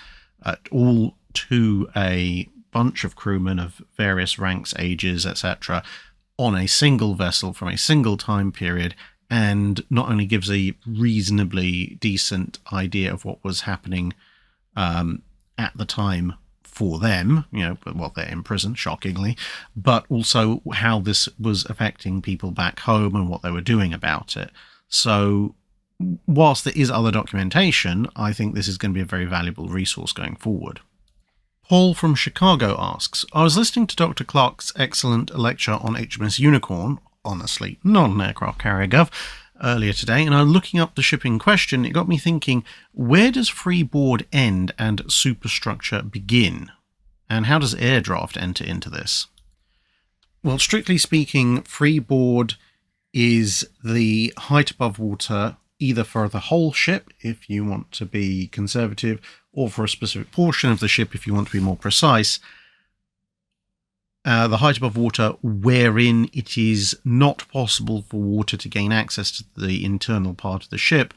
all to a bunch of crewmen of various ranks, ages, etc., on a single vessel from a single time period, and not only gives a reasonably decent idea of what was happening at the time for them, well, they're in prison, shockingly, but also how this was affecting people back home and what they were doing about it. So whilst there is other documentation, I think this is going to be a very valuable resource going forward. Paul from Chicago asks, I was listening to Dr. Clark's excellent lecture on HMS Unicorn, honestly, not an aircraft carrier gov, earlier today, and I'm looking up the ship in question. It got me thinking, where does freeboard end and superstructure begin? And how does air draft enter into this? Well, strictly speaking, freeboard is the height above water, either for the whole ship, if you want to be conservative, or for a specific portion of the ship, if you want to be more precise. The height above water wherein it is not possible for water to gain access to the internal part of the ship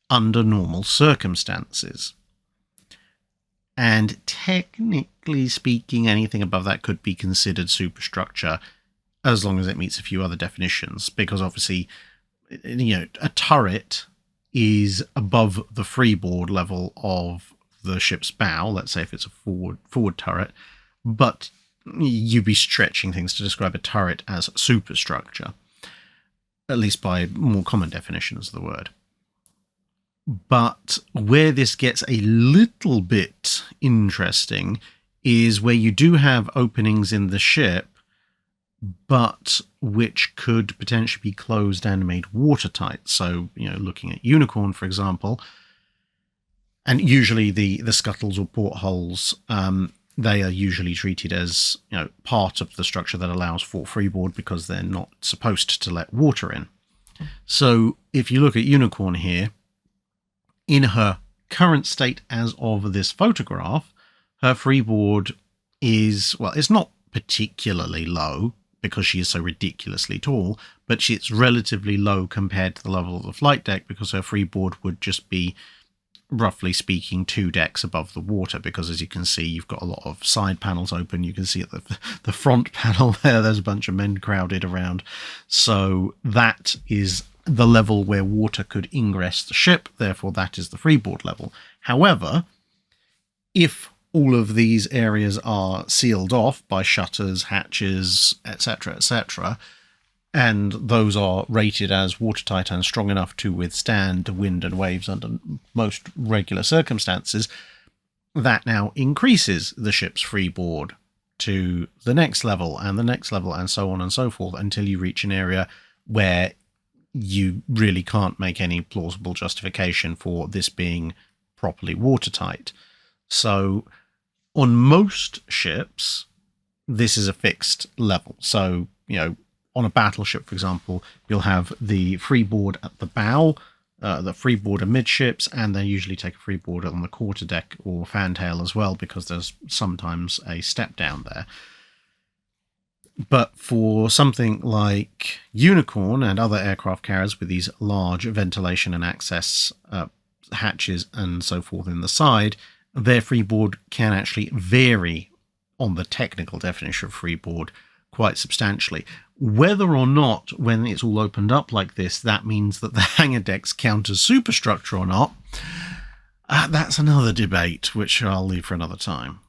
under normal circumstances. And technically speaking, anything above that could be considered superstructure, as long as it meets a few other definitions, because obviously, a turret is above the freeboard level of the ship's bow, let's say if it's a forward turret, but you'd be stretching things to describe a turret as superstructure, at least by more common definitions of the word. But where this gets a little bit interesting is where you do have openings in the ship, but which could potentially be closed and made watertight. So, looking at Unicorn, for example, and usually the scuttles or portholes, they are usually treated as part of the structure that allows for freeboard because they're not supposed to let water in. So if you look at Unicorn here, in her current state as of this photograph, her freeboard is, well, it's not particularly low because she is so ridiculously tall, but it's relatively low compared to the level of the flight deck because her freeboard would just be, roughly speaking, 2 decks above the water, because as you can see, you've got a lot of side panels open. You can see at the front panel there's a bunch of men crowded around. So that is the level where water could ingress the ship, therefore that is the freeboard level. However, if all of these areas are sealed off by shutters, hatches, etc., etc., and those are rated as watertight and strong enough to withstand wind and waves under most regular circumstances, that now increases the ship's freeboard to the next level and the next level and so on and so forth until you reach an area where you really can't make any plausible justification for this being properly watertight. So on most ships, this is a fixed level. So, on a battleship, for example, you'll have the freeboard at the bow, the freeboard amidships, and they usually take a freeboard on the quarterdeck or fantail as well, because there's sometimes a step down there. But for something like Unicorn and other aircraft carriers with these large ventilation and access hatches and so forth in the side, their freeboard can actually vary on the technical definition of freeboard quite substantially. Whether or not, when it's all opened up like this, that means that the hangar decks count as superstructure or not, that's another debate, which I'll leave for another time.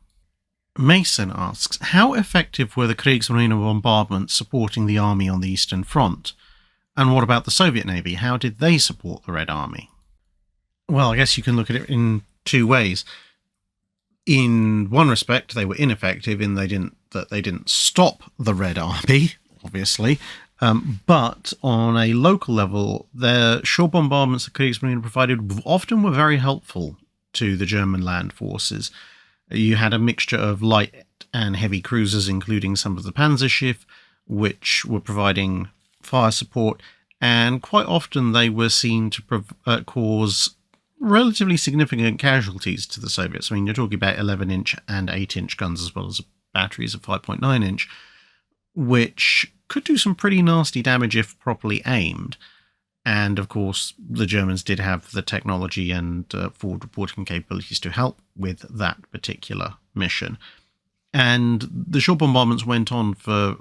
Mason asks, how effective were the Kriegsmarine bombardments supporting the army on the Eastern Front? And what about the Soviet Navy? How did they support the Red Army? Well, I guess you can look at it in two ways. In one respect, they were ineffective in they didn't stop the Red Army, obviously. But on a local level, the shore bombardments the Kriegsmarine provided often were very helpful to the German land forces. You had a mixture of light and heavy cruisers, including some of the Panzerschiff, which were providing fire support, and quite often they were seen to cause relatively significant casualties to the Soviets. I mean, you're talking about 11-inch and 8-inch guns, as well as batteries of 5.9-inch, which could do some pretty nasty damage if properly aimed. And of course, the Germans did have the technology and forward reporting capabilities to help with that particular mission. And the shore bombardments went on for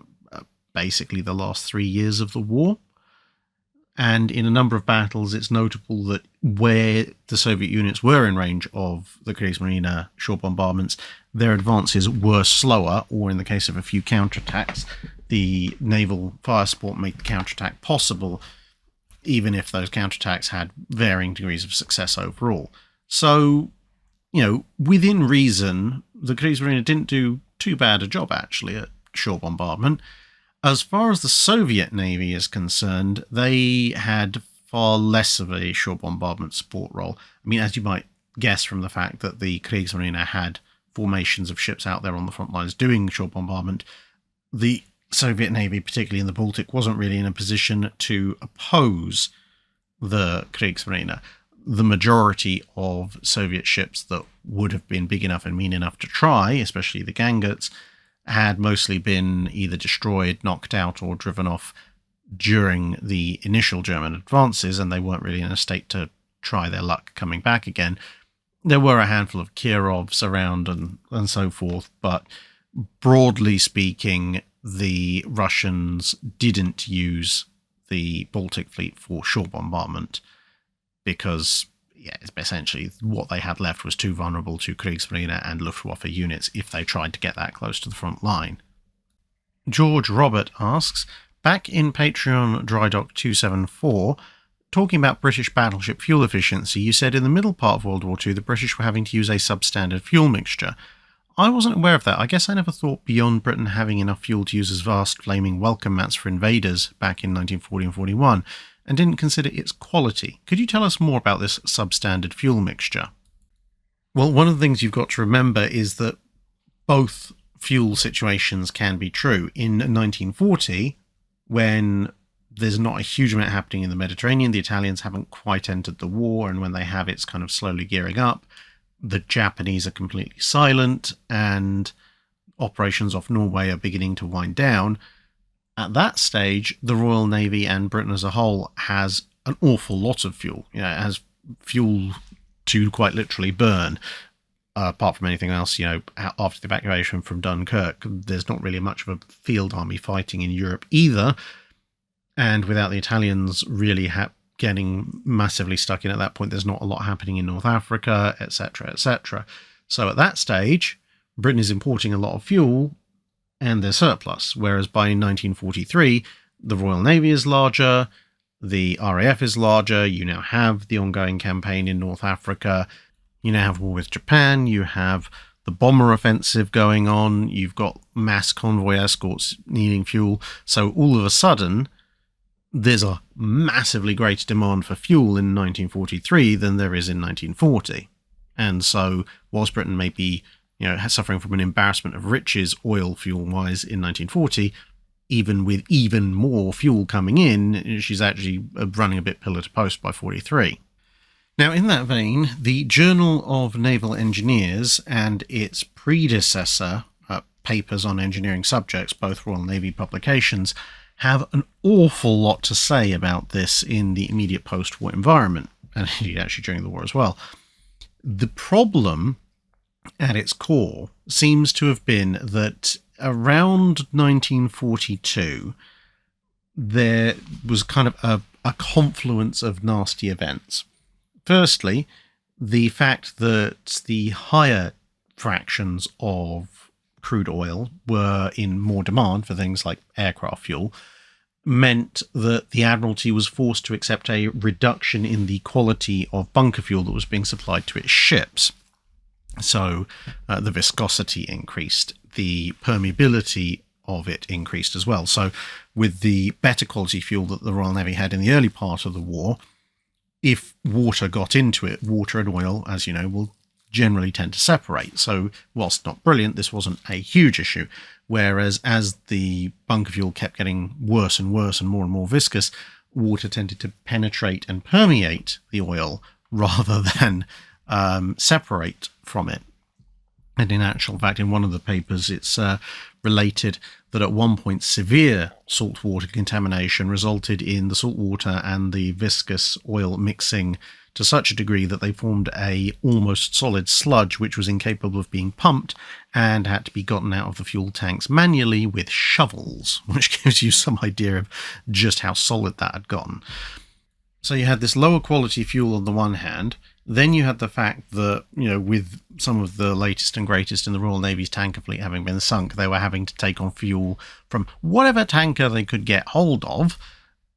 basically the last 3 years of the war. And in a number of battles, it's notable that where the Soviet units were in range of the Kriegsmarine shore bombardments, their advances were slower, or in the case of a few counterattacks, the naval fire support made the counterattack possible, even if those counterattacks had varying degrees of success overall. So, within reason, the Kriegsmarine didn't do too bad a job, actually, at shore bombardment. As far as the Soviet Navy is concerned, they had far less of a shore bombardment support role. I mean, as you might guess from the fact that the Kriegsmarine had formations of ships out there on the front lines doing shore bombardment, the Soviet Navy, particularly in the Baltic, wasn't really in a position to oppose the Kriegsmarine. The majority of Soviet ships that would have been big enough and mean enough to try, especially the Ganguts, had mostly been either destroyed, knocked out, or driven off during the initial German advances, and they weren't really in a state to try their luck coming back again. There were a handful of Kirovs around and so forth, but broadly speaking, the Russians didn't use the Baltic fleet for shore bombardment because, essentially what they had left was too vulnerable to Kriegsmarine and Luftwaffe units if they tried to get that close to the front line. George Robert asks, back in Patreon Drydock 274, talking about British battleship fuel efficiency, you said in the middle part of World War II the British were having to use a substandard fuel mixture. I wasn't aware of that. I guess I never thought beyond Britain having enough fuel to use as vast flaming welcome mats for invaders back in 1940 and 41, and didn't consider its quality. Could you tell us more about this substandard fuel mixture? Well, one of the things you've got to remember is that both fuel situations can be true. In 1940, when there's not a huge amount happening in the Mediterranean, the Italians haven't quite entered the war, and when they have, it's kind of slowly gearing up. The Japanese are completely silent, and operations off Norway are beginning to wind down. At that stage, the Royal Navy and Britain as a whole has an awful lot of fuel. It has fuel to quite literally burn. Apart from anything else, after the evacuation from Dunkirk, there's not really much of a field army fighting in Europe either. And without the Italians really getting massively stuck in at that point, there's not a lot happening in North Africa, etc., etc. So at that stage, Britain is importing a lot of fuel and they're surplus, whereas by 1943, the Royal Navy is larger, the RAF is larger, you now have the ongoing campaign in North Africa, you now have war with Japan, you have the bomber offensive going on, you've got mass convoy escorts needing fuel, so all of a sudden, there's a massively greater demand for fuel in 1943 than there is in 1940. And so, whilst Britain may be, suffering from an embarrassment of riches oil fuel-wise in 1940, even with even more fuel coming in, she's actually running a bit pillar to post by 43. Now, in that vein, the Journal of Naval Engineers and its predecessor, papers on engineering subjects, both Royal Navy publications, have an awful lot to say about this in the immediate post-war environment, and actually during the war as well. The problem at its core seems to have been that around 1942, there was kind of a confluence of nasty events. Firstly, the fact that the higher fractions of crude oil were in more demand for things like aircraft fuel meant that the Admiralty was forced to accept a reduction in the quality of bunker fuel that was being supplied to its ships. So the viscosity increased, the permeability of it increased as well. So with the better quality fuel that the Royal Navy had in the early part of the war, if water got into it, water and oil, as you know, will generally tend to separate. So whilst not brilliant, this wasn't a huge issue. Whereas as the bunker fuel kept getting worse and worse and more viscous, water tended to penetrate and permeate the oil rather than separate from it. And in actual fact, in one of the papers, it's related that at one point severe saltwater contamination resulted in the saltwater and the viscous oil mixing to such a degree that they formed a almost solid sludge which was incapable of being pumped and had to be gotten out of the fuel tanks manually with shovels, which gives you some idea of just how solid that had gotten. So you had this lower quality fuel on the one hand. Then you had the fact that, with some of the latest and greatest in the Royal Navy's tanker fleet having been sunk, they were having to take on fuel from whatever tanker they could get hold of.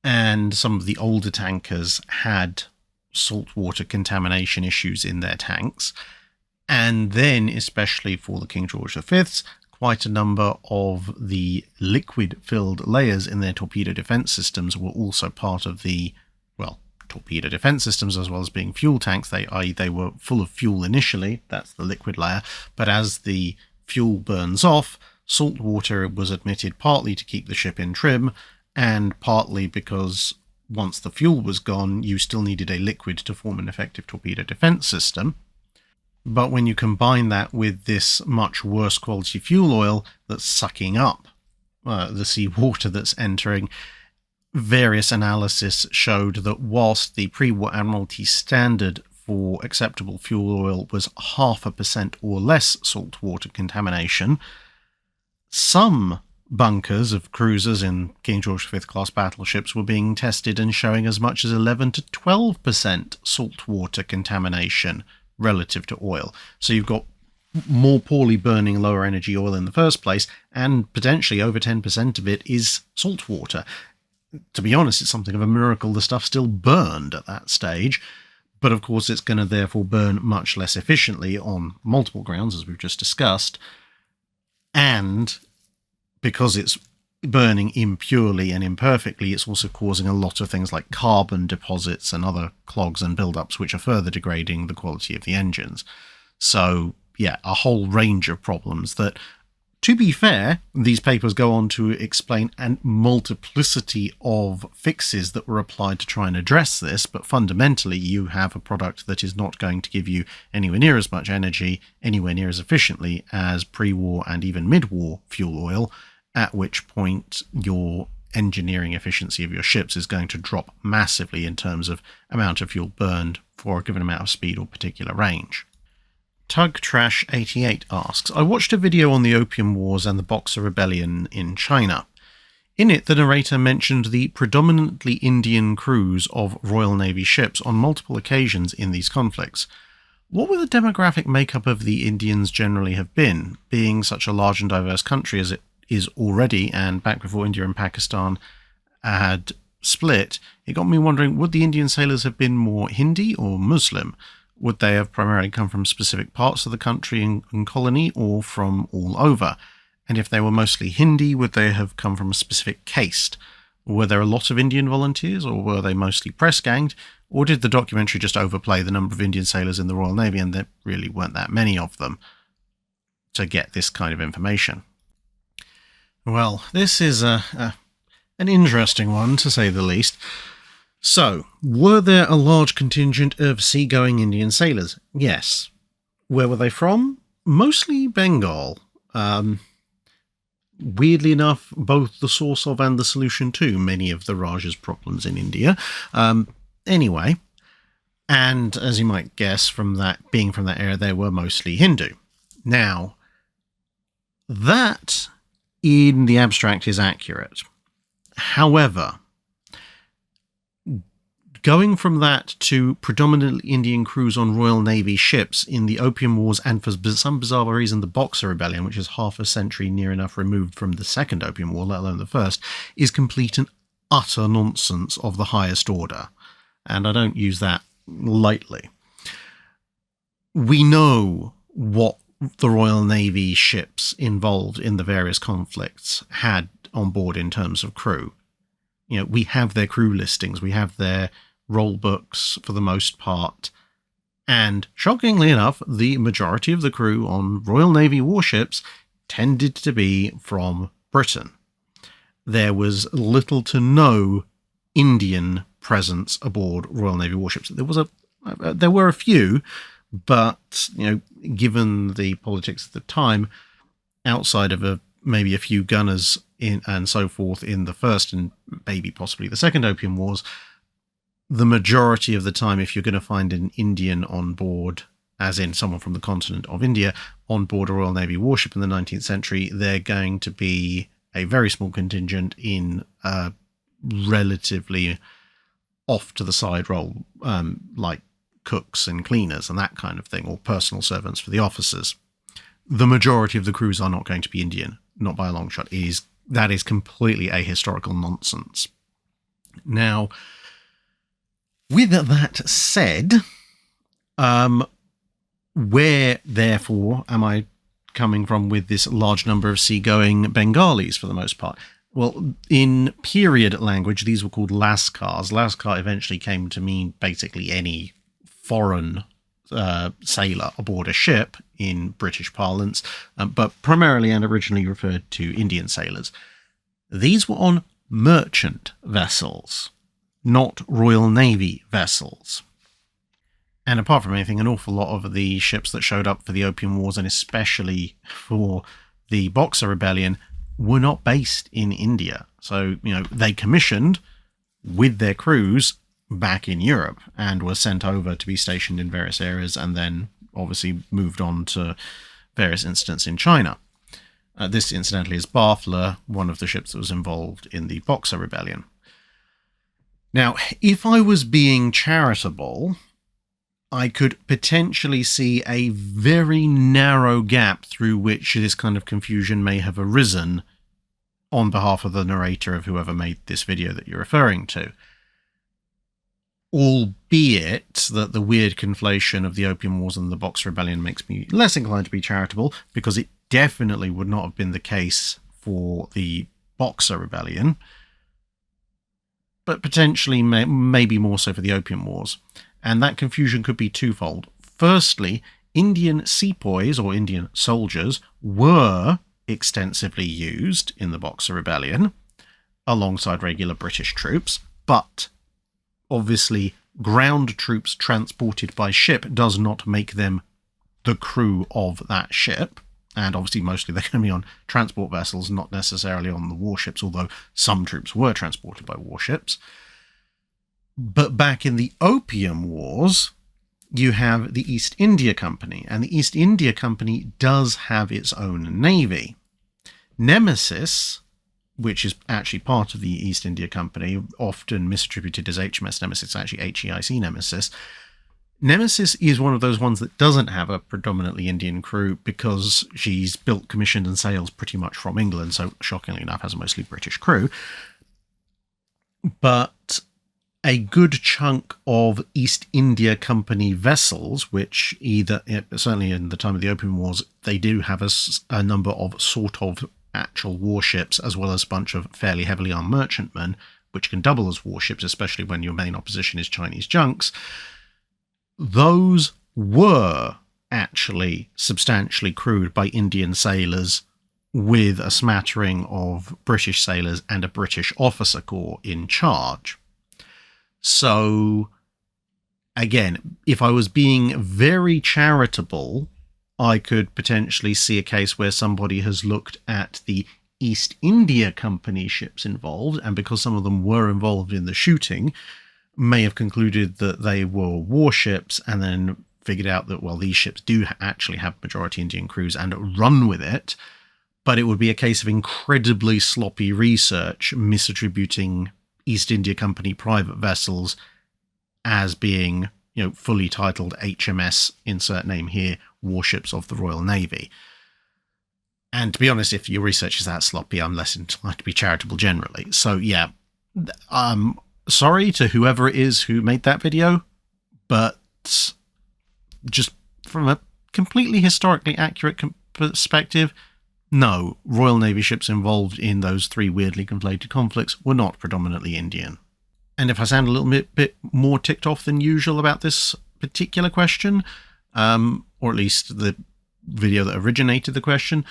And some of the older tankers had saltwater contamination issues in their tanks. And then, especially for the King George V's, quite a number of the liquid-filled layers in their torpedo defense systems were also part of the, torpedo defense systems, as well as being fuel tanks. They were full of fuel initially, that's the liquid layer, but as the fuel burns off, salt water was admitted partly to keep the ship in trim, and partly because once the fuel was gone, you still needed a liquid to form an effective torpedo defense system. But when you combine that with this much worse quality fuel oil that's sucking up the seawater that's entering, various analysis showed that whilst the pre-war Admiralty standard for acceptable fuel oil was 0.5% or less saltwater contamination, some bunkers of cruisers in King George V class battleships were being tested and showing as much as 11 to 12% saltwater contamination relative to oil. So you've got more poorly burning lower energy oil in the first place, and potentially over 10% of it is saltwater. To be honest, it's something of a miracle the stuff still burned at that stage, but of course it's going to therefore burn much less efficiently on multiple grounds, as we've just discussed, and because it's burning impurely and imperfectly, it's also causing a lot of things like carbon deposits and other clogs and build-ups, which are further degrading the quality of the engines. So, yeah, a whole range of problems that, to be fair, these papers go on to explain a multiplicity of fixes that were applied to try and address this, but fundamentally you have a product that is not going to give you anywhere near as much energy, anywhere near as efficiently as pre-war and even mid-war fuel oil, at which point your engineering efficiency of your ships is going to drop massively in terms of amount of fuel burned for a given amount of speed or particular range. Tug Trash 88 asks, I watched a video on the Opium Wars and the Boxer Rebellion in China. In it, the narrator mentioned the predominantly Indian crews of Royal Navy ships on multiple occasions in these conflicts. What would the demographic makeup of the Indians generally have been, being such a large and diverse country as it is already, and back before India and Pakistan had split? It got me wondering, would the Indian sailors have been more Hindi or Muslim? Would they have primarily come from specific parts of the country and colony, or from all over? And if they were mostly Hindi, would they have come from a specific caste? Were there a lot of Indian volunteers, or were they mostly press-ganged? Or did the documentary just overplay the number of Indian sailors in the Royal Navy, and there really weren't that many of them to get this kind of information? Well, this is an interesting one, to say the least. So, were there a large contingent of seagoing Indian sailors? Yes. Where were they from? Mostly Bengal. Weirdly enough, both the source of and the solution to many of the Raja's problems in India. Anyway, and as you might guess from that, being from that area, they were mostly Hindu. Now, that in the abstract is accurate. However, going from that to predominantly Indian crews on Royal Navy ships in the Opium Wars, and for some bizarre reason the Boxer Rebellion, which is half a century near enough removed from the Second Opium War, let alone the First, is complete and utter nonsense of the highest order. And I don't use that lightly. We know what the Royal Navy ships involved in the various conflicts had on board in terms of crew. You know, we have their crew listings, we have their roll books for the most part, and shockingly enough, the majority of the crew on Royal Navy warships tended to be from Britain. There was little to no Indian presence aboard Royal Navy warships. There were a few, but given the politics of the time, outside of maybe a few gunners in and so forth in the first and maybe possibly the second Opium Wars, the majority of the time, if you're going to find an Indian on board, as in someone from the continent of India, on board a Royal Navy warship in the 19th century, they're going to be a very small contingent in a relatively off-to-the-side role, like cooks and cleaners and that kind of thing, or personal servants for the officers. The majority of the crews are not going to be Indian, not by a long shot. That is completely ahistorical nonsense. Now, with that said, where, therefore, am I coming from with this large number of seagoing Bengalis for the most part? Well, in period language, these were called Lascars. Lascar eventually came to mean basically any foreign sailor aboard a ship in British parlance, but primarily and originally referred to Indian sailors. These were on merchant vessels, not Royal Navy vessels. And apart from anything, an awful lot of the ships that showed up for the Opium Wars, and especially for the Boxer Rebellion, were not based in India. So, they commissioned with their crews back in Europe and were sent over to be stationed in various areas, and then obviously moved on to various incidents in China. This, incidentally, is Barfler, one of the ships that was involved in the Boxer Rebellion. Now, if I was being charitable, I could potentially see a very narrow gap through which this kind of confusion may have arisen on behalf of the narrator of whoever made this video that you're referring to. Albeit that the weird conflation of the Opium Wars and the Boxer Rebellion makes me less inclined to be charitable, because it definitely would not have been the case for the Boxer Rebellion, but potentially maybe more so for the Opium Wars. And that confusion could be twofold. Firstly, Indian sepoys, or Indian soldiers, were extensively used in the Boxer Rebellion alongside regular British troops, but obviously ground troops transported by ship does not make them the crew of that ship. And obviously mostly they're going to be on transport vessels, not necessarily on the warships, although some troops were transported by warships. But back in the Opium Wars, you have the East India Company, and the East India Company does have its own navy. Nemesis which is actually part of the East India Company, often misattributed as HMS Nemesis, actually HEIC Nemesis. Nemesis is one of those ones that doesn't have a predominantly Indian crew because she's built, commissioned and sails pretty much from England, so shockingly enough has a mostly British crew. But a good chunk of East India Company vessels, which either, certainly in the time of the Opium Wars, they do have a number of sort of actual warships, as well as a bunch of fairly heavily armed merchantmen, which can double as warships, especially when your main opposition is Chinese junks. Those were actually substantially crewed by Indian sailors, with a smattering of British sailors and a British officer corps in charge. So, again, if I was being very charitable, I could potentially see a case where somebody has looked at the East India Company ships involved, and because some of them were involved in the shooting, may have concluded that they were warships, and then figured out that, well, these ships do actually have majority Indian crews and run with it, but it would be a case of incredibly sloppy research misattributing East India Company private vessels as being, fully titled HMS, insert name here, warships of the Royal Navy. And to be honest, if your research is that sloppy, I'm less inclined to be charitable generally. So yeah, sorry to whoever it is who made that video, but just from a completely historically accurate perspective, no, Royal Navy ships involved in those three weirdly conflated conflicts were not predominantly Indian. And if I sound a little bit more ticked off than usual about this particular question, or at least the video that originated the question,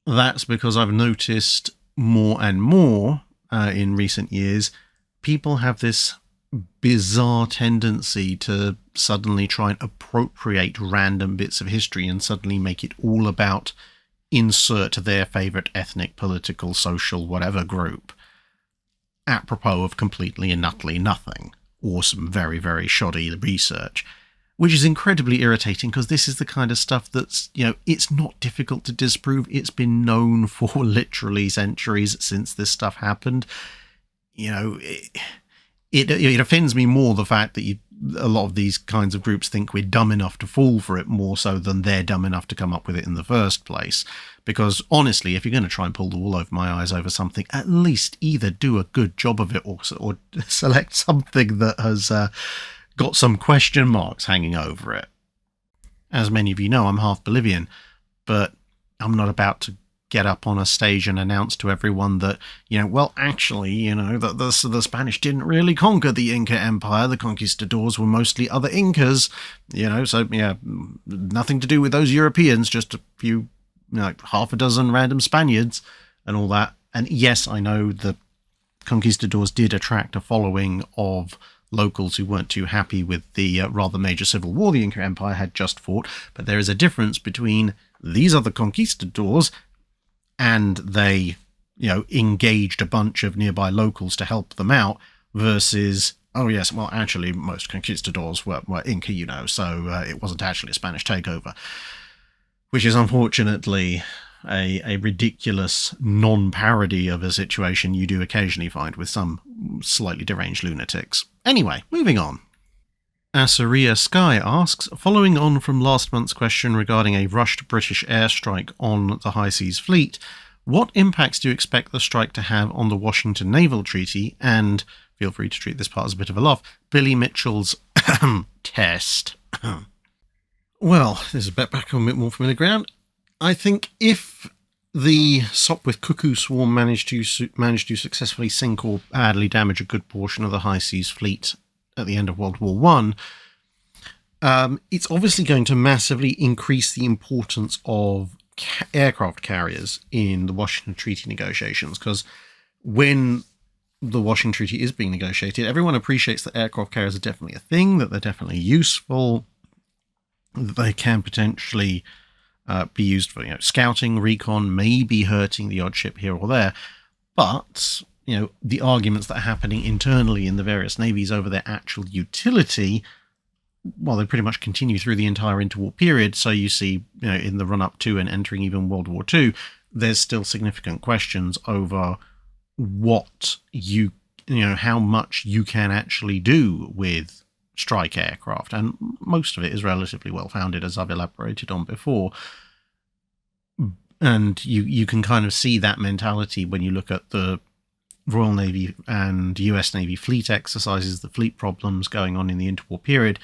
that's because I've noticed more and more in recent years, people have this bizarre tendency to suddenly try and appropriate random bits of history and suddenly make it all about insert their favourite ethnic, political, social, whatever group, apropos of completely and utterly nothing, or some very, very shoddy research, which is incredibly irritating because this is the kind of stuff that's, it's not difficult to disprove. It's been known for literally centuries since this stuff happened. It offends me more the fact that a lot of these kinds of groups think we're dumb enough to fall for it more so than they're dumb enough to come up with it in the first place. Because honestly, if you're going to try and pull the wool over my eyes over something, at least either do a good job of it or select something that has got some question marks hanging over it. As many of you know, I'm half Bolivian, but I'm not about to get up on a stage and announce to everyone that, the Spanish didn't really conquer the Inca Empire. The conquistadors were mostly other Incas, nothing to do with those Europeans, just a few, half a dozen random Spaniards and all that. And yes, I know the conquistadors did attract a following of locals who weren't too happy with the rather major civil war the Inca Empire had just fought, but there is a difference between these other conquistadors and they, engaged a bunch of nearby locals to help them out versus, oh yes, well actually most conquistadors were Inca, so it wasn't actually a Spanish takeover. Which is unfortunately a ridiculous non-parody of a situation you do occasionally find with some slightly deranged lunatics. Anyway, moving on. Asaria Sky asks, following on from last month's question regarding a rushed British airstrike on the High Seas Fleet, what impacts do you expect the strike to have on the Washington Naval Treaty and, feel free to treat this part as a bit of a laugh, Billy Mitchell's test? Well, this is back on a bit more familiar ground. I think if the Sopwith Cuckoo Swarm managed to successfully sink or badly damage a good portion of the High Seas Fleet at the end of World War I, it's obviously going to massively increase the importance of aircraft carriers in the Washington Treaty negotiations, because when the Washington Treaty is being negotiated, everyone appreciates that aircraft carriers are definitely a thing, that they're definitely useful, that they can potentially be used for scouting, recon, maybe hurting the odd ship here or there, but the arguments that are happening internally in the various navies over their actual utility, well, they pretty much continue through the entire interwar period. So you see, in the run-up to and entering even World War II, there's still significant questions over how much you can actually do with strike aircraft, and most of it is relatively well founded, as I've elaborated on before. And you can kind of see that mentality when you look at the Royal Navy and US Navy fleet exercises, the fleet problems going on in the interwar period,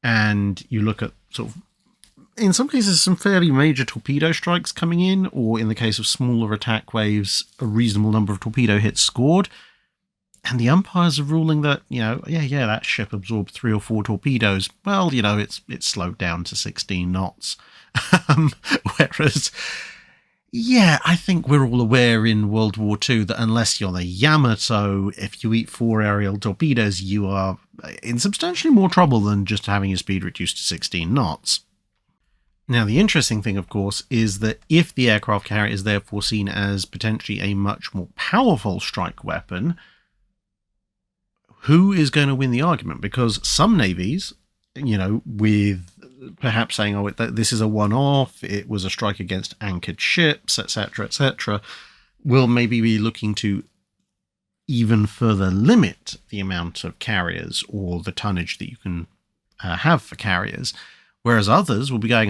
and you look at sort of, in some cases, some fairly major torpedo strikes coming in, or in the case of smaller attack waves, a reasonable number of torpedo hits scored. And the umpires are ruling that, that ship absorbed 3 or 4 torpedoes. Well, it's slowed down to 16 knots. Whereas, I think we're all aware in World War II that unless you're the Yamato, if you eat 4 aerial torpedoes, you are in substantially more trouble than just having your speed reduced to 16 knots. Now, the interesting thing, of course, is that if the aircraft carrier is therefore seen as potentially a much more powerful strike weapon, who is going to win the argument? Because some navies, with perhaps saying, this is a one-off, it was a strike against anchored ships, etc., will maybe be looking to even further limit the amount of carriers or the tonnage that you can have for carriers. Whereas others will be going,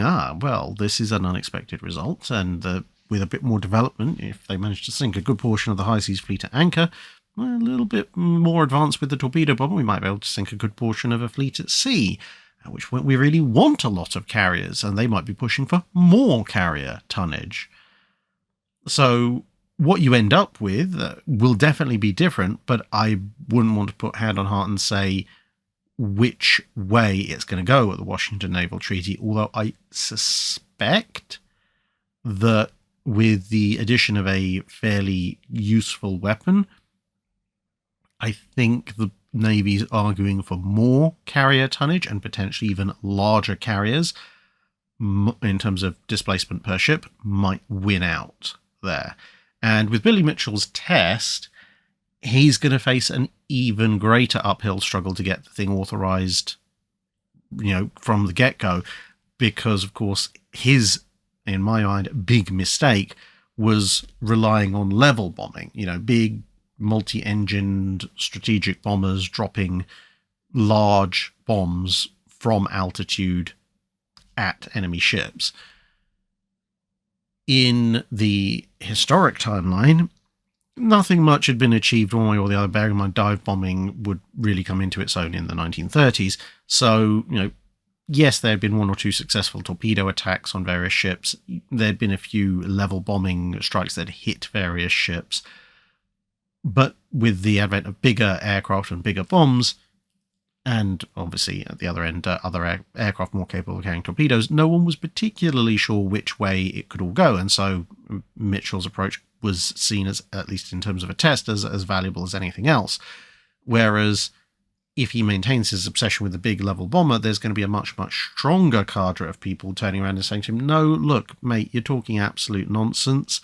this is an unexpected result, and with a bit more development, if they manage to sink a good portion of the high seas fleet at anchor, a little bit more advanced with the torpedo bomber, we might be able to sink a good portion of a fleet at sea, at which point we really want a lot of carriers, and they might be pushing for more carrier tonnage. So what you end up with will definitely be different, but I wouldn't want to put hand on heart and say which way it's going to go at the Washington Naval Treaty, although I suspect that with the addition of a fairly useful weapon, I think the Navy's arguing for more carrier tonnage and potentially even larger carriers in terms of displacement per ship might win out there. And with Billy Mitchell's test, he's going to face an even greater uphill struggle to get the thing authorized, from the get-go, because, of course, his, in my mind, big mistake was relying on level bombing, big multi-engined strategic bombers dropping large bombs from altitude at enemy ships. In the historic timeline, nothing much had been achieved one way or the other. Bearing in mind, dive bombing would really come into its own in the 1930s. So, yes, there had been 1 or 2 successful torpedo attacks on various ships. There had been a few level bombing strikes that hit various ships. But with the advent of bigger aircraft and bigger bombs, and obviously at the other end, other aircraft more capable of carrying torpedoes, no one was particularly sure which way it could all go. And so Mitchell's approach was seen as, at least in terms of a test, as valuable as anything else. Whereas if he maintains his obsession with the big level bomber, there's going to be a much, much stronger cadre of people turning around and saying to him, no, look, mate, you're talking absolute nonsense.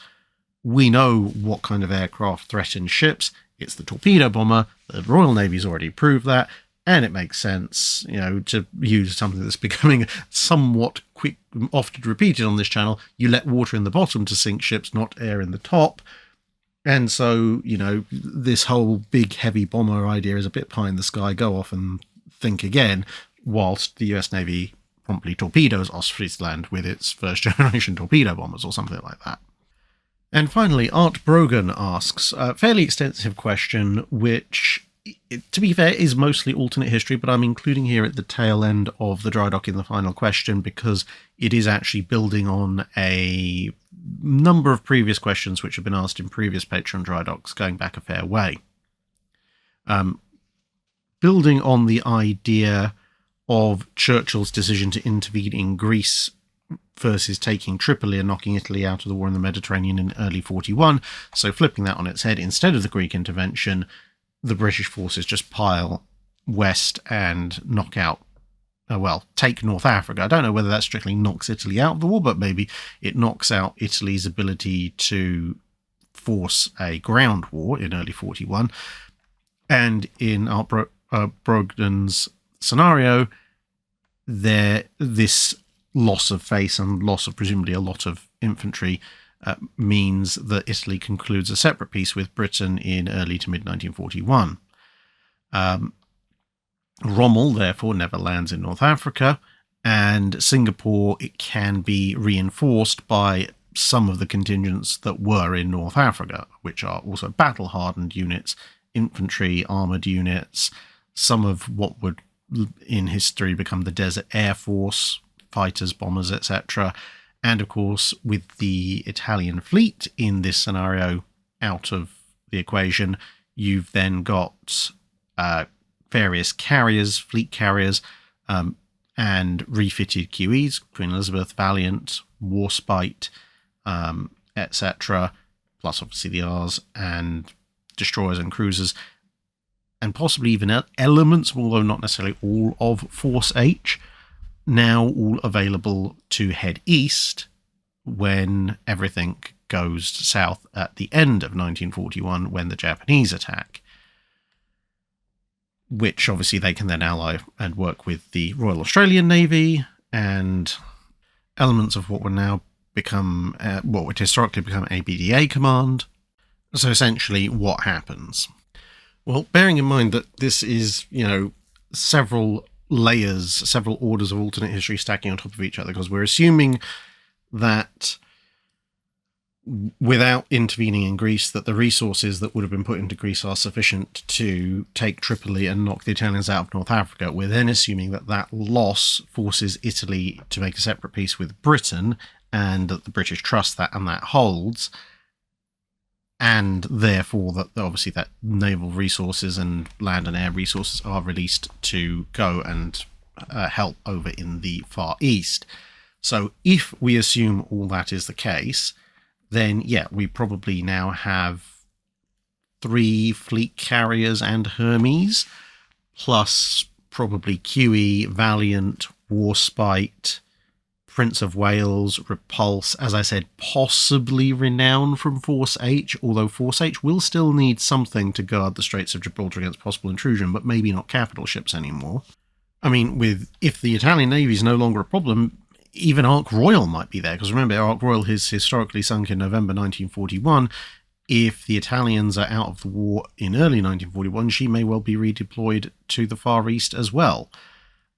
We know what kind of aircraft threaten ships. It's the torpedo bomber. The Royal Navy's already proved that. And it makes sense, to use something that's becoming somewhat quick, often repeated on this channel. You let water in the bottom to sink ships, not air in the top. And so, this whole big, heavy bomber idea is a bit pie in the sky. Go off and think again, whilst the US Navy promptly torpedoes Ostfriesland with its first-generation torpedo bombers or something like that. And finally, Art Brogan asks a fairly extensive question, which, to be fair, is mostly alternate history, but I'm including here at the tail end of the Drydock in the final question because it is actually building on a number of previous questions which have been asked in previous Patreon Drydocks going back a fair way. Building on the idea of Churchill's decision to intervene in Greece versus taking Tripoli and knocking Italy out of the war in the Mediterranean in early 41, so flipping that on its head, instead of the Greek intervention, the British forces just pile west and knock out, take North Africa. I don't know whether that strictly knocks Italy out of the war, but maybe it knocks out Italy's ability to force a ground war in early 41. And in Art Brogden's scenario, this loss of face and loss of presumably a lot of infantry means that Italy concludes a separate peace with Britain in early to mid-1941. Rommel, therefore, never lands in North Africa, and Singapore, it can be reinforced by some of the contingents that were in North Africa, which are also battle-hardened units, infantry, armoured units, some of what would in history become the Desert Air Force, fighters, bombers, etc. And of course, with the Italian fleet in this scenario out of the equation, you've then got various carriers, fleet carriers, and refitted QEs, Queen Elizabeth, Valiant, Warspite, etc., plus obviously the R's, and destroyers and cruisers, and possibly even elements, although not necessarily all, of Force H, now all available to head east when everything goes south at the end of 1941 when the Japanese attack, which obviously they can then ally and work with the Royal Australian Navy and elements of what would now become, what would historically become ABDA Command. So essentially, what happens? Well, bearing in mind that this is, several layers, several orders of alternate history stacking on top of each other, because we're assuming that without intervening in Greece, that the resources that would have been put into Greece are sufficient to take Tripoli and knock the Italians out of North Africa. We're then assuming that that loss forces Italy to make a separate peace with Britain, and that the British trust that and that holds, and therefore that obviously that naval resources and land and air resources are released to go and help over in the Far East. So if we assume all that is the case, then yeah, we probably now have 3 fleet carriers and Hermes, plus probably QE, Valiant, Warspite, Prince of Wales, Repulse, as I said, possibly Renown from Force H, although Force H will still need something to guard the Straits of Gibraltar against possible intrusion, but maybe not capital ships anymore. I mean, if the Italian Navy is no longer a problem, even Ark Royal might be there, because remember, Ark Royal is historically sunk in November 1941. If the Italians are out of the war in early 1941, she may well be redeployed to the Far East as well.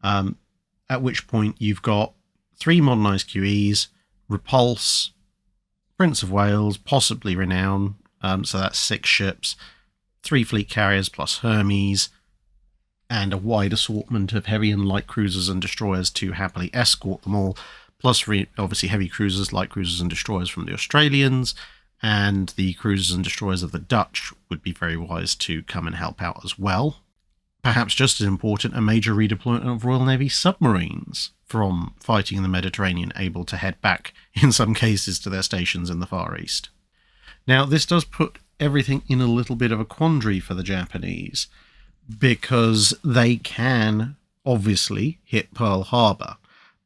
At which point you've got 3 modernised QEs, Repulse, Prince of Wales, possibly Renown, so that's 6 ships, 3 fleet carriers plus Hermes, and a wide assortment of heavy and light cruisers and destroyers to happily escort them all, plus obviously heavy cruisers, light cruisers and destroyers from the Australians, and the cruisers and destroyers of the Dutch would be very wise to come and help out as well. Perhaps just as important, a major redeployment of Royal Navy submarines from fighting in the Mediterranean, able to head back, in some cases, to their stations in the Far East. Now, this does put everything in a little bit of a quandary for the Japanese, because they can obviously hit Pearl Harbor.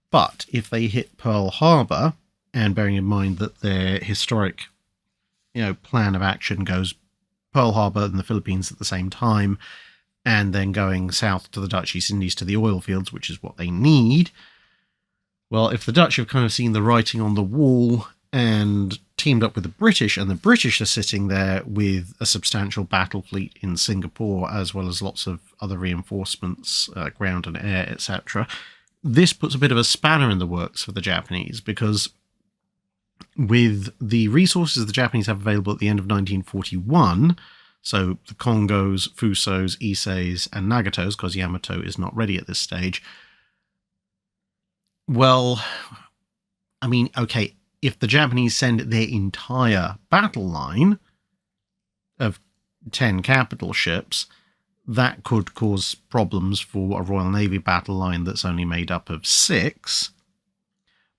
But if they hit Pearl Harbor, and bearing in mind that their historic plan of action goes Pearl Harbor and the Philippines at the same time, and then going south to the Dutch East Indies to the oil fields, which is what they need. Well, if the Dutch have kind of seen the writing on the wall and teamed up with the British, and the British are sitting there with a substantial battle fleet in Singapore, as well as lots of other reinforcements, ground and air, etc., this puts a bit of a spanner in the works for the Japanese, because with the resources the Japanese have available at the end of 1941, so the Kongos, Fusos, Iseis, and Nagatos, because Yamato is not ready at this stage. Well, I mean, okay, if the Japanese send their entire battle line of 10 capital ships, that could cause problems for a Royal Navy battle line that's only made up of 6.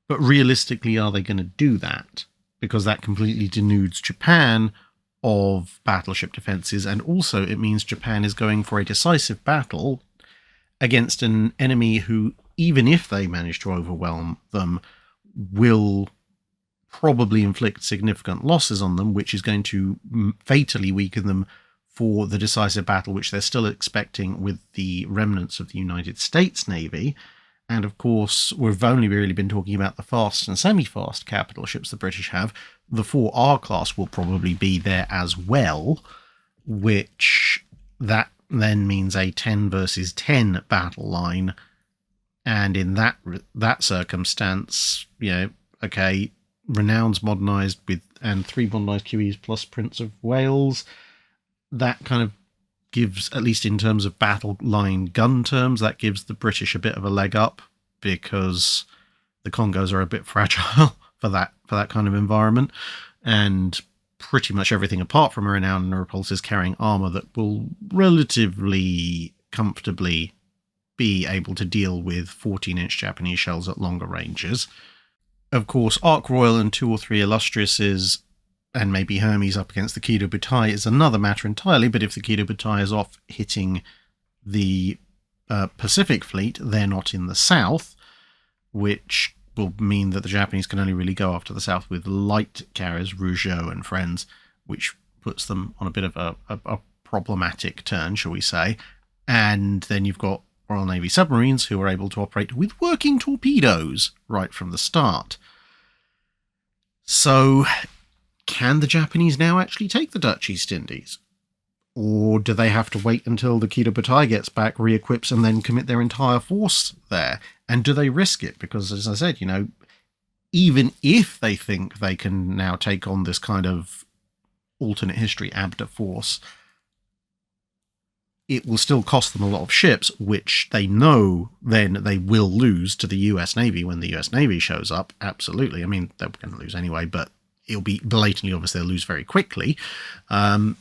But realistically, are they going to do that? Because that completely denudes Japan of battleship defences, and also it means Japan is going for a decisive battle against an enemy who, even if they manage to overwhelm them, will probably inflict significant losses on them, which is going to fatally weaken them for the decisive battle which they're still expecting with the remnants of the United States Navy. And of course, we've only really been talking about the fast and semi-fast capital ships the British have. The 4R class will probably be there as well, which that then means a 10 versus 10 battle line. And in that circumstance, okay, Renown's modernised and 3 modernised QEs plus Prince of Wales. That kind of gives, at least in terms of battle line gun terms, that gives the British a bit of a leg up, because the Congos are a bit fragile for that kind of environment, and pretty much everything apart from a Renown and a Repulse is carrying armour that will relatively comfortably be able to deal with 14-inch Japanese shells at longer ranges. Of course, Ark Royal and 2 or 3 Illustriouses and maybe Hermes up against the Kido Butai is another matter entirely, but if the Kido Butai is off hitting the Pacific Fleet, they're not in the south, which will mean that the Japanese can only really go after the south with light carriers, Rougeau and friends, which puts them on a bit of a problematic turn, shall we say. And then you've got Royal Navy submarines who are able to operate with working torpedoes right from the start. So, can the Japanese now actually take the Dutch East Indies? Or do they have to wait until the Kido Butai gets back, re-equips, and then commit their entire force there? And do they risk it? Because, as I said, even if they think they can now take on this kind of alternate history ABDA force, it will still cost them a lot of ships, which they know then they will lose to the US Navy when the US Navy shows up. Absolutely. I mean, they're going to lose anyway, but it'll be blatantly obvious they'll lose very quickly. At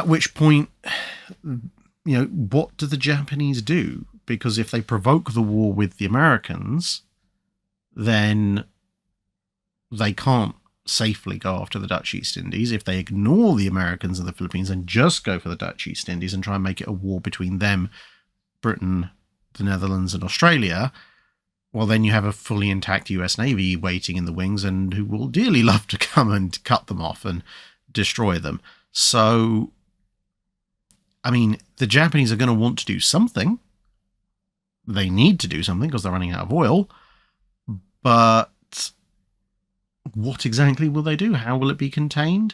which point, what do the Japanese do? Because if they provoke the war with the Americans, then they can't safely go after the Dutch East Indies. If they ignore the Americans and the Philippines and just go for the Dutch East Indies and try and make it a war between them, Britain, the Netherlands and Australia, well, then you have a fully intact US Navy waiting in the wings and who will dearly love to come and cut them off and destroy them. So, I mean, the Japanese are going to want to do something. They need to do something because they're running out of oil. But what exactly will they do? How will it be contained?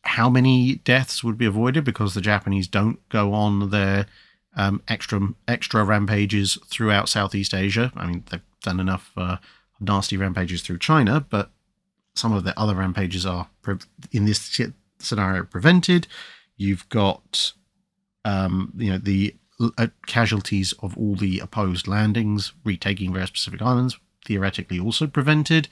How many deaths would be avoided because the Japanese don't go on their extra rampages throughout Southeast Asia? I mean, they've done enough nasty rampages through China, but some of the other rampages are, in this scenario, prevented. You've got, the casualties of all the opposed landings, retaking various Pacific islands, theoretically also prevented.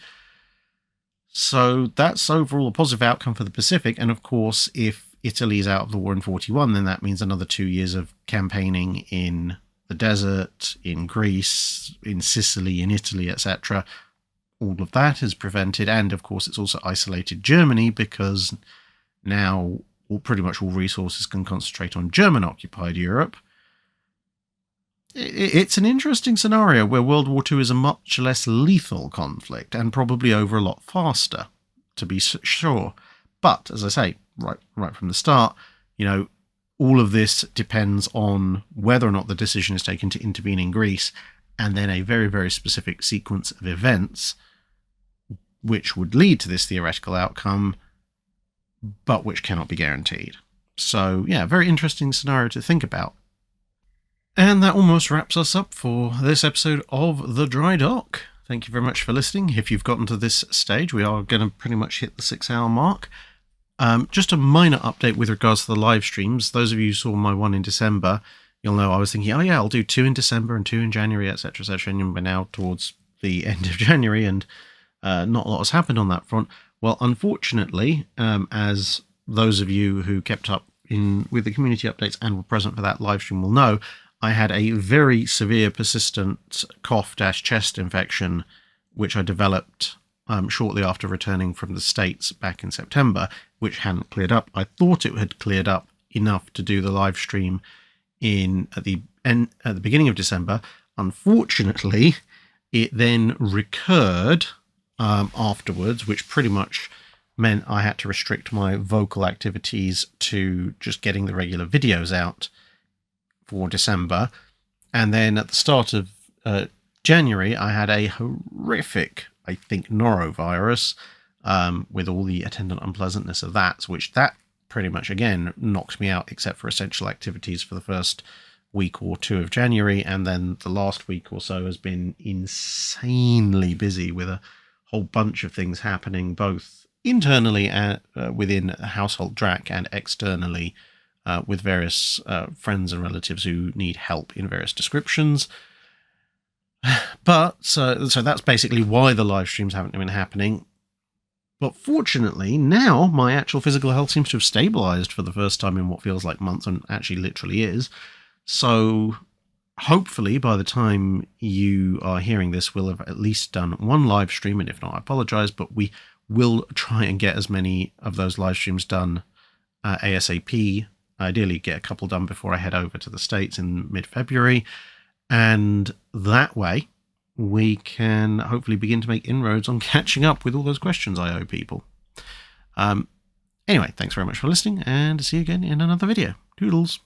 So that's overall a positive outcome for the Pacific. And of course, if Italy's out of the war in 41, then that means another 2 years of campaigning in the desert, in Greece, in Sicily, in Italy, etc. All of that is prevented. And of course, it's also isolated Germany, because now pretty much all resources can concentrate on German-occupied Europe. It's an interesting scenario where World War II is a much less lethal conflict and probably over a lot faster, to be sure. But, as I say, right from the start, all of this depends on whether or not the decision is taken to intervene in Greece, and then a very, very specific sequence of events which would lead to this theoretical outcome, but which cannot be guaranteed. So, yeah, very interesting scenario to think about. And that almost wraps us up for this episode of The Drydock. Thank you very much for listening. If you've gotten to this stage, we are going to pretty much hit the 6-hour mark. Just a minor update with regards to the live streams. Those of you who saw my one in December, you'll know I was thinking, oh yeah, I'll do 2 in December and 2 in January, etc., etc. And we're now towards the end of January, and not a lot has happened on that front. Well, unfortunately, as those of you who kept up with the community updates and were present for that live stream will know, I had a very severe persistent cough-chest infection, which I developed shortly after returning from the States back in September, which hadn't cleared up. I thought it had cleared up enough to do the live stream at the beginning of December. Unfortunately, it then recurred afterwards, which pretty much meant I had to restrict my vocal activities to just getting the regular videos out for December. And then at the start of January, I had a horrific, I think, norovirus, with all the attendant unpleasantness of that, which that pretty much, again, knocked me out, except for essential activities for the first week or two of January. And then the last week or so has been insanely busy with a whole bunch of things happening, both internally within Household Drac and externally with various friends and relatives who need help in various descriptions. But so that's basically why the live streams haven't been happening. But fortunately, now my actual physical health seems to have stabilized for the first time in what feels like months, and actually literally is. So hopefully by the time you are hearing this, we'll have at least done one live stream, and if not, I apologize, but we will try and get as many of those live streams done ASAP. Ideally get a couple done before I head over to the States in mid-February, and that way we can hopefully begin to make inroads on catching up with all those questions I owe people. Anyway, thanks very much for listening, and see you again in another video. Toodles!